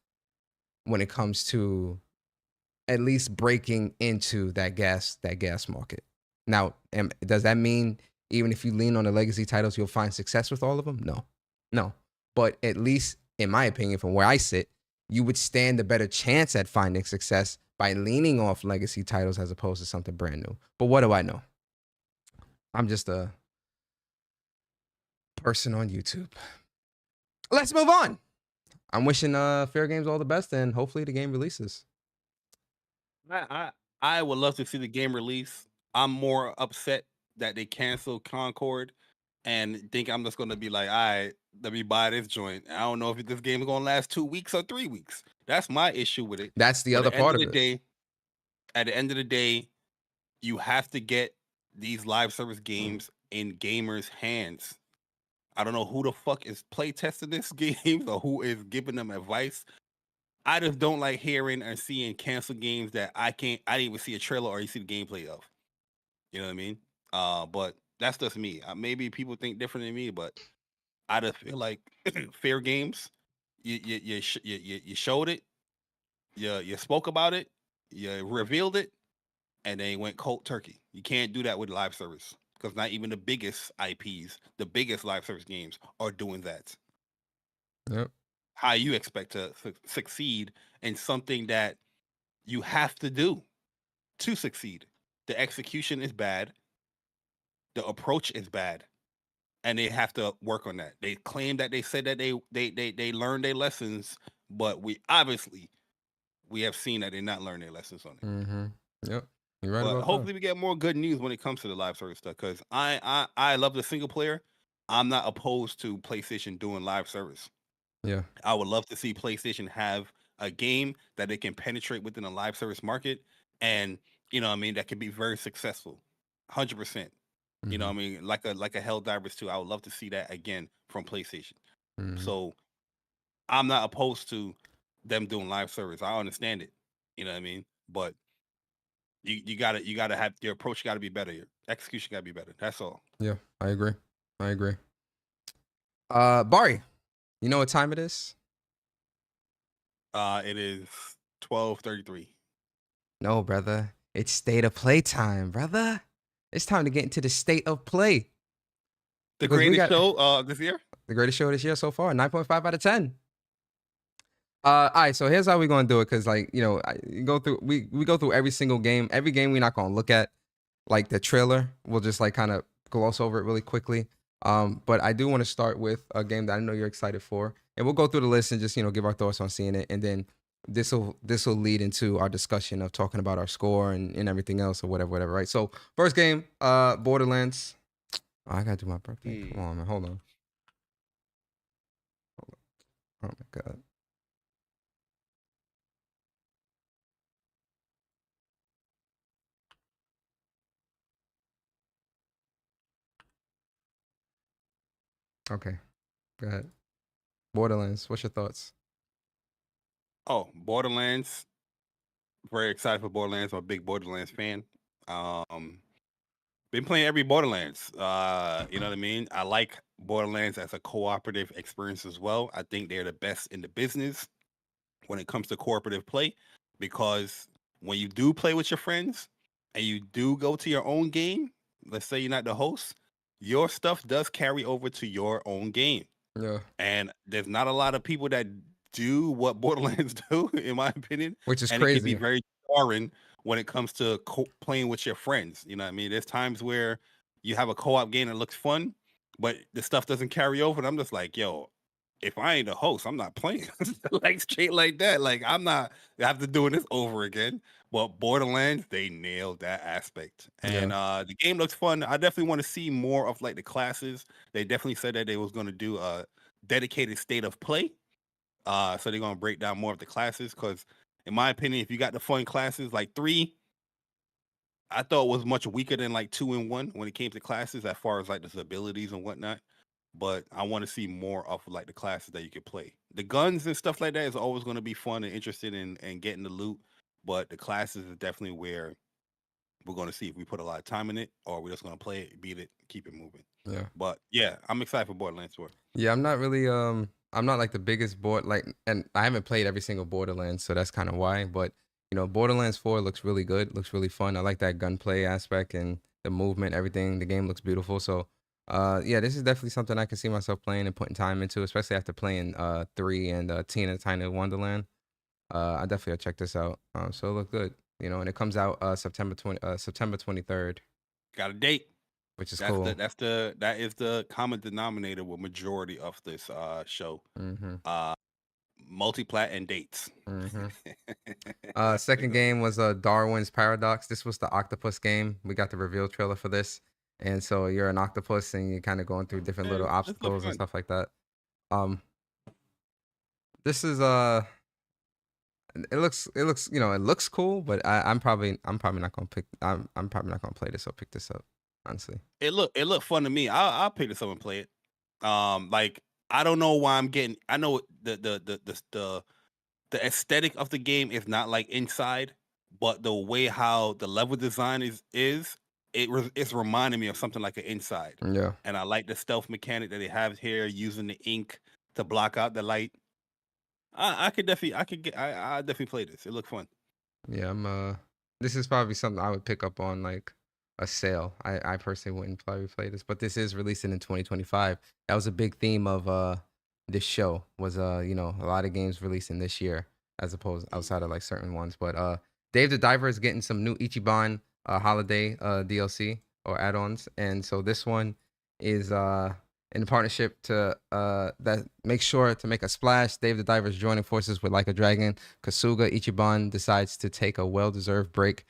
when it comes to at least breaking into that gas market. Now, does that mean even if you lean on the legacy titles, you'll find success with all of them? No. But at least, in my opinion, from where I sit, you would stand a better chance at finding success by leaning off legacy titles as opposed to something brand new. But what do I know? I'm just a person on YouTube. Let's move on. I'm wishing Fair Games all the best, and hopefully the game releases. I would love to see the game release. I'm more upset that they canceled Concord and think I'm just going to be like, all right, let me buy this joint. I don't know if this game is going to last 2 weeks or 3 weeks. That's my issue with it. That's the other part of it. At the end of the day, you have to get these live service games in gamers' hands. I don't know who the fuck is play testing this game or who is giving them advice. I just don't like hearing and seeing cancel games that I didn't even see a trailer or you see the gameplay of. You know what I mean? But That's just me. Maybe people think different than me, but I just feel like fair games. You showed it. You spoke about it. You revealed it, and then went cold turkey. You can't do that with live service because not even the biggest IPs, the biggest live service games, are doing that. Yep. How you expect to succeed in something that you have to do to succeed? The execution is bad. The approach is bad, and they have to work on that. They claim that they said that they learned their lessons, but we obviously we have seen that they not learned their lessons on it. Mm-hmm. Yep. You're right But about hopefully we get more good news when it comes to the live service stuff. Because I love the single player. I'm not opposed to PlayStation doing live service. that. Yeah. I would love to see PlayStation have a game that they can penetrate within a live service market, and that can be very successful, 100%. Mm-hmm. Like a Helldivers 2. I would love to see that again from PlayStation. Mm-hmm. So I'm not opposed to them doing live service. I understand it. But you gotta have your approach gotta be better. Your execution gotta be better. That's all. Yeah, I agree. Bari, you know what time it is? It is 12:33. No, brother. It's state of play time, brother. It's time to get into the state of play. The Because we greatest got- show this year. The greatest show this year so far, 9.5 out of 10. All right, so here's how we're gonna do it, because we go through every single game. Every game we're not gonna look at like the trailer. We'll just like kind of gloss over it really quickly. But I do want to start with a game that I know you're excited for, and we'll go through the list and just give our thoughts on seeing it, and then this will lead into our discussion of talking about our score and everything else or whatever, right? So first game, Borderlands. Oh, I gotta do my birthday. Come on, man. Hold on. Oh my god. Okay, go ahead. Borderlands, what's your thoughts? Oh, Borderlands. Very excited for Borderlands. I'm a big Borderlands fan. Been playing every Borderlands. You know what I mean? I like Borderlands as a cooperative experience as well. I think they're the best in the business when it comes to cooperative play, because when you do play with your friends and you do go to your own game, let's say you're not the host, your stuff does carry over to your own game. Yeah, And there's not a lot of people that do what Borderlands do, in my opinion. which is And it can crazy. be very jarring when it comes to playing with your friends. You know what I mean? There's times where you have a co-op game that looks fun, but the stuff doesn't carry over. And I'm just like, yo, if I ain't the host, I'm not playing. Like straight like that. Like I'm not after doing this over again. But Borderlands, they nailed that aspect. And the game looks fun. I definitely want to see more of like the classes. They definitely said that they was gonna do a dedicated state of play. So they're gonna break down more of the classes, because in my opinion, if you got the fun classes, like 3, I thought was much weaker than like 2 and 1 when it came to classes as far as like the abilities and whatnot. But I want to see more of like the classes that you could play. The guns and stuff like that is always going to be fun and interested in getting the loot. But the classes is definitely where we're going to see if we put a lot of time in it, or we're just going to play it, beat it, keep it moving. Yeah. But yeah, I'm excited for Borderlands 4. Yeah, I'm not really I'm not like the biggest and I haven't played every single Borderlands, so that's kind of why. But Borderlands 4 looks really good, looks really fun. I like that gunplay aspect and the movement, everything. The game looks beautiful. So yeah, this is definitely something I can see myself playing and putting time into, especially after playing 3 and Tina Tiny Wonderland. I definitely check this out. So it look good, and it comes out September 23rd, Got a date. which is That's cool. that is the common denominator with majority of this show. Mm-hmm. Multiplat and dates. Mm-hmm. Second game was Darwin's Paradox. This was the octopus game. We got the reveal trailer for this, and so you're an octopus and you're kind of going through different little obstacles and stuff like that. This is it looks cool, but I'm probably not gonna pick. I'm probably not gonna play this or pick this up, honestly. It looked fun to me. I'll pick this up and play it. Like I don't know why I'm getting. I know the aesthetic of the game is not like inside, but the way how the level design is it's reminding me of something like an Inside. Yeah. And I like the stealth mechanic that they have here, using the ink to block out the light. I definitely play this. It looked fun. Yeah, this is probably something I would pick up on like a sale. I personally wouldn't probably play this, but this is releasing in 2025. That was a big theme of this show was you know, a lot of games releasing this year as opposed outside of like certain ones. But Dave the Diver is getting some new Ichiban holiday DLC or add-ons, and so this one is in partnership to that makes sure to make a splash. Dave the Diver is joining forces with Like a Dragon. Kasuga Ichiban decides to take a well-deserved break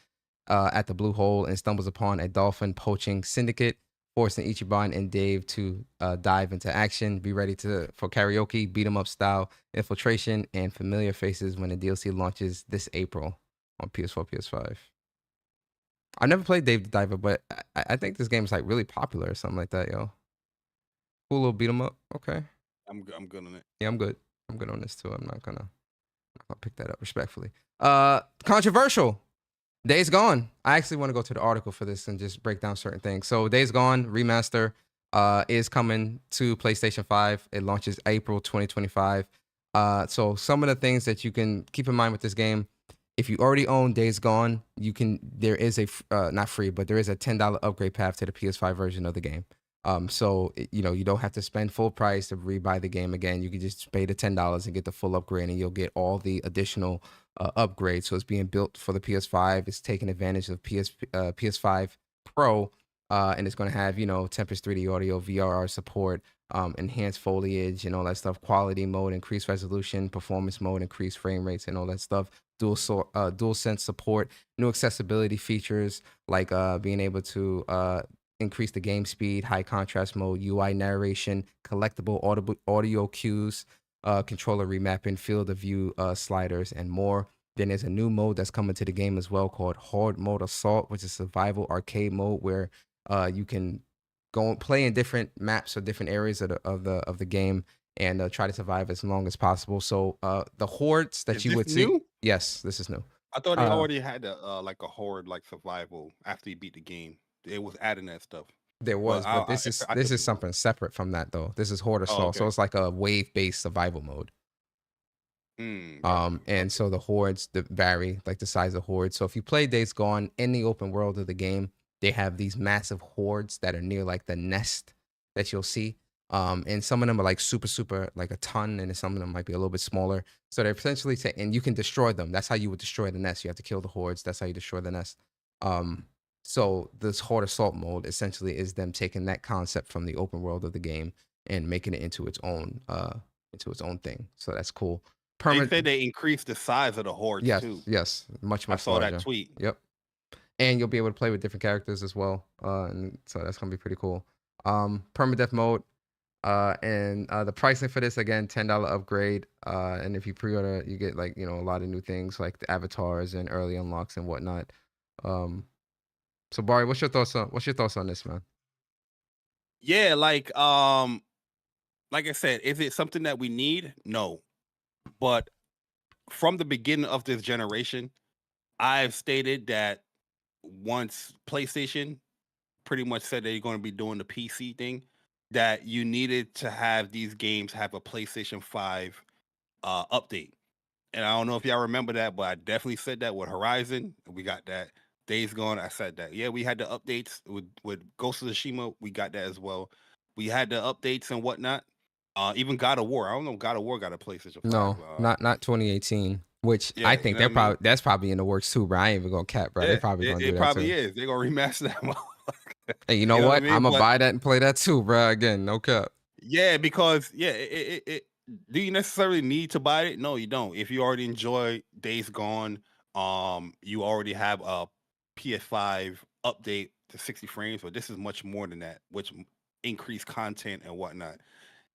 at the Blue Hole and stumbles upon a dolphin poaching syndicate, forcing Ichiban and Dave to dive into action. Be ready for karaoke, beat 'em up style, infiltration, and familiar faces when the DLC launches this April on PS4, PS5. I never played Dave the Diver, but I think this game is like really popular or something like that, yo. Cool little beat 'em up. Okay. I'm good on it. Yeah, I'm good. I'm good on this too. I'm not gonna pick that up respectfully. Controversial. Days Gone. I actually want to go to the article for this and just break down certain things. So Days Gone remaster is coming to PlayStation 5. It launches April 2025. So some of the things that you can keep in mind with this game, if you already own Days Gone, there is a not free, but there is a $10 upgrade path to the PS5 version of the game. So you know, you don't have to spend full price to rebuy the game again. You can just pay the $10 and get the full upgrade, and you'll get all the additional upgrades. So it's being built for the PS5. It's taking advantage of PS5 Pro, and it's going to have, you know, Tempest 3D audio, VRR support, enhanced foliage and all that stuff, quality mode, increased resolution, performance mode, increased frame rates, and all that stuff. Dual sense support, new accessibility features like being able to increase the game speed, high contrast mode, UI narration, collectible audio cues, controller remapping, field of view sliders, and more. Then there's a new mode that's coming to the game as well called Horde Mode Assault, which is survival arcade mode where you can go and play in different maps or different areas of the game and try to survive as long as possible. So the hordes that you would see. Yes, this is new. I thought they already had like a horde like survival after you beat the game. It was adding that stuff. There was, but this is something separate from that though. This is Horde Assault, okay. so it's like a wave-based survival mode. And so the hordes vary, like the size of hordes. So if you play Days Gone in the open world of the game, they have these massive hordes that are near like the nest that you'll see. And some of them are like super like a ton, and some of them might be a little bit smaller. So they're essentially and you can destroy them. That's how you would destroy the nest. You have to kill the hordes. That's how you destroy the nest. So this Horde Assault mode essentially is them taking that concept from the open world of the game and making it into its own thing. So that's cool. They said they increased the size of the horde too. Yes, much I saw larger. that tweet. Yep. And you'll be able to play with different characters as well. And so that's gonna be pretty cool. Permadeath mode. And the pricing for this, again, $10 upgrade. And if you pre-order, you get like, you know, a lot of new things like the avatars and early unlocks and whatnot. So Bari, what's your thoughts on this, man? Yeah, like I said, is it something that we need? No. But from the beginning of this generation, I've stated that once PlayStation pretty much said they're going to be doing the PC thing, that you needed to have these games have a PlayStation 5 update. And I don't know if y'all remember that, but I definitely said that with Horizon. We got that. Days Gone, I said that. Yeah, we had the updates with Ghost of Tsushima. We got that as well. We had the updates and whatnot. Even God of War. I don't know if God of War got a PlayStation 5. No, not 2018. Which I think that's probably in the works too, bro. I ain't even gonna cap, bro. Yeah, they probably gonna do that. It probably is. They're gonna remaster that. Hey, you know what? I'm gonna buy that and play that too, bro. Again, no cap. Yeah, because do you necessarily need to buy it? No, you don't. If you already enjoy Days Gone, you already have a PS5 update to 60 frames, but this is much more than that, which increased content and whatnot.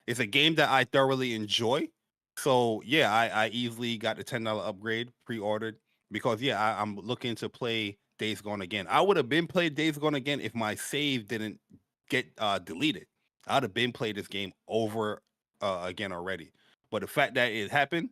It's a game that I thoroughly enjoy. So yeah, I easily got the $10 upgrade pre-ordered because I'm looking to play Days Gone again. I would have been played Days Gone again if my save didn't get deleted. I'd have been played this game over again already. But the fact that it happened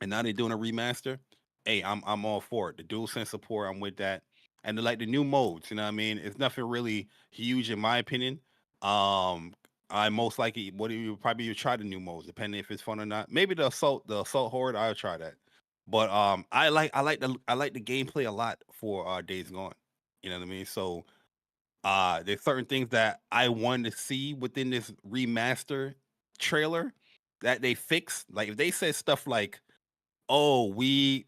and now they're doing a remaster, hey, I'm all for it. The DualSense support, I'm with that. and like the new modes. You know what I mean? It's nothing really huge in my opinion. I most likely you try the new modes, depending if it's fun or not. Maybe the assault horde, I'll try that. But I like the gameplay a lot for Days Gone. You know what I mean? So there's certain things that I wanted to see within this remaster trailer that they fixed. Like if they said stuff like, "Oh, we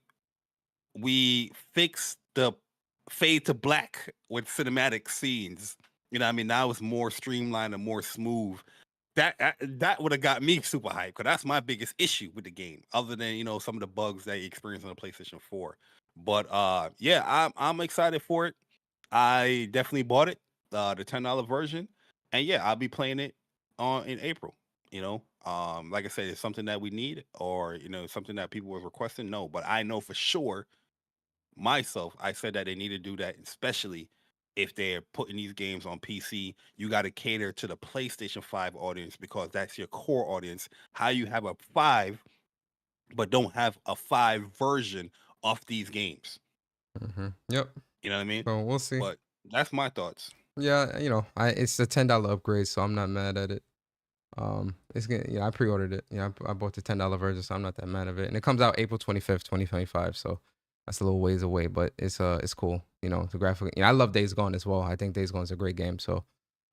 fixed the fade to black with cinematic scenes," you know what I mean? Now it's more streamlined and more smooth. That would have got me super hyped because that's my biggest issue with the game, other than some of the bugs that you experience on the PlayStation 4. But yeah, I'm excited for it. I definitely bought it, the $10 version, and yeah, I'll be playing it on in April. Like I said, it's something that we need, or something that people were requesting. No, but I know for sure myself, I said that they need to do that, especially if they're putting these games on PC. You got to cater to the PlayStation 5 audience because that's your core audience. How you have a 5 but don't have a 5 version of these games. Yep. You know what I mean? So we'll see. But that's my thoughts. Yeah, it's a $10 upgrade, so I'm not mad at it. It's good. I pre-ordered it. I bought the $10 version, so I'm not that mad of it. And it comes out April 25th, 2025. So that's a little ways away, but it's cool. The graphic. I love Days Gone as well. I think Days Gone is a great game. So,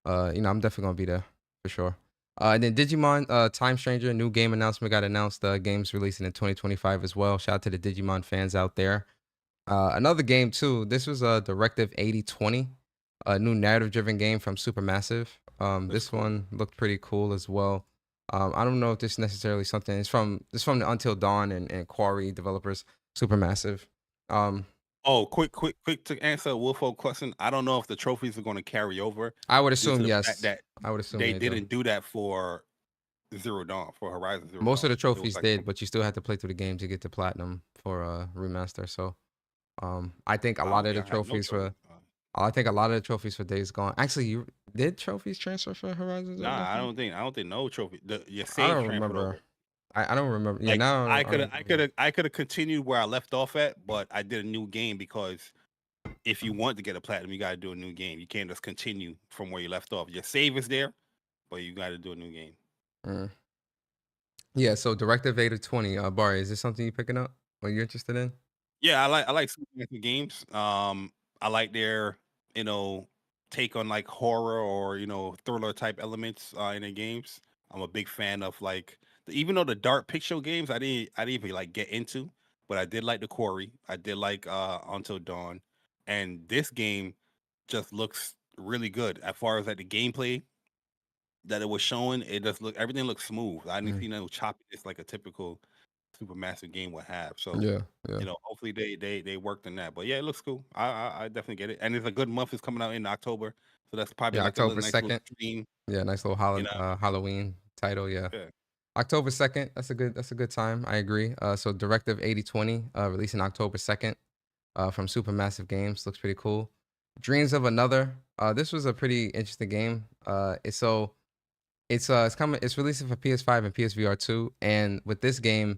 I'm definitely gonna be there for sure. And then Digimon Time Stranger new game announcement got announced. Game's releasing in 2025 as well. Shout out to the Digimon fans out there. Another game too. This was a Directive 8020, a new narrative-driven game from Supermassive. This cool. one looked pretty cool as well. I don't know if this is necessarily something. It's from the Until Dawn and Quarry developers, Supermassive. Oh, quick to answer a Wolfo question. I don't know if the trophies are going to carry over I would due to assume the fact yes. that I would assume they they do. didn't do that for Zero Dawn, for Horizon Zero Most of Dawn. the It was trophies like did, but you still had to play through the game to get to platinum for remaster. So, I think a lot of the I had no trophies trophy. I think a lot of the trophies for Days Gone. Actually, you did trophies transfer for Horizon Zero Nah, Dawn? I don't think no trophy. Your I save don't transferred remember. over. I don't remember. Yeah, Like now I I could don't I remember. could have continued where I left off at, but I did a new game because if you want to get a platinum, you got to do a new game. You can't just continue from where you left off. Your save is there, but you got to do a new game. Mm. Yeah, so Directive 8020, Bari, is this something you picking up? Or you're interested in? Yeah, I like Supermassive games. I like their take on like horror or thriller type elements in their games. I'm a big fan of like even though the dark pixel games I didn't even like get into, but I did like the Quarry. I did like Until Dawn, and this game just looks really good as far as like the gameplay that it was showing. It just everything looks smooth. I didn't see no choppiness like a typical Supermassive game would have. So Yeah, yeah. hopefully they worked on that. But yeah, it looks cool. I definitely get it. And it's a good month. It's coming out in October, so that's probably Yeah, like a October nice little 2nd. stream. Yeah, nice little Halloween title, yeah. Yeah. October 2nd, that's a good time. I agree. So Directive 8020, releasing October 2nd, from Supermassive Games. Looks pretty cool. Dreams of Another. This was a pretty interesting game. It's releasing for PS5 and PSVR 2. And with this game,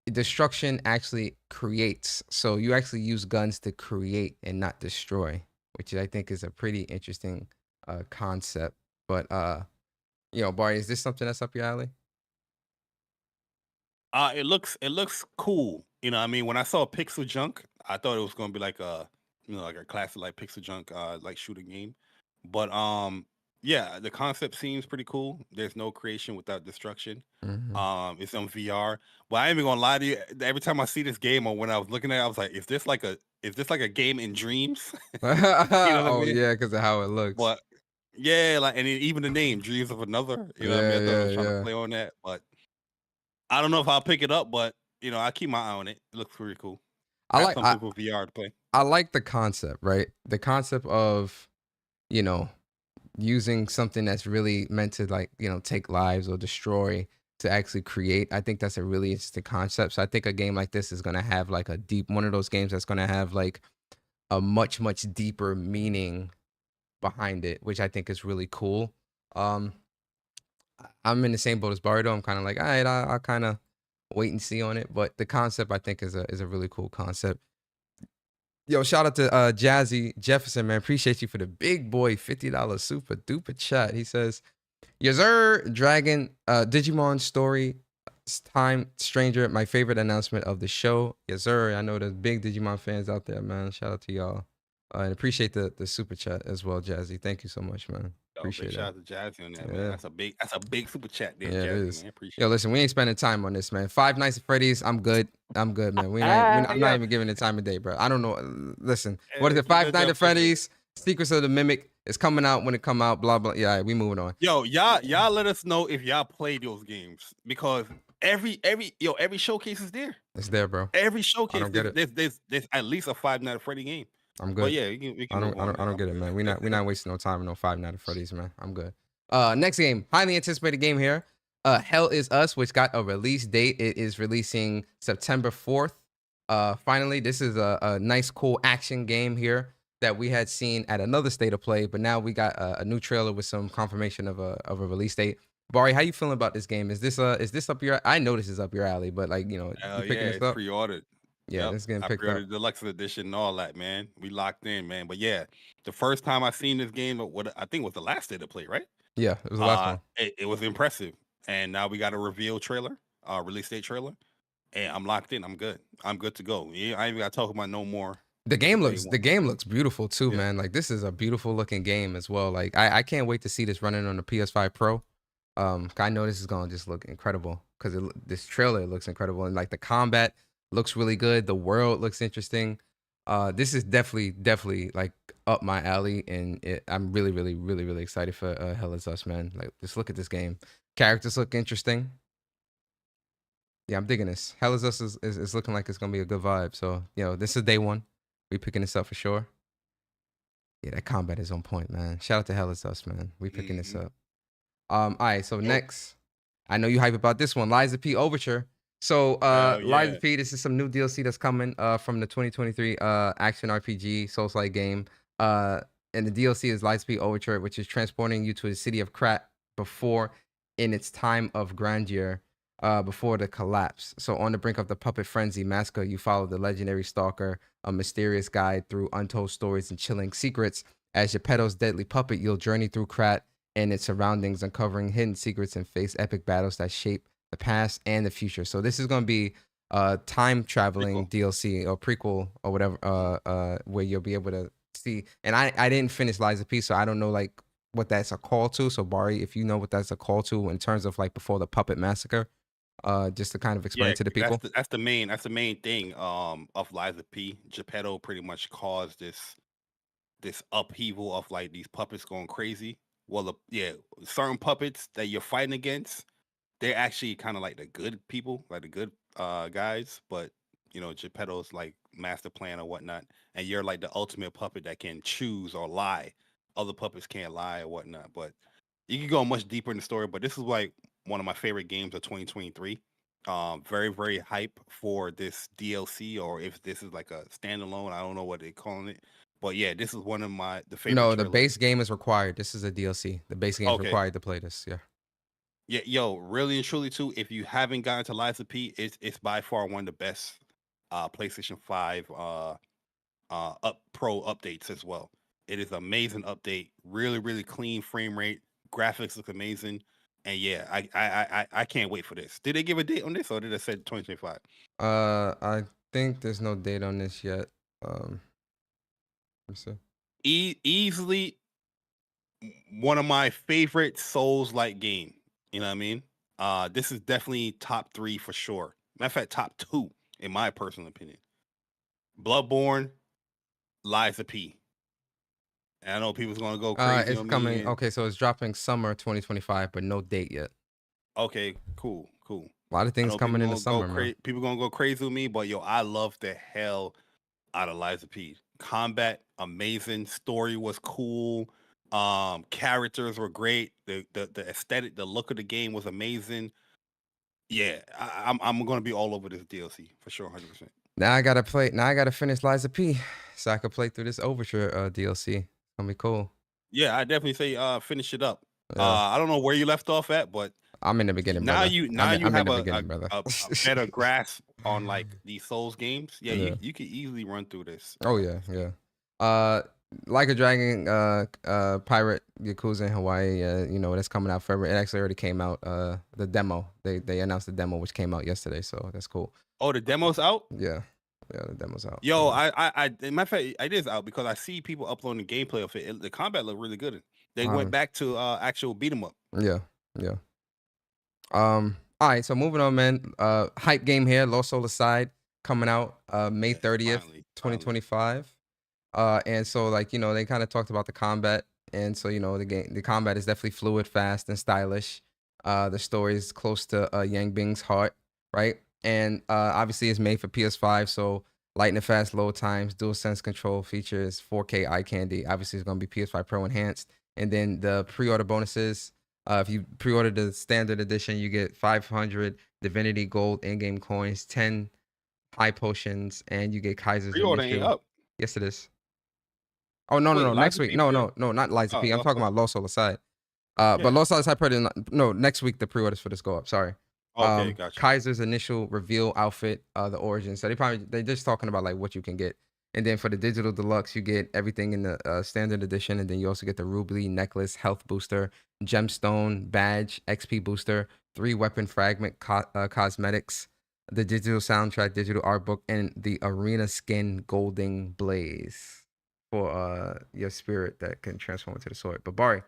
destruction actually creates. So you actually use guns to create and not destroy, which I think is a pretty interesting concept. But Bari, is this something that's up your alley? It looks cool. I mean, when I saw Pixel Junk, I thought it was gonna be like like a classic like Pixel Junk like shooting game. But yeah, the concept seems pretty cool. There's no creation without destruction. Mm-hmm. It's on VR. But I ain't even gonna lie to you. Every time I see this game or when I was looking at it, I was like, is this like a game in dreams? You know what I Oh mean? yeah, because of how it looks. But yeah, like and even the name, Dreams of Another. You know what I mean? I thought it was trying to play on that, but I don't know if I'll pick it up, but I keep my eye on it. It looks pretty cool. I Have like something for VR to play. I like the concept, right? The concept of, you know, using something that's really meant to take lives or destroy to actually create. I think that's a really interesting concept. So I think a game like this is gonna have like a deep one of those games that's gonna have like a much, much deeper meaning behind it, which I think is really cool. Um I'm in the same boat as Bardo. I'm kind of like, all right, I'll kind of wait and see on it. But the concept I think is a really cool concept. Yo, shout out to Jazzy Jefferson, man. Appreciate you for the big boy $50 super duper chat. He says, yes, sir, Dragon, Digimon Story Time Stranger, my favorite announcement of the show. Yes, sir. I know there's big Digimon fans out there, man. Shout out to y'all. And appreciate the super chat as well, Jazzy. Thank you so much, man. Appreciate it. Shout out to Jazzy on that, man. That's a big super chat there, Yeah, Jazzy, it is. man. Appreciate Yo, listen, we ain't spending time on this, man. Five Nights at Freddy's, I'm good. I'm good, man. I'm not even giving it time of day, bro. I don't know. Listen, what is it? Five Nights at Freddy's, Secrets of the Mimic is coming out when it come out. Blah blah. Yeah, we moving on. Yo, y'all let us know if y'all play those games because every showcase is there. It's there, bro. Every showcase, I don't get it. There's at least a Five Nights at Freddy game. I'm good. But yeah, we can I don't get it, man. We're not wasting no time on no Five Nights at Freddy's, man. I'm good. Next game, highly anticipated game here. Hell is Us, which got a release date. It is releasing September 4th. Finally, this is a nice, cool action game here that we had seen at another state of play, but now we got a new trailer with some confirmation of a release date. Bari, how you feeling about this game? Is this up your? I know this is up your alley, but like you picking this up. Pre-ordered. Yeah, this is getting picked up. Deluxe edition and all that, man. We locked in, man. But yeah, the first time I seen this game, what I think was the last day to play, right? Yeah, it was the last one. It was impressive, and now we got a reveal trailer, release date trailer, and I'm locked in. I'm good. I'm good to go. Yeah, I ain't even got to talk about no more. The game looks beautiful too, man. Like this is a beautiful looking game as well. Like I can't wait to see this running on the PS5 Pro. I know this is gonna just look incredible because this trailer looks incredible, and like the combat looks really good. The world looks interesting. This is definitely like up my alley, and I'm really excited for Hell is Us, man. Like just look at this game. Characters look interesting. Yeah, I'm digging this. Hell is Us is looking like it's gonna be a good vibe. So this is day one. We picking this up for sure. Yeah, that combat is on point, man. Shout out to Hell is Us, man. We picking this up. All right, so next, I know you hype about this one, Lies of P Overture. So Lies of P, this is some new DLC that's coming from the 2023 action RPG Souls-like game. And the DLC is Lies of P Overture, which is transporting you to the city of Krat before in its time of grandeur, before the collapse. So on the brink of the puppet frenzy massacre, you follow the legendary stalker, a mysterious guide through untold stories and chilling secrets. As Geppetto's deadly puppet, you'll journey through Krat and its surroundings, uncovering hidden secrets and face epic battles that shape the past and the future. So this is going to be time traveling DLC or prequel or whatever, where you'll be able to see. And I didn't finish Lies of P, so I don't know like what that's a call to. So Bari, if you know what that's a call to in terms of like before the puppet massacre, just to kind of explain to the people. That's the main thing of Lies of P. Geppetto pretty much caused this upheaval of like these puppets going crazy. Well, certain puppets that you're fighting against, they're actually kind of like the good people, like the good guys. But Geppetto's like master plan or whatnot, and you're like the ultimate puppet that can choose or lie. Other puppets can't lie or whatnot. But you can go much deeper in the story. But this is like one of my favorite games of 2023. Very hype for this DLC, or if this is like a standalone. I don't know what they're calling it. But yeah, this is one of the favorite. No, the base game is required. This is a DLC. The base game is required to play this. Yeah. Yeah, yo, really and truly too. If you haven't gotten to Lies of P, it's by far one of the best PlayStation 5 Pro updates as well. It is an amazing update. Really clean frame rate. Graphics look amazing. And yeah, I can't wait for this. Did they give a date on this, or did they say 2025? I think there's no date on this yet. Let me see. Easily one of my favorite Souls-like game. You know what I mean? This is definitely top 3 for sure. Matter of fact, top 2 in my personal opinion. Bloodborne, Lies of P. And I know people's gonna go crazy. It's coming. Okay, so it's dropping summer 2025, but no date yet. Okay, cool. A lot of things coming in the summer, man. People gonna go crazy with me, but yo, I love the hell out of Lies of P. Combat, amazing. Story was cool. Characters were great. The aesthetic, the look of the game was amazing. Yeah, I'm gonna be all over this DLC for sure, 100%. Now I gotta finish Lies of P so I can play through this Overture DLC. It's gonna be cool. Yeah, I definitely say finish it up. I don't know where you left off at, but I'm in the beginning. Now brother. you I'm have in the beginning, brother. a better grasp on like these Souls games, yeah, Yeah. you could easily run through this. Oh yeah, yeah. Like a Dragon, Pirate Yakuza in Hawaii. You know that's coming out February. It actually already came out. The demo. They announced the demo, which came out yesterday. So that's cool. Oh, the demo's out. Yeah, yeah. The demo's out. Yo, So, in my fact, it is out because I see people uploading gameplay of it. The combat looked really good. They went back to actual beat 'em up. yeah, yeah. All right. So moving on, man. Hype game here. Lost Soul Aside coming out May 30th, Finally. 2025. And so like, you know, they kind of talked about the combat. And so, you know, the combat is definitely fluid, fast, and stylish. The story is close to Yang Bing's heart, right? And obviously it's made for PS5, so light and fast load times, dual sense control features, 4K eye candy. Obviously it's going to be PS5 Pro enhanced. And then the pre-order bonuses, if you pre-order the standard edition, you get 500 Divinity Gold in-game coins, 10 high potions, and you get Kaiser's Pre-order ain't initial. up. Yes, it is. Oh no, Wait, no, next Liza week. P No, pre-order? no, not Liza P. I'm talking about Lost Soul Aside. Yeah. But Lost Soul Aside probably no, next week the pre-orders for this go up. Sorry. Okay, gotcha. Kaiser's initial reveal outfit, the origin. So they're just talking about like what you can get. And then for the digital deluxe, you get everything in the standard edition, and then you also get the ruby necklace, health booster, gemstone badge, XP booster, 3 weapon fragment cosmetics, the digital soundtrack, digital art book, and the arena skin golden blaze for your spirit that can transform into the sword. But Bari,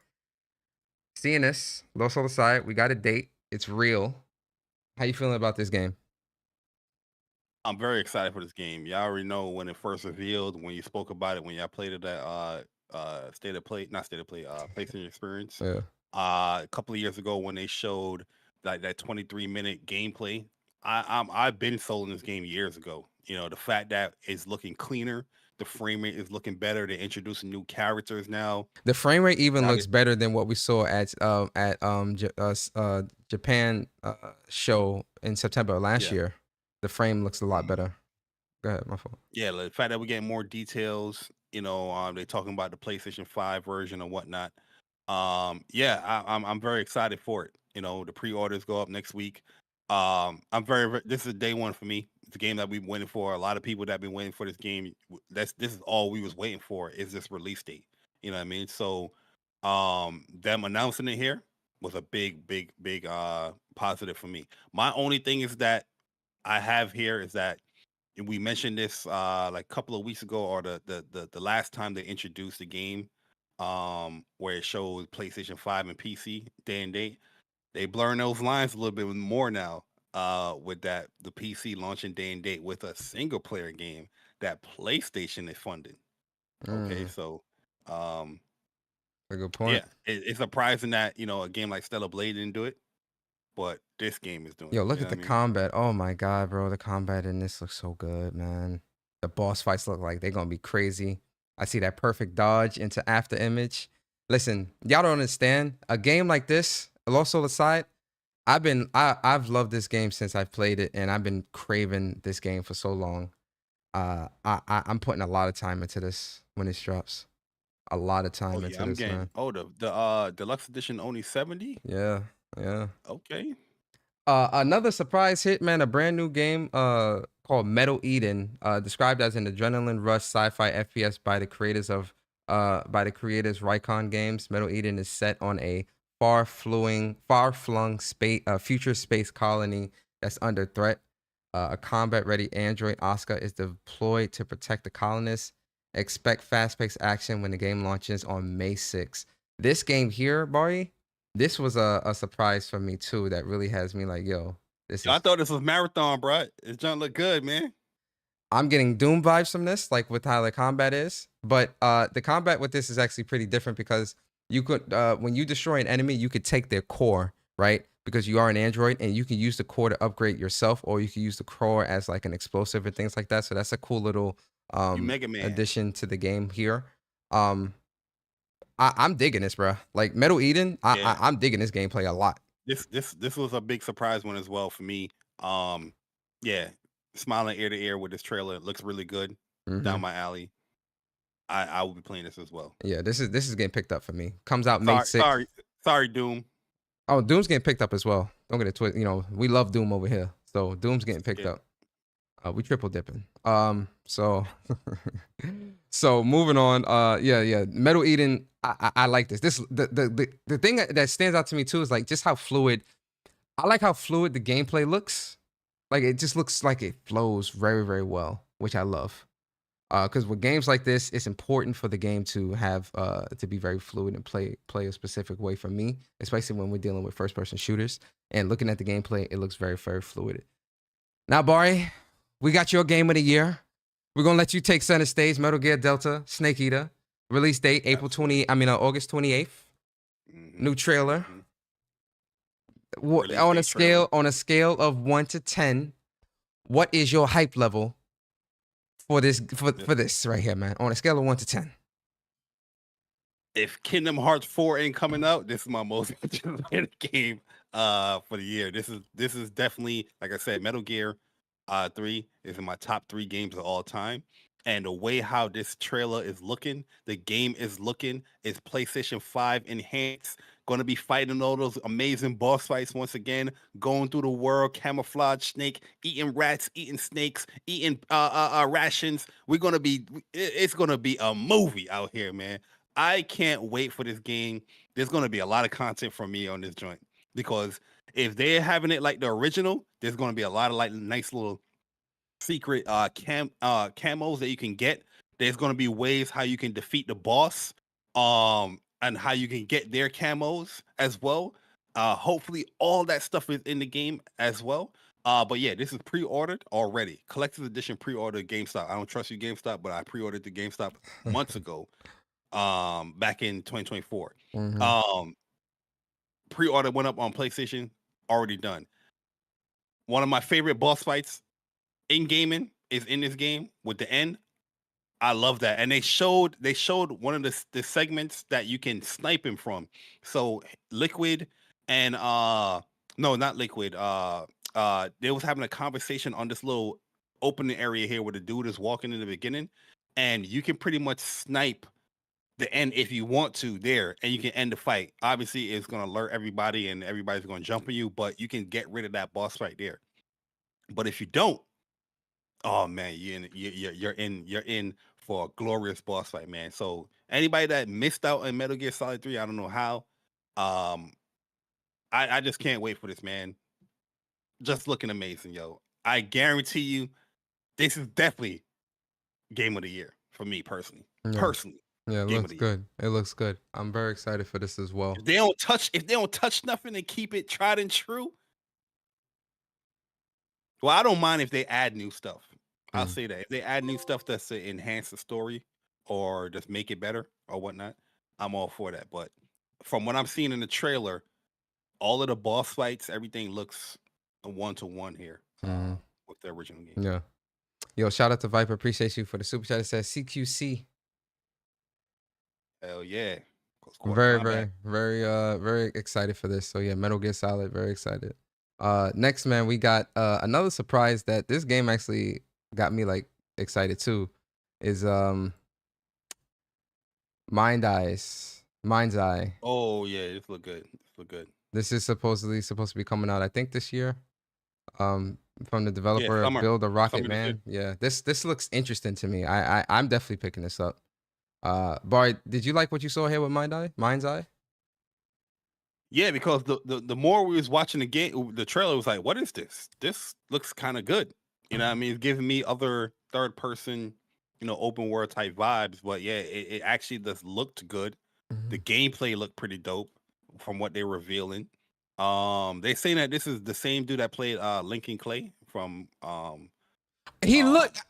seeing this, Lost Soul Aside, we got a date. It's real. How you feeling about this game? I'm very excited for this game. Y'all already know when it first revealed, when you spoke about it, when y'all played it at PlayStation Experience. Yeah. A couple of years ago when they showed like that 23-minute gameplay. I've been sold in this game years ago. You know, the fact that it's looking cleaner, the frame rate is looking better. They're introducing new characters now. The frame rate even Now looks better than what we saw at Japan show in September of last Yeah. year. The frame looks a lot better. Go ahead, my fault. Yeah, the fact that we're getting more details, you know, they're talking about the PlayStation 5 version or whatnot. Yeah, I'm very excited for it. You know, the pre-orders go up next week. This is day one for me. It's a game that we've been waiting for. A lot of people that have been waiting for this game. This is all we was waiting for is this release date. You know what I mean? So, them announcing it here was a big positive for me. My only thing is that I have here is that we mentioned this like a couple of weeks ago, or the last time they introduced the game, where it shows PlayStation 5 and PC day and date. They blurring those lines a little bit more now, with the PC launching day and date with a single player game that PlayStation is funding. Okay, so a good point. yeah, it's surprising that, you know, a game like Stellar Blade didn't do it, but this game is doing Yo, it. look You at know the what I mean? combat. Oh my god, bro. The combat in this looks so good, man. The boss fights look like they're gonna be crazy. I see that perfect dodge into after image. Listen, y'all don't understand. A game like this, Lost Soul Aside, I've loved this game since I've played it, and I've been craving this game for so long. I'm putting a lot of time into this when this drops. A lot of time Oh yeah, into I'm this, getting. man. Oh, the deluxe edition only 70. Yeah, yeah. Okay. Another surprise hit, man, a brand new game called Metal Eden, described as an adrenaline rush sci-fi FPS by the creators Rycon Games. Metal Eden is set on a far-flung space future space colony that's under threat. A combat-ready android, Oscar, is deployed to protect the colonists. Expect fast-paced action when the game launches on May 6th. This game here, Bari, this was a surprise for me too. That really has me like, yo, I thought this was Marathon, bro. This junk look good, man. I'm getting Doom vibes from this, like with how the combat is. But the combat with this is actually pretty different because you could, when you destroy an enemy, you could take their core, right? Because you are an android, and you can use the core to upgrade yourself, or you can use the core as like an explosive and things like that. So that's a cool little Mega Man. addition to the game here. I'm digging this, bro. Like Metal Eden, Yeah. I'm digging this gameplay a lot. This was a big surprise one as well for me. Yeah, smiling ear to ear with this trailer. It looks really good. Down my alley. I will be playing this as well. Yeah, this is getting picked up for me. Comes out May 6th. Sorry, Doom. Oh, Doom's getting picked up as well. Don't get it twisted. You know, we love Doom over here. So Doom's getting picked up. We triple dipping. So so moving on. Yeah. Metal Eden. I like this. The thing that stands out to me too is like just how fluid. I like how fluid the gameplay looks. Like it just looks like it flows very, very well, which I love. Because with games like this, it's important for the game to have to be very fluid and play a specific way for me, especially when we're dealing with first-person shooters. And looking at the gameplay, it looks very, very fluid. Now, Bari, we got your game of the year. We're gonna let you take center stage. Metal Gear Delta, Snake Eater, release date August 28th. New trailer. On a scale of 1 to 10, what is your hype level for this right here, man? On a scale of 1 to 10. If Kingdom Hearts 4 ain't coming out, this is my most anticipated game for the year. This is definitely, like I said, Metal Gear 3 is in my top 3 games of all time. And the way how this trailer is looking, the game is looking, is PlayStation 5 enhanced. Going to be fighting all those amazing boss fights once again, going through the world, camouflage snake, eating rats, eating snakes, eating rations. It's going to be a movie out here, man. I can't wait for this game. There's going to be a lot of content from me on this joint, because if they're having it like the original, there's going to be a lot of like nice little secret camos that you can get. There's going to be ways how you can defeat the boss, and how you can get their camos as well. Hopefully all that stuff is in the game as well. But yeah, this is pre-ordered already. Collector's edition pre-ordered GameStop. I don't trust you, GameStop, but I pre-ordered the GameStop months ago. Back in 2024. Pre-order went up on PlayStation, already done. One of my favorite boss fights in gaming is in this game with the end. I love that. And they showed one of the segments that you can snipe him from. So Liquid and no, not Liquid. They was having a conversation on this little opening area here where the dude is walking in the beginning, and you can pretty much snipe the end if you want to there, and you can end the fight. Obviously, it's gonna alert everybody and everybody's gonna jump on you, but you can get rid of that boss right there. But if you don't, oh man, you're in for a glorious boss fight, man. So anybody that missed out on Metal Gear Solid 3, I don't know how. I just can't wait for this, man. Just looking amazing, yo. I guarantee you, this is definitely game of the year for me personally. Yeah, it looks good. It looks good. I'm very excited for this as well. If they don't touch nothing and keep it tried and true. Well, I don't mind if they add new stuff. I'll say that. If they add new stuff that's to enhance the story or just make it better or whatnot, I'm all for that. But from what I'm seeing in the trailer, all of the boss fights, everything looks a 1-to-1 here with the original game. Yeah. Yo, shout out to Viper. Appreciate you for the super chat. It says CQC. Hell yeah. Very excited for this. So yeah, Metal Gear Solid, very excited. Next, man, we got another surprise that this game actually got me like excited too, is Mindseye. Oh yeah, this look good. This is supposed to be coming out, I think, this year. From the developer of Build a Rocket Man. Yeah, this looks interesting to me. I'm definitely picking this up. Bari, did you like what you saw here with Mindseye? Yeah, because the more we was watching the game, the trailer was like, what is this? This looks kind of good. You know what I mean? It's giving me other third person, open world type vibes. But yeah, it actually just looked good. The gameplay looked pretty dope from what they're revealing. They saying that this is the same dude that played Lincoln Clay from he looks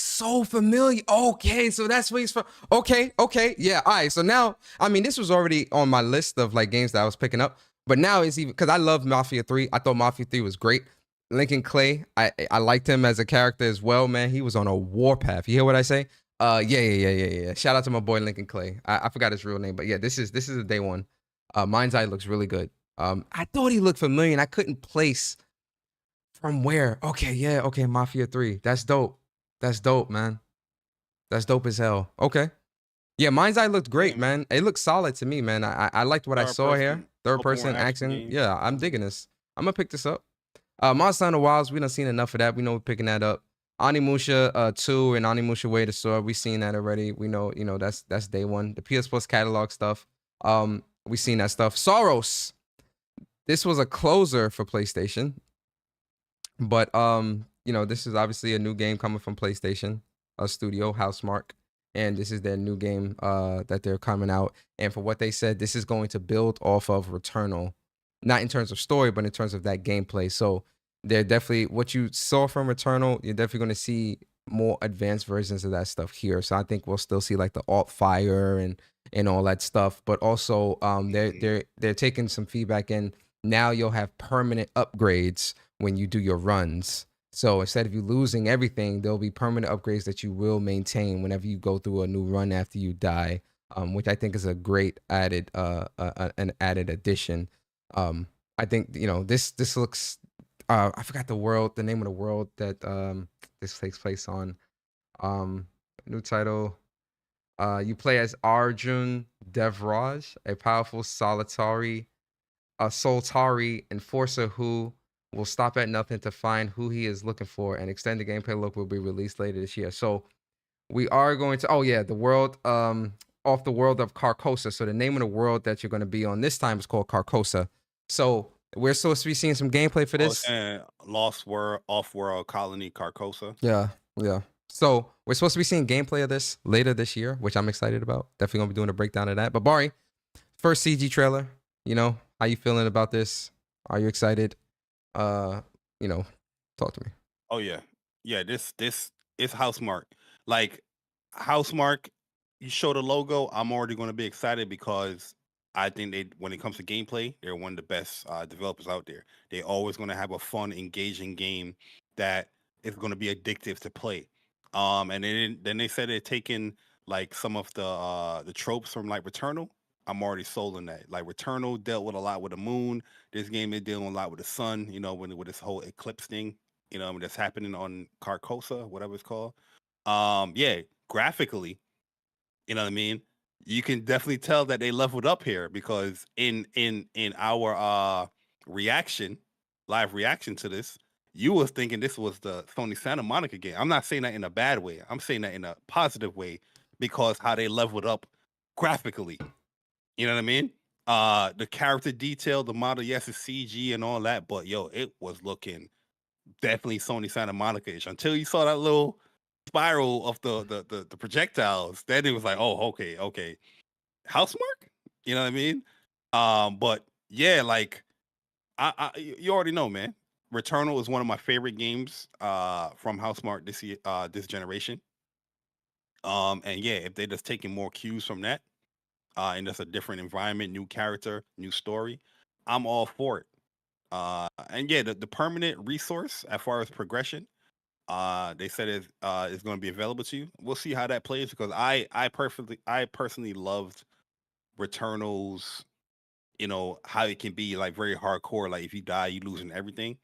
so familiar. Okay, so that's what he's from. Okay, yeah. All right, so now, I mean, this was already on my list of like games that I was picking up, but now it's even, because I love Mafia 3. I thought Mafia 3 was great. Lincoln Clay, I liked him as a character as well, man. He was on a warpath. You hear what I say? Yeah. Shout out to my boy Lincoln Clay. I forgot his real name, but yeah, this is a day one. Mindseye looks really good. I thought he looked familiar and I couldn't place from where. Okay, Mafia 3. That's dope. That's dope, man. That's dope as hell. Okay. Yeah, Mindseye looked great, man. It looked solid to me, man. I liked what I saw here. Third person action. Yeah, I'm digging this. I'm gonna pick this up. Monster Hunter Wilds, we done seen enough of that. We know we're picking that up. Onimusha 2 and Onimusha Way to Sword, we seen that already. We know, that's day one. The PS Plus catalog stuff, we seen that stuff. SAROS, this was a closer for PlayStation, but this is obviously a new game coming from PlayStation, a studio, Housemarque, and this is their new game that they're coming out. And for what they said, this is going to build off of Returnal, not in terms of story, but in terms of that gameplay. So they're definitely, what you saw from Returnal, you're definitely going to see more advanced versions of that stuff here. So I think we'll still see like the alt fire and all that stuff. But also they're taking some feedback, and now you'll have permanent upgrades when you do your runs. So instead of you losing everything, there'll be permanent upgrades that you will maintain whenever you go through a new run after you die, which I think is a great added an added addition. I think this looks. I forgot the name of the world that this takes place on. New title. You play as Arjun Devraj, a powerful Solitari enforcer who will stop at nothing to find who he is looking for. An extended gameplay look will be released later this year. So we are going to, the world, off the world of Carcosa. So the name of the world that you're going to be on this time is called Carcosa. So we're supposed to be seeing some gameplay for this. Lost World, Off-World Colony, Carcosa. Yeah. So we're supposed to be seeing gameplay of this later this year, which I'm excited about. Definitely gonna be doing a breakdown of that. But Bari, first CG trailer. How you feeling about this? Are you excited? Talk to me. Oh yeah. This is Housemarque. Like Housemarque, you show the logo, I'm already going to be excited because I think when it comes to gameplay, they're one of the best developers out there. They're always going to have a fun, engaging game that is going to be addictive to play. And then they said they're taking like some of the tropes from like Returnal. I'm already sold on that. Like Returnal dealt with a lot with the moon. This game is dealing a lot with the sun. With this whole eclipse thing. That's happening on Carcosa, whatever it's called. Graphically, you know what I mean? You can definitely tell that they leveled up here because in our live reaction to this, you was thinking this was the Sony Santa Monica game. I'm not saying that in a bad way. I'm saying that in a positive way because how they leveled up graphically. You know what I mean? The character detail, the model, yes, it's CG and all that, but it was looking definitely Sony Santa Monica-ish until you saw that little spiral of the projectiles. Then it was like, oh, okay, Housemarque. You know what I mean? But yeah, like you already know, man. Returnal is one of my favorite games from Housemarque this generation. And yeah, if they're just taking more cues from that, and just a different environment, new character, new story, I'm all for it. And yeah, the permanent resource as far as progression, they said is going to be available to you. We'll see how that plays because I personally loved Returnal's, how it can be like very hardcore. Like if you die, you losing everything.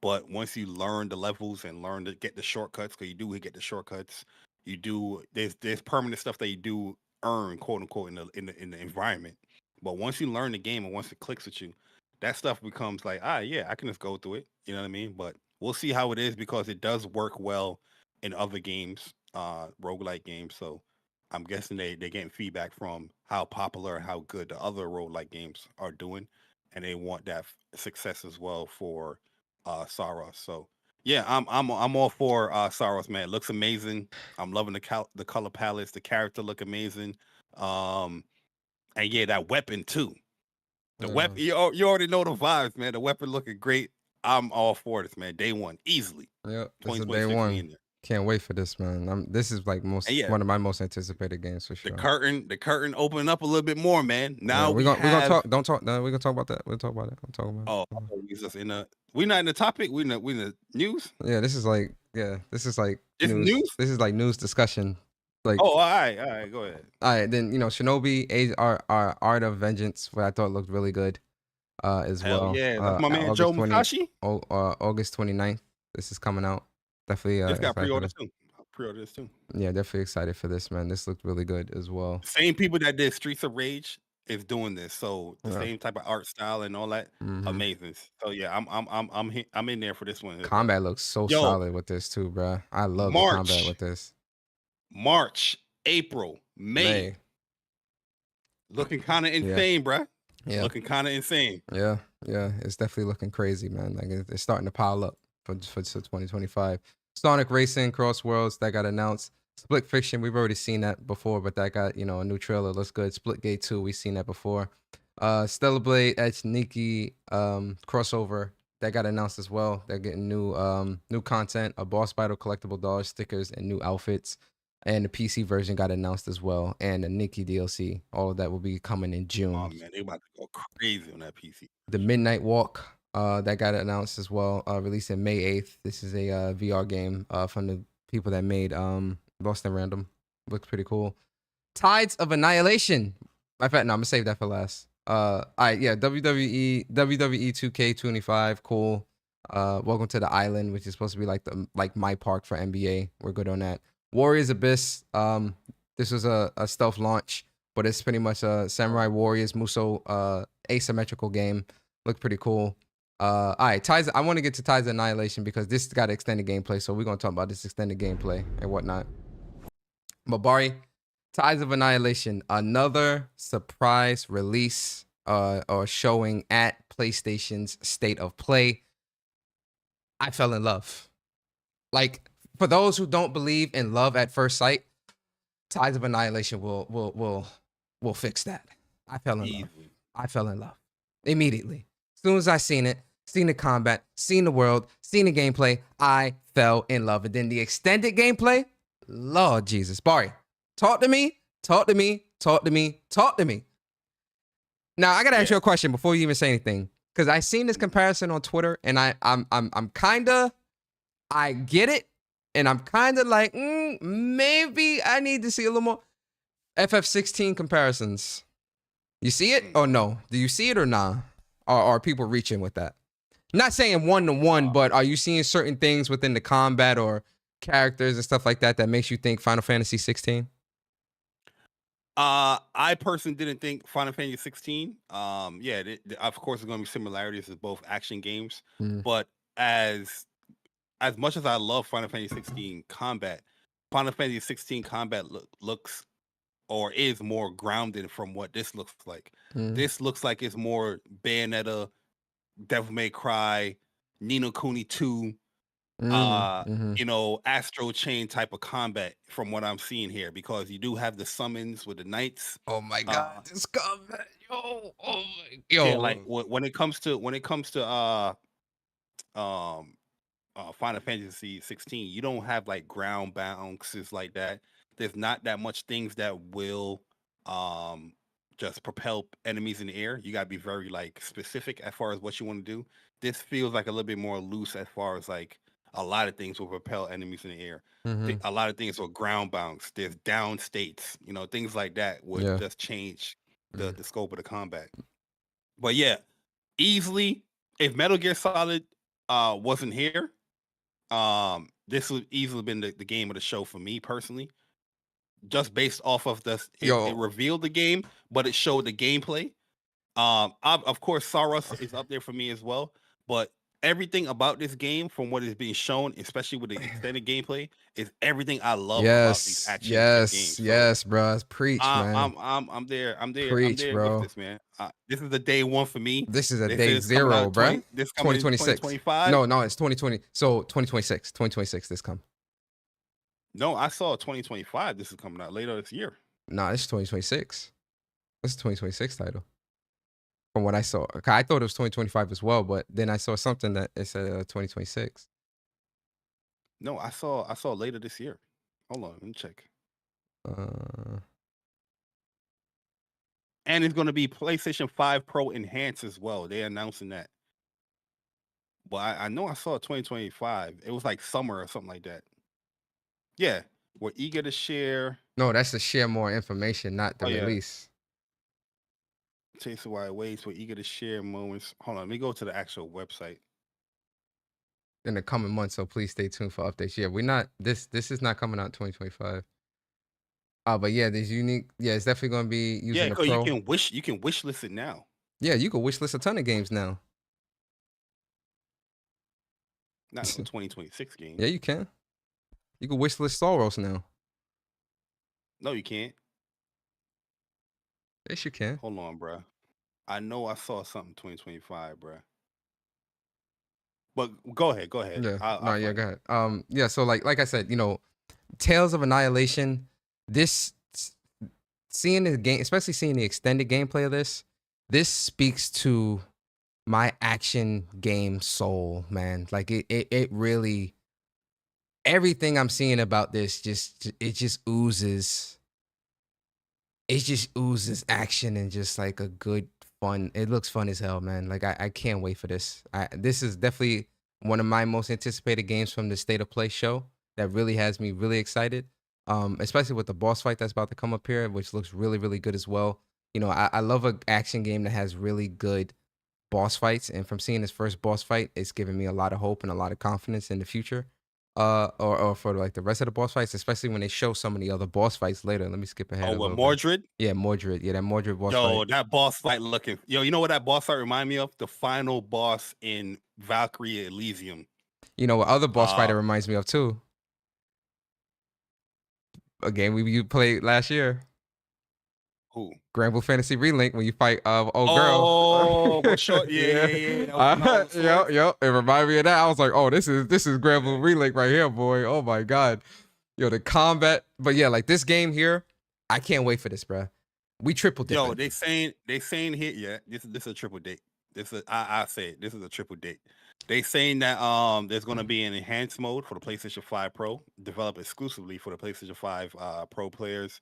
But once you learn the levels and learn to get the shortcuts, because you do get the shortcuts, there's permanent stuff that you do earn, quote unquote, in the environment. But once you learn the game and once it clicks with you, that stuff becomes like, yeah, I can just go through it. You know what I mean? But we'll see how it is because it does work well in other games, roguelike games. So I'm guessing they're getting feedback from how popular and how good the other roguelike games are doing, and they want that success as well for SAROS. So yeah, I'm all for SAROS, man. It looks amazing. I'm loving the color palettes. The character look amazing. And yeah, that weapon too. The weapon, you already know the vibes, man. The weapon looking great. I'm all for this, man. Day one, easily. Yep, this is day one. Can't wait for this, man. This is like one of my most anticipated games for sure. The curtain opening up a little bit more, man. Now we're gonna talk. Don't talk. No, we're gonna talk about that. We'll talk about it. I'm talking about. Oh, we're not in the topic. We in the news. Yeah, this is like it's news. This is like news discussion. Like, all right, go ahead. All right, then Shinobi Art of Vengeance, what I thought looked really good, as Hell well. Yeah, that's my man Joe Musashi. August 29th. This is coming out. Definitely. It's got pre-orders too. Pre-order this too. Yeah, definitely excited for this, man. This looked really good as well. Same people that did Streets of Rage is doing this. So the Yeah. same type of art style and all that, Mhm. amazing. So yeah, I'm in there for this one as well. Combat looks so Yo, solid with this too, bro. I love the combat with this. March, April, May, looking kind of Yeah. insane, bruh. Yeah. Looking kind of insane. Yeah. Yeah. It's definitely looking crazy, man. Like it's starting to pile up for 2025. Sonic Racing Cross Worlds that got announced. Split Fiction, we've already seen that before, but that got, a new trailer. Looks good. Splitgate 2, we've seen that before. Stellar Blade Edge Nikki crossover that got announced as well. They're getting new content, a boss battle, collectible dollar stickers, and new outfits. And the PC version got announced as well, and the Nikki DLC. All of that will be coming in June. Oh man, they about to go crazy on that PC. The Midnight Walk that got announced as well, releasing May 8th. This is a VR game from the people that made Lost in Random. Looks pretty cool. Tides of Annihilation. In fact, no, I'm gonna save that for last. All right, yeah, WWE 2K25, cool. Welcome to the Island, which is supposed to be like my park for NBA. We're good on that. Warriors Abyss. This was a stealth launch, but it's pretty much a Samurai Warriors Muso asymmetrical game. Looked pretty cool. All right, I want to get to Tides of Annihilation because this got extended gameplay, so we're gonna talk about this extended gameplay and whatnot. But Bari, Tides of Annihilation, another surprise release or showing at PlayStation's State of Play. I fell in love. Like, for those who don't believe in love at first sight, Tides of Annihilation will fix that. I fell in love. I fell in love immediately. As soon as I seen it, seen the combat, seen the world, seen the gameplay, I fell in love. And then the extended gameplay, Lord Jesus. Bari, talk to me. Now, I gotta ask you a question before you even say anything, because I seen this comparison on Twitter, and I'm kinda, I get it, and I'm kinda like, maybe I need to see a little more FF16 comparisons. You see it or no? Do you see it or nah? Or are people reaching with that? I'm not saying 1-to-1, but are you seeing certain things within the combat or characters and stuff like that that makes you think Final Fantasy 16? I personally didn't think Final Fantasy 16. Yeah, of course, there's going to be similarities as both action games, but as much as I love Final Fantasy 16 combat, Final Fantasy 16 combat looks or is more grounded from what this looks like. This looks like it's more Bayonetta, Devil May Cry, Ni no Kuni 2, Astro Chain type of combat from what I'm seeing here, because you do have the summons with the knights. Oh my god, this combat, yo, oh my, yeah, like when it comes to Final Fantasy 16, you don't have like ground bounces like that. There's not that much things that will just propel enemies in the air. You gotta be very like specific as far as what you want to do. This feels like a little bit more loose as far as like a lot of things will propel enemies in the air. A lot of things will ground bounce. There's down states, things like that would just change the scope of the combat. But yeah, easily, if Metal Gear Solid wasn't here, this would easily been the game of the show for me personally, just based off of it revealed the game, but it showed the gameplay. Of course, SAROS is up there for me as well, but everything about this game, from what is being shown, especially with the extended gameplay, is everything I love about these action games. Yes, bro. Preach, man. I'm there. Preach, bro. With this, man. This is the day one for me. This is a day zero, bro. This coming 2026. 2025. No, it's 2020. So 2026. 2026. This come. No, I saw 2025. This is coming out later this year. Nah, this is 2026. This is 2026 title. From what I saw, I thought it was 2025 as well, but then I saw something that it said 2026. No, I saw later this year. Hold on, let me check. And it's going to be PlayStation 5 Pro Enhanced as well. They're announcing that. But I know I saw 2025. It was like summer or something like that. Yeah, we're eager to share. No, that's to share more information, not the release. Taste of why it waits. We're eager to share moments. Hold on, let me go to the actual website. In the coming months, so please stay tuned for updates. Yeah, we're not. This is not coming out 2025. But yeah, there's unique. Yeah, it's definitely gonna be using Yeah, the because pro. you can wish list it now. Yeah, you can wish list a ton of games now. Not no 2026 game. Yeah, you can. You can wish list SAROS now. No, you can't. Yes, you can. Hold on, bruh. I know I saw something 2025, bruh. But go ahead. Yeah. I'll Yeah, find go it. ahead. Yeah, so like I said, you know, Tales of Annihilation, this seeing the game, especially seeing the extended gameplay of this speaks to my action game soul, man. Like it really, everything I'm seeing about this just oozes. It just oozes action and just like a good fun. It looks fun as hell, man. Like I can't wait for this. This is definitely one of my most anticipated games from the State of Play show that really has me really excited. Especially with the boss fight that's about to come up here, which looks really, really good as well. You know, I love an action game that has really good boss fights, and from seeing this first boss fight, it's giving me a lot of hope and a lot of confidence in the future. Or for like the rest of the boss fights, especially when they show some of the other boss fights later. Let me skip ahead. Oh, a with little bit. Mordred? Yeah, Mordred. Yeah, that Mordred boss Yo, fight. that boss fight looking. Yo, you know what that boss fight remind me of? The final boss in Valkyrie Elysium. You know what other boss fight it reminds me of too? A game you played last year. Who? Grand Blue Fantasy Relink when you fight old girl. Oh, for sure. Yeah. Yep. It reminded me of that. I was like, oh, this is Grand Blue Relink right here, boy. Oh my god. Yo, the combat. But yeah, like this game here, I can't wait for this, bro. We triple dip. Yo, they saying here, yeah, this is a triple date. I say it, this is a triple date. They saying that there's gonna be an enhanced mode for the PlayStation 5 Pro, developed exclusively for the PlayStation 5 Pro players,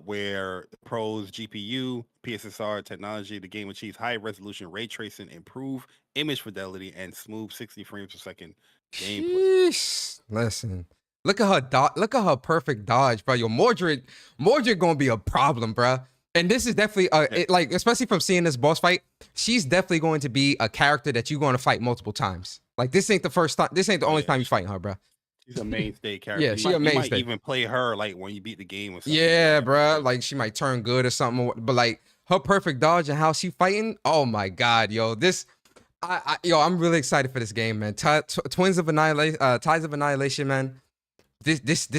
where the Pro's GPU, PSSR technology, the game achieves high resolution ray tracing, improved image fidelity, and smooth 60 frames per second gameplay. Sheesh. Listen. Look at her look at her perfect dodge, bro. Yo, Mordred gonna be a problem, bro. And this is definitely like, especially from seeing this boss fight, she's definitely going to be a character that you're going to fight multiple times. Like this ain't the first time, this ain't the only time you fighting her, bro. She's a mainstay character. Yeah, she a mainstay. You might even play her like when you beat the game or something. Yeah, bro. Like she might turn good or something. But like her perfect dodge and how she fighting, oh my god, yo, this. I'm really excited for this game, man. Tides of Annihilation, man. This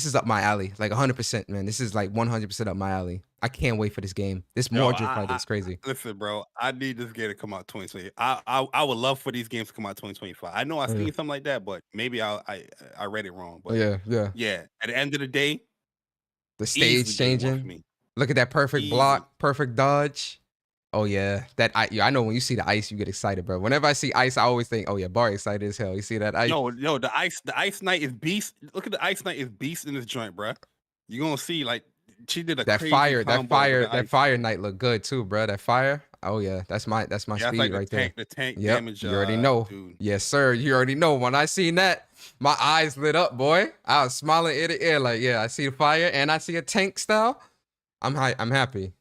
is up my alley, like 100%, man. This is like 100% up my alley. I can't wait for this game. This Mordred fight is crazy. Listen, bro, I need this game to come out 2020. I would love for these games to come out 2025. I know I seen something like that, but maybe I read it wrong. But yeah. At the end of the day, the stage changing. Look at that perfect block, perfect dodge. Oh yeah, I know when you see the ice, you get excited, bro. Whenever I see ice, I always think, oh yeah, Bari excited as hell. You see that ice? No, the ice knight is beast. Look at the ice knight is beast in this joint, bro. You gonna see like she did a that crazy fire knight look good too, bro. That fire. Oh yeah, that's my speed like right there. The tank damage. You already know. Dude. Yes, sir. You already know. When I seen that, my eyes lit up, boy. I was smiling ear to ear, like yeah, I see the fire and I see a tank style. I'm happy.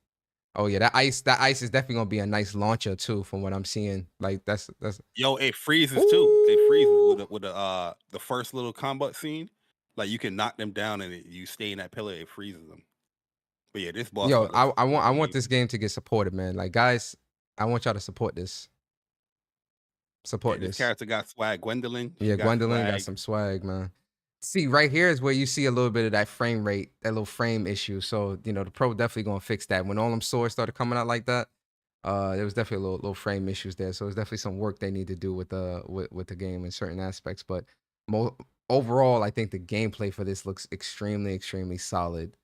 Oh yeah, that ice is definitely gonna be a nice launcher too, from what I'm seeing. Like that's yo, it freezes too. It freezes with the first little combat scene. Like you can knock them down and you stay in that pillar, it freezes them. But yeah, this boss. Yo, I want this game to get supported, man. Like guys, I want y'all to support this. Support this. This character got swag. Gwendolyn. Yeah, Gwendolyn got some swag, man. See, right here is where you see a little bit of that frame rate, that little frame issue. So, you know, the Pro definitely gonna fix that. When all them swords started coming out like that, there was definitely little frame issues there. So it's definitely some work they need to do with the game in certain aspects. But overall, I think the gameplay for this looks extremely, extremely solid.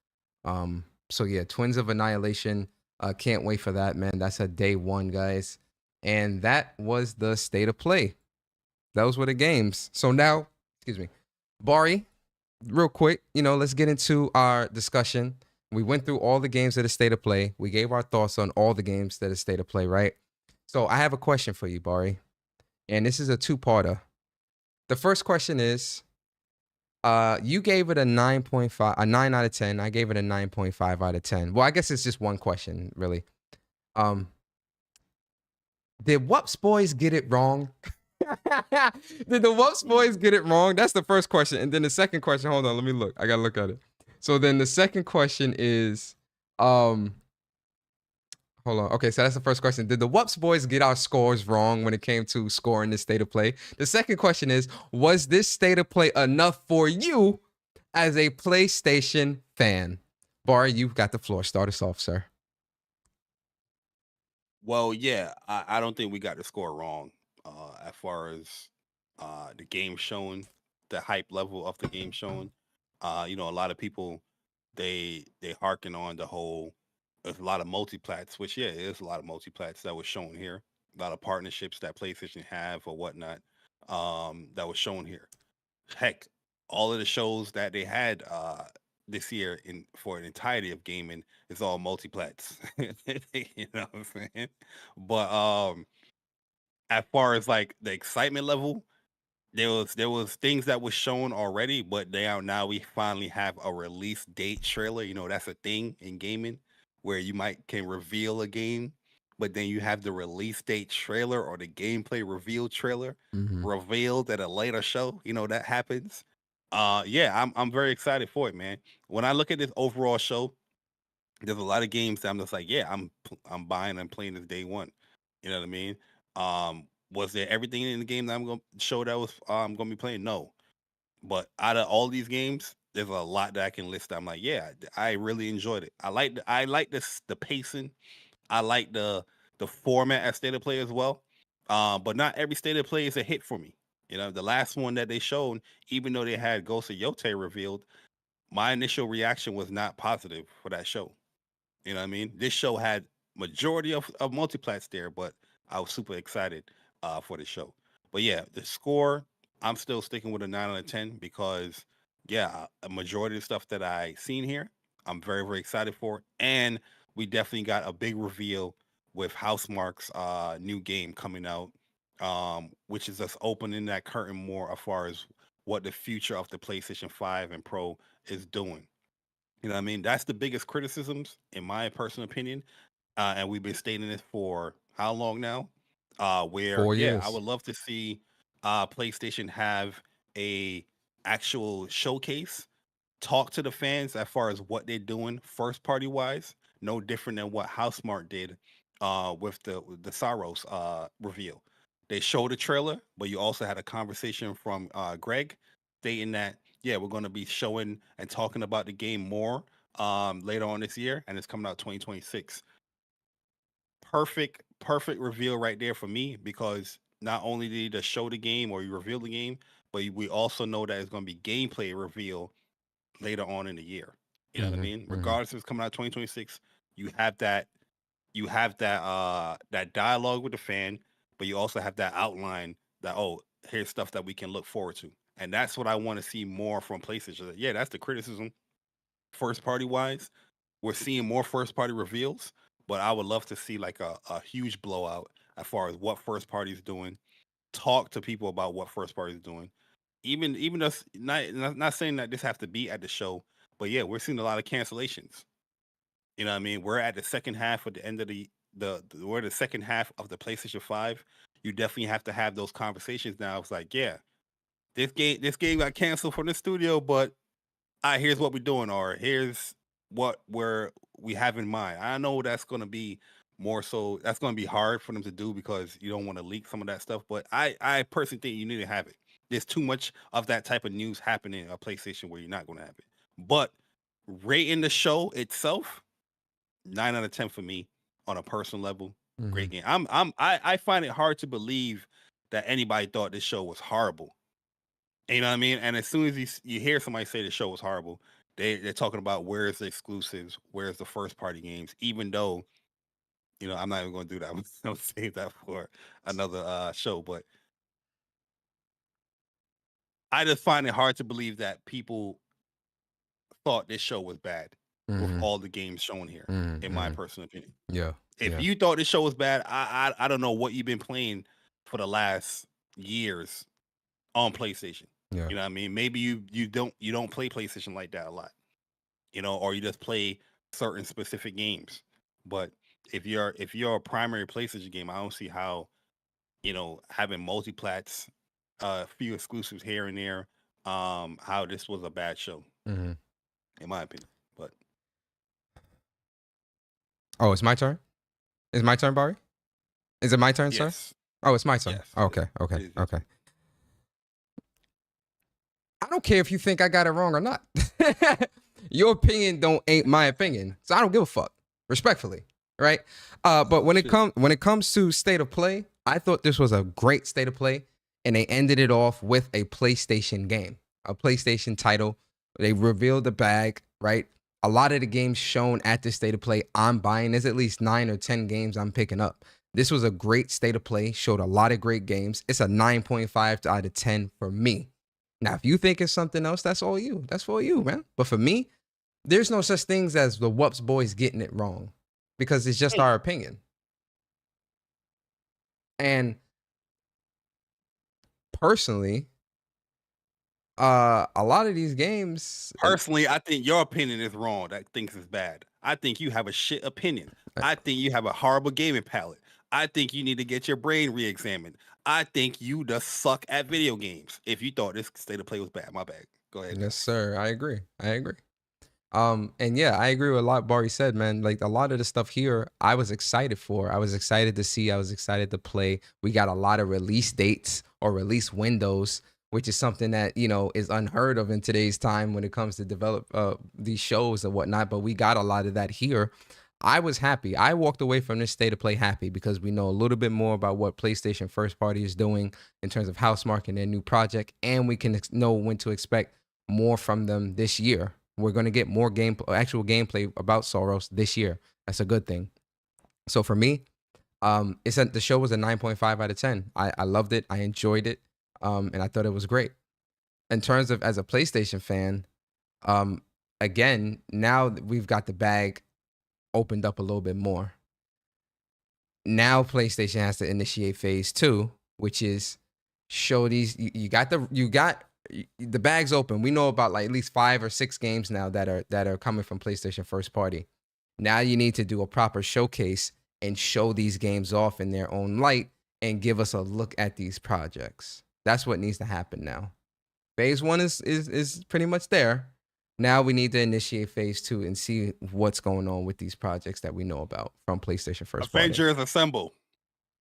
So yeah, Twins of Annihilation. Can't wait for that, man. That's a day one, guys. And that was the state of play. Those were the games. So now, excuse me. Bari, real quick, you know, let's get into our discussion. We went through all the games that are state of play. We gave our thoughts on all the games that are state of play, right? So I have a question for you, Bari. And this is a two-parter. The first question is, you gave it a 9.5, a 9 out of 10. I gave it a 9.5 out of 10. Well, I guess it's just one question, really. Did WUPS boys get it wrong? Did the WUPS boys get it wrong? That's the first question. And then the second question, hold on, let me look. I gotta look at it. So then the second question is, hold on. Okay, so that's the first question. Did the WUPS boys get our scores wrong when it came to scoring this state of play? The second question is, was this state of play enough for you as a PlayStation fan? Bari, you've got the floor. Start us off, sir. Well, yeah, I don't think we got the score wrong as far as the game showing, the hype level of the game showing. You know, a lot of people they harken on the whole. There's a lot of multiplats, which yeah, it is a lot of multiplats that was shown here. A lot of partnerships that PlayStation have or whatnot that was shown here. Heck, all of the shows that they had this year in for an entirety of gaming is all multiplats. You know what I'm saying? But as far as like the excitement level, there was things that was shown already, but now we finally have a release date trailer. You know, that's a thing in gaming where you might can reveal a game, but then you have the release date trailer or the gameplay reveal trailer revealed at a later show. You know, that happens. Yeah, I'm very excited for it, man. When I look at this overall show, there's a lot of games that I'm just like, yeah, I'm buying and playing this day one. You know what I mean? Was there everything in the game that I'm gonna show that was gonna be playing? No. But out of all these games, there's a lot that I can list. I'm like, yeah, I really enjoyed it. I like this the pacing. I like the format as state of play as well. But not every state of play is a hit for me. You know, the last one that they showed, even though they had Ghost of Yote revealed, my initial reaction was not positive for that show. You know what I mean? This show had majority of multiplats there, but I was super excited for the show. But yeah, the score, I'm still sticking with a 9 out of 10 because yeah, a majority of the stuff that I seen here, I'm very, very excited for. And we definitely got a big reveal with Housemarque's new game coming out, which is us opening that curtain more as far as what the future of the PlayStation 5 and Pro is doing. You know what I mean? That's the biggest criticisms, in my personal opinion. And we've been stating this for how long now? Where 4 years. yeah, I would love to see PlayStation have a actual showcase, talk to the fans as far as what they're doing first party wise, no different than what Housemarque did with the SAROS reveal. They showed a trailer, but you also had a conversation from Greg stating that yeah, we're going to be showing and talking about the game more later on this year, and it's coming out 2026. Perfect reveal right there for me because not only did he just show the game or you reveal the game, but we also know that it's going to be gameplay reveal later on in the year. You know what I mean? Regardless if it's coming out 2026, you have that that dialogue with the fan, but you also have that outline that oh, here's stuff that we can look forward to. And that's what I want to see more from PlayStation. Yeah, that's the criticism first party wise. We're seeing more first party reveals, but I would love to see like a huge blowout as far as what first party is doing. Talk to people about what first party is doing. Even us not saying that this have to be at the show, but yeah, we're seeing a lot of cancellations. You know what I mean? We're at the second half of the end of we're the second half of the PlayStation 5. You definitely have to have those conversations now. It's like, yeah, this game got canceled from the studio, but here's what we're doing, or here's what we have in mind. I know that's gonna be more so that's gonna be hard for them to do because you don't want to leak some of that stuff. But I personally think you need to have it. There's too much of that type of news happening on PlayStation where you're not gonna have it. But rating the show itself, 9 out of 10 for me on a personal level. Great game. I find it hard to believe that anybody thought this show was horrible. You know what I mean? And as soon as you hear somebody say the show was horrible, they're talking about where's the exclusives, where's the first party games, even though, you know, I'm not even gonna do that. I'm gonna save that for another show. But I just find it hard to believe that people thought this show was bad with all the games shown here, in my personal opinion. Yeah. If you thought this show was bad, I don't know what you've been playing for the last years on PlayStation. Yeah. You know what I mean? Maybe you don't play PlayStation like that a lot. You know, or you just play certain specific games. But if you're a primary PlayStation game, I don't see how, you know, having multiplats, a few exclusives here and there, how this was a bad show. in my opinion. But Oh, it's my turn. Is my turn, Bari? Is it my turn, sir? yes, Oh, it's my turn. yes. Okay, It okay, is your okay. I don't care if you think I got it wrong or not. Your opinion ain't my opinion, so I don't give a fuck. Respectfully, right? But when it comes to state of play, I thought this was a great state of play, and they ended it off with a PlayStation game, a PlayStation title. They revealed the bag, right? A lot of the games shown at this state of play, I'm buying. There's at least 9 or 10 games I'm picking up. This was a great state of play, showed a lot of great games. It's a 9.5 out of 10 for me. Now, if you think it's something else, that's all you. That's for you, man. But for me, there's no such things as the WUPS boys getting it wrong, because it's just our opinion. And personally, a lot of these games. Personally, I think your opinion is wrong. That thinks it's bad. I think you have a shit opinion. I think you have a horrible gaming palette. I think you need to get your brain re-examined. I think you just suck at video games. If you thought this state of play was bad, my bad. Go ahead. Yes, sir. I agree. And yeah, I agree with a lot Bari said, man. Like, a lot of the stuff here, I was excited for. I was excited to see. I was excited to play. We got a lot of release dates or release windows, which is something that, you know, is unheard of in today's time when it comes to develop these shows and whatnot. But we got a lot of that here. I was happy. I walked away from this state of play happy because we know a little bit more about what PlayStation first party is doing in terms of housemarking their new project, and we can know when to expect more from them this year. We're going to get more actual gameplay about SAROS this year. That's a good thing. So for me, the show was a 9.5 out of 10. I loved it. I enjoyed it. And I thought it was great. In terms of as a PlayStation fan, again, now we've got the bag opened up a little bit more. Now PlayStation has to initiate phase 2, which is show these. You got the bag's open. We know about like at least 5 or 6 games now that are coming from PlayStation first party. Now you need to do a proper showcase and show these games off in their own light and give us a look at these projects. That's what needs to happen now. Phase 1 is pretty much there. Now we need to initiate phase 2 and see what's going on with these projects that we know about from PlayStation first party. Avengers Assemble.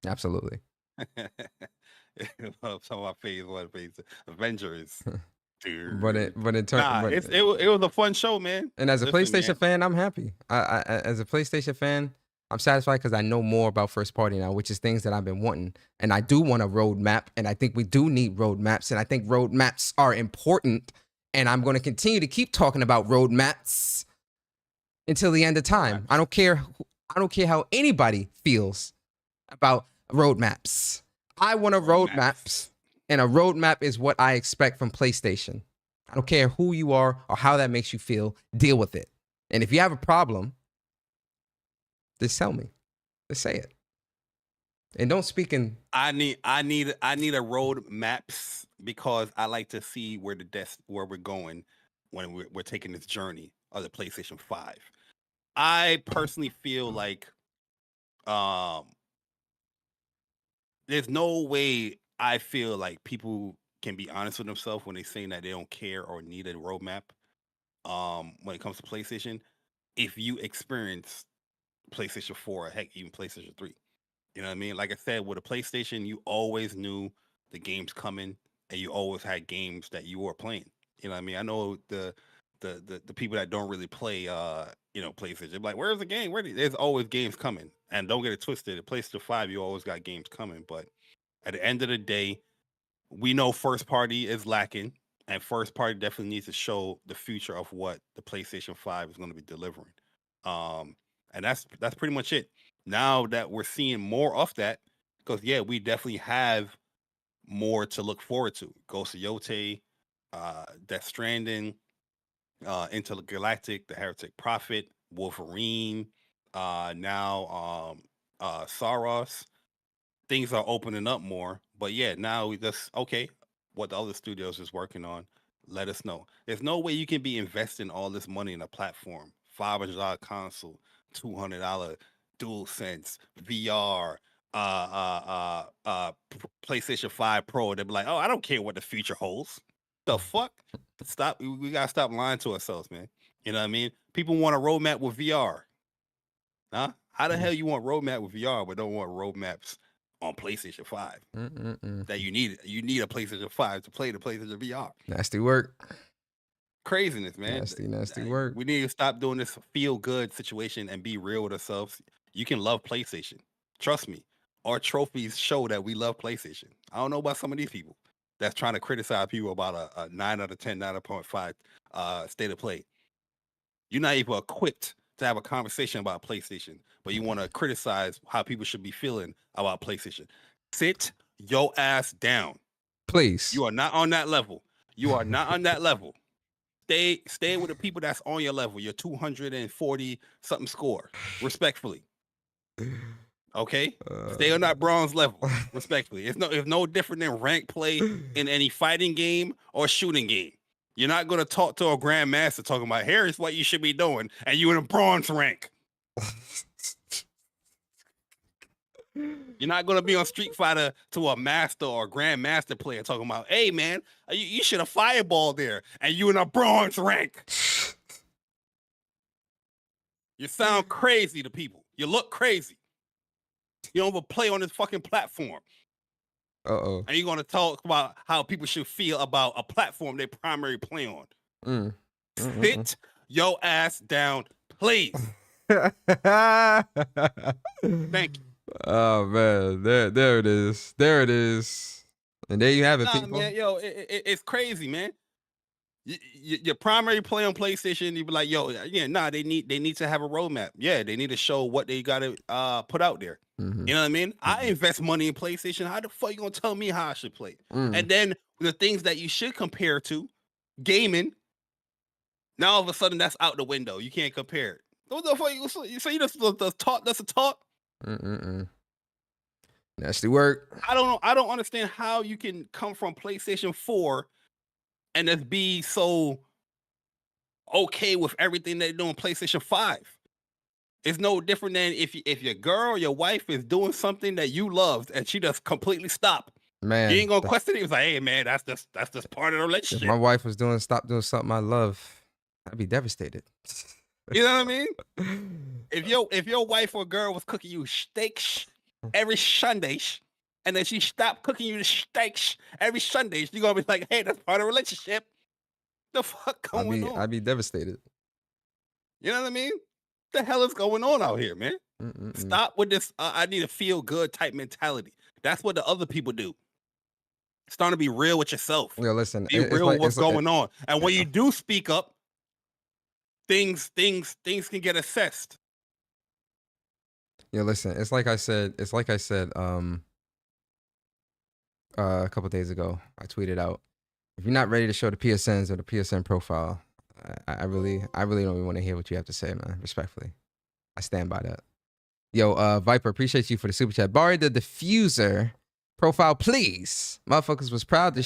Absolutely. Some of my phase 1, phase 2. Avengers. Dude. But in terms, it was a fun show, man. And as a PlayStation fan, I'm happy. I as a PlayStation fan, I'm satisfied because I know more about first party now, which is things that I've been wanting. And I do want a roadmap, and I think we do need roadmaps, and I think roadmaps are important. And I'm going to continue to keep talking about roadmaps until the end of time. I don't care how anybody feels about roadmaps. I want a roadmaps, and a roadmap is what I expect from PlayStation. I don't care who you are or how that makes you feel. Deal with it. And if you have a problem, just tell me. Just say it. And don't speak in. I need a road maps because I like to see where we're going when we're taking this journey of the PlayStation 5. I personally feel like there's no way I feel like people can be honest with themselves when they're saying that they don't care or need a roadmap when it comes to PlayStation. If you experience PlayStation 4 or heck, even PlayStation 3. You know what I mean? Like I said, with a PlayStation, you always knew the game's coming and you always had games that you were playing. You know what I mean? I know the people that don't really play PlayStation, they're like, where's the game? There's always games coming. And don't get it twisted. At PlayStation 5, you always got games coming. But at the end of the day, we know first party is lacking. And first party definitely needs to show the future of what the PlayStation 5 is going to be delivering. And that's pretty much it. Now that we're seeing more of that, because yeah, we definitely have more to look forward to. Ghost of Yote, Death Stranding, Intergalactic, The Heretic Prophet, Wolverine, now SAROS. Things are opening up more. But yeah, now we just what the other studios is working on. Let us know. There's no way you can be investing all this money in a platform. $500 console, $200 DualSense, VR, PlayStation 5 Pro. They'll be like, oh, I don't care what the future holds. The fuck? Stop. We gotta stop lying to ourselves, man. You know what I mean? People want a roadmap with VR. Huh? How the hell you want roadmap with VR but don't want roadmaps on PlayStation 5? That you need a PlayStation 5 to play the PlayStation VR. Nasty work. Craziness, man. Nasty work. We need to stop doing this feel good situation and be real with ourselves. You can love PlayStation. Trust me. Our trophies show that we love PlayStation. I don't know about some of these people that's trying to criticize people about a 9 out of 10, 9.5 state of play. You're not even equipped to have a conversation about PlayStation, but you want to criticize how people should be feeling about PlayStation. Sit your ass down. Please. You are not on that level. You are not on that level. Stay with the people that's on your level, your 240 something score, respectfully. Okay? Stay on that bronze level, respectfully. It's no different than rank play in any fighting game or shooting game. You're not going to talk to a grandmaster talking about, here's what you should be doing, and you in a bronze rank. You're not going to be on Street Fighter to a master or grandmaster player talking about, hey, man, you should have fireball there, and you in a bronze rank. You sound crazy to people. You look crazy. You don't even play on this fucking platform. Uh-oh. And you're going to talk about how people should feel about a platform they primarily play on. Sit your ass down, please. Thank you. Oh man, there it is. There it is. And there you have it, people. Man, yo, it's crazy, man. Your primary play on PlayStation, you be like, yo, yeah, nah, they need to have a roadmap. Yeah, they need to show what they gotta put out there. You know what I mean? I invest money in PlayStation. How the fuck you gonna tell me how I should play? And then the things that you should compare to, gaming, now all of a sudden that's out the window. You can't compare it. What the fuck? So you just talk? That's a talk. Nasty work. I don't understand how you can come from PlayStation 4 and just be so okay with everything they do on PlayStation 5. It's no different than if your girl or your wife is doing something that you loved and she just completely stopped. Man, you ain't gonna question it. It's like, hey man, that's just part of the relationship. If my wife was stop doing something I love, I'd be devastated. You know what I mean? If your wife or girl was cooking you steaks every Sunday, and then she stopped cooking you the steaks every Sunday, you're gonna be like, hey, that's part of the relationship. The fuck going on? I'd be devastated. You know what I mean? What the hell is going on out here, man? Stop with this I need to feel good type mentality. That's what the other people do. Starting to be real with yourself. Yeah, listen. Be real with what's going on. And when you do speak up, things can get assessed. Yeah, listen. It's like I said. A couple days ago, I tweeted out, if you're not ready to show the PSNs or the PSN profile, I really don't even want to hear what you have to say, man. Respectfully, I stand by that. Yo, Viper, appreciate you for the super chat. Bari the Diffuser profile, please. Motherfuckers was proud to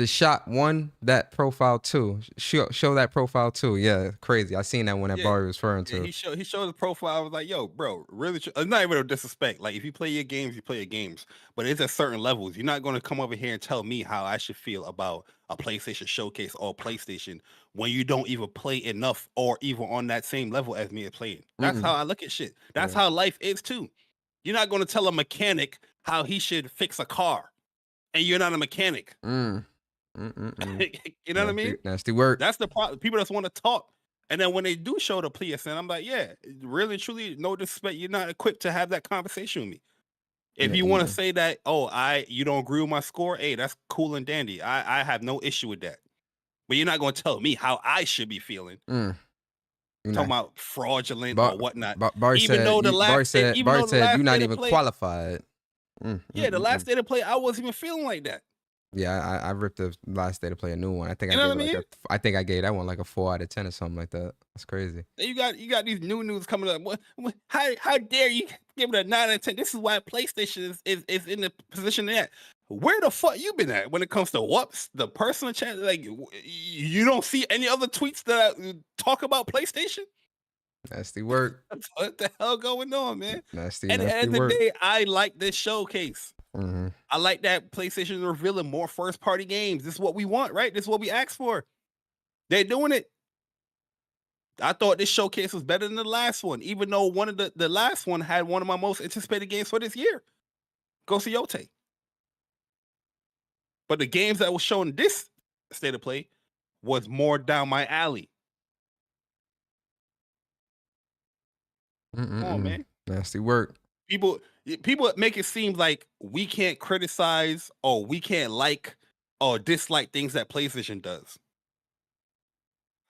shot one that profile too. Show that profile too. Yeah, crazy. I seen that one that Bari was referring to. Yeah, he showed the profile. I was like, yo, bro, really? It's not even a disrespect. Like, if you play your games, you play your games. But it's at certain levels. You're not going to come over here and tell me how I should feel about a PlayStation showcase or PlayStation when you don't even play enough or even on that same level as me at playing. That's how I look at shit. That's how life is too. You're not going to tell a mechanic how he should fix a car, and you're not a mechanic. You know what I mean? Nasty work. That's the problem. People just want to talk, and then when they do show the PSN, I'm like, yeah, really, truly, no disrespect, you're not equipped to have that conversation with me. If you want to say that, you don't agree with my score, hey, that's cool and dandy. I have no issue with that. But you're not going to tell me how I should be feeling. Talking about fraudulent or whatnot. Bari said you're not even qualified. The last day to play, I wasn't even feeling like that. Yeah, I ripped the last day to play a new one. I think I think I gave that one like a 4 out of 10 or something like that. That's crazy. You got these new news coming up. How dare you give it a 9 out of 10? This is why PlayStation is in the position they're at. Where the fuck you been at when it comes to WUPS, the personal chat? Like, you don't see any other tweets that talk about PlayStation? Nasty work. What the hell going on, man? Nasty At the end of the day, I like this showcase. Mm-hmm. I like that PlayStation is revealing more first-party games. This is what we want, right? This is what we asked for. They're doing it. I thought this showcase was better than the last one, even though one of the last one had one of my most anticipated games for this year, Ghost of Yote. But the games that was shown in this state of play was more down my alley. Come on, man. Nasty work. People make it seem like we can't criticize or we can't like or dislike things that PlayStation does.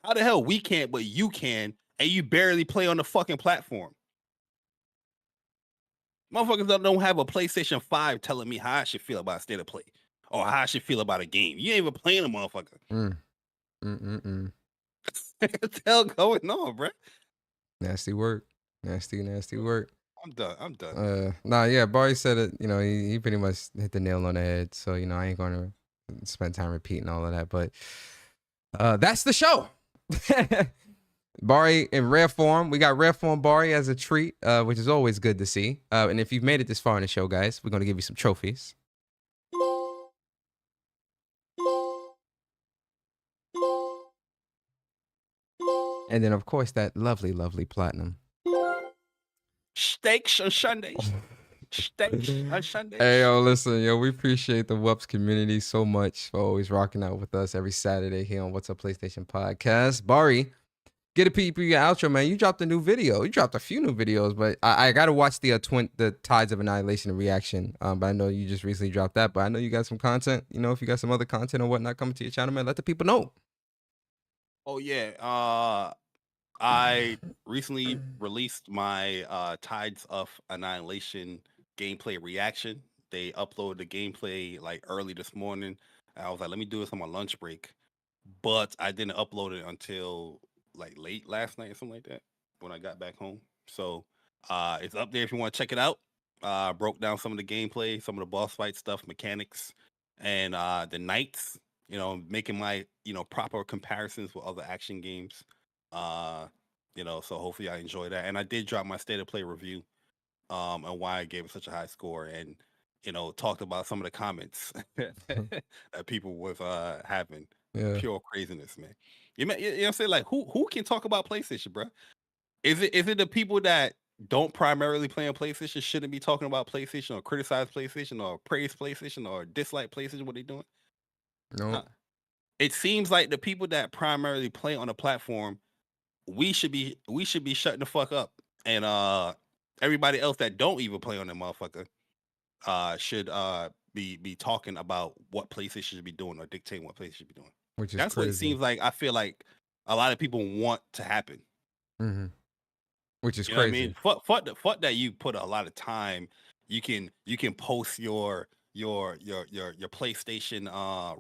How the hell we can't, but you can, and you barely play on the fucking platform? Motherfuckers don't have a PlayStation 5 telling me how I should feel about state of play or how I should feel about a game. You ain't even playing a motherfucker. What the hell going on, bro? Nasty work. Nasty work. I'm done. Nah, yeah, Bari said it, you know, he pretty much hit the nail on the head. So, you know, I ain't gonna spend time repeating all of that, but that's the show. Bari in rare form. We got rare form Bari as a treat, which is always good to see. And if you've made it this far in the show, guys, we're gonna give you some trophies. And then, of course, that lovely, lovely platinum. Steaks on Sundays. Steaks on Sundays. Hey, yo, listen, yo, we appreciate the WUPS community so much for always rocking out with us every Saturday here on What's Up PlayStation Podcast. Bari, get a peep of your outro, man. You dropped a new video. You dropped a few new videos, but I got to watch the Tides of Annihilation reaction. But I know you just recently dropped that, but I know you got some content. You know, if you got some other content or whatnot coming to your channel, man, let the people know. Oh, yeah. I recently released my Tides of Annihilation gameplay reaction. They uploaded the gameplay like early this morning. I was like, let me do this on my lunch break. But I didn't upload it until like late last night or something like that when I got back home. So it's up there if you want to check it out. Broke down some of the gameplay, some of the boss fight stuff, mechanics, and the knights, you know, making my, you know, proper comparisons with other action games. You know, so hopefully I enjoy that. And I did drop my state of play review and why I gave it such a high score, and, you know, talked about some of the comments that people was having. Yeah. Pure craziness, man. You know what I'm saying? Like, who can talk about PlayStation, bro? Is it the people that don't primarily play on PlayStation shouldn't be talking about PlayStation or criticize PlayStation or praise PlayStation or dislike PlayStation? What they doing? No. It seems like the people that primarily play on the platform, we should be shutting the fuck up, and everybody else that don't even play on that motherfucker should be talking about what PlayStation should be doing or dictating what PlayStation should be doing. Which is That's crazy. what it seems like. I feel like a lot of people want to happen. Mm-hmm. Which is You crazy. know what I mean? Fuck that you put a lot of time. You can post your PlayStation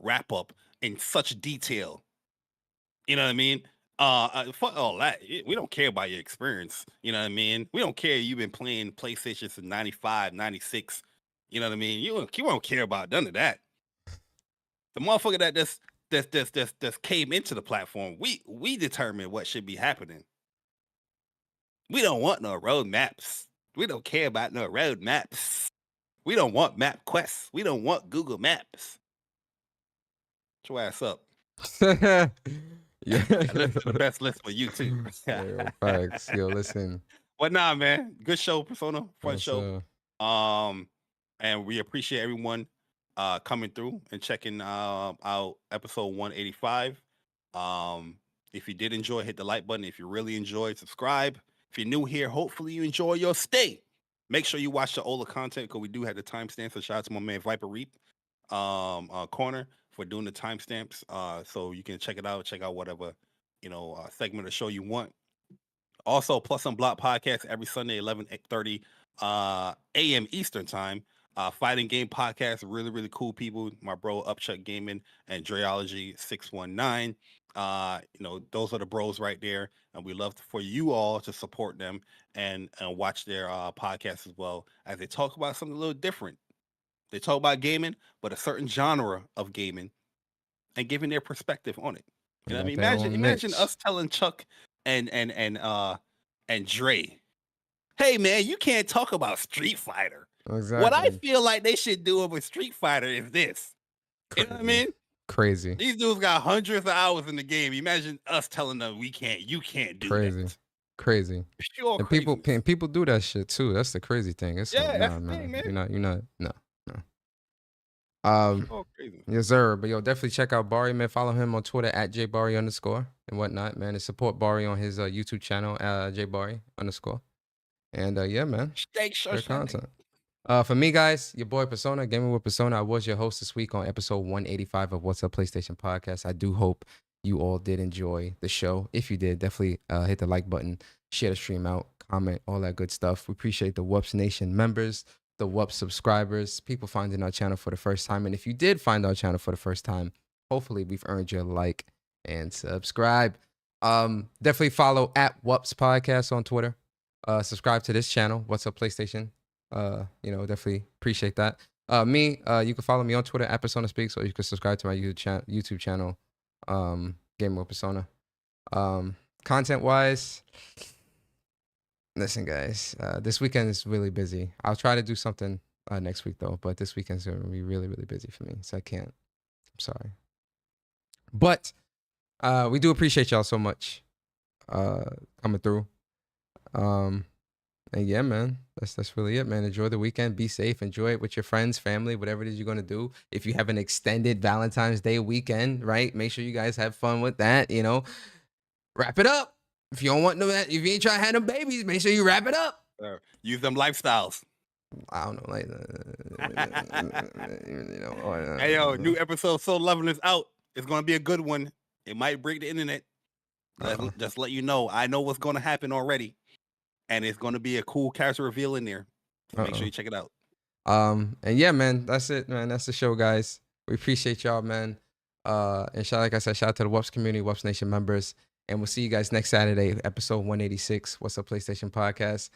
wrap up in such detail. You know what I mean? Fuck all that. We don't care about your experience. You know what I mean? We don't care you've been playing PlayStation since 95, 96. You know what I mean? You don't care about none of that. The motherfucker that just came into the platform, we determine what should be happening. We don't want no roadmaps. We don't care about no roadmaps. We don't want map quests. We don't want Google Maps. Get your ass up. Yeah. The best list for YouTube. Yo, facts. Yo, listen. But nah, man. Good show, Persona. Fun Yes, show. And we appreciate everyone coming through and checking out episode 185. If you did enjoy, hit the like button. If you really enjoyed, subscribe. If you're new here, hopefully you enjoy your stay. Make sure you watch the older content because we do have the timestamps. So shout out to my man Viper Reap Corner for doing the timestamps. So you can check it out. Check out whatever, you know, segment or show you want. Also, Plus Unblocked podcast every Sunday, 11:30 a.m. Eastern time. Fighting game podcast, really, really cool people. My bro Upchuck Gaming and Dreology 619. You know, those are the bros right there, and we love for you all to support them and watch their podcast as well, as they talk about something a little different. They talk about gaming, but a certain genre of gaming, and giving their perspective on it. You know what I mean? Imagine us telling Chuck and Dre, hey man, you can't talk about Street Fighter. Exactly. What I feel like they should do with Street Fighter is this. You know what I mean? Crazy. These dudes got hundreds of hours in the game. Imagine us telling them you can't do Crazy. that. Crazy. Pure And crazy. people do that shit too. That's the crazy thing. It's Yeah, like, that's nah, the thing, man. You're not, no. Pure crazy. Yes, sir. But yo, definitely check out Bari, man. Follow him on Twitter at @jbari_ and whatnot, man. And support Bari on his YouTube channel, @jbari_. And yeah, man. Great content. For me, guys, your boy Persona, Gaming with Persona. I was your host this week on episode 185 of What's Up PlayStation Podcast. I do hope you all did enjoy the show. If you did, definitely hit the like button, share the stream out, comment, all that good stuff. We appreciate the WUPS Nation members, the WUPS subscribers, people finding our channel for the first time. And if you did find our channel for the first time, hopefully we've earned your like and subscribe. Definitely follow @WUPS Podcast on Twitter. Subscribe to this channel, What's Up PlayStation. Definitely appreciate that. You can follow me on Twitter @Persona Speaks, or you can subscribe to my YouTube channel, Game with Persona. Content wise, listen, guys, this weekend is really busy. I'll try to do something next week though, but this weekend's gonna be really, really busy for me, so I can't. I'm sorry, but we do appreciate y'all so much coming through. And yeah, man, that's really it, man. Enjoy the weekend. Be safe. Enjoy it with your friends, family, whatever it is you're going to do. If you have an extended Valentine's Day weekend, right, make sure you guys have fun with that, Wrap it up. If you don't want no, if you ain't trying to have them babies, make sure you wrap it up. Use them lifestyles. I don't know, like, Hey, yo, new episode So Loving is out. It's going to be a good one. It might break the internet. Just let you know. I know what's going to happen already. And it's going to be a cool character reveal in there. So make sure you check it out. And yeah, man, that's it, man. That's the show, guys. We appreciate y'all, man. And like I said, shout out to the WUPS community, WUPS Nation members. And we'll see you guys next Saturday, episode 186, What's Up PlayStation Podcast.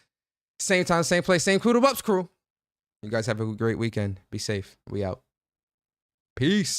Same time, same place, same crew, the WUPS crew. You guys have a great weekend. Be safe. We out. Peace.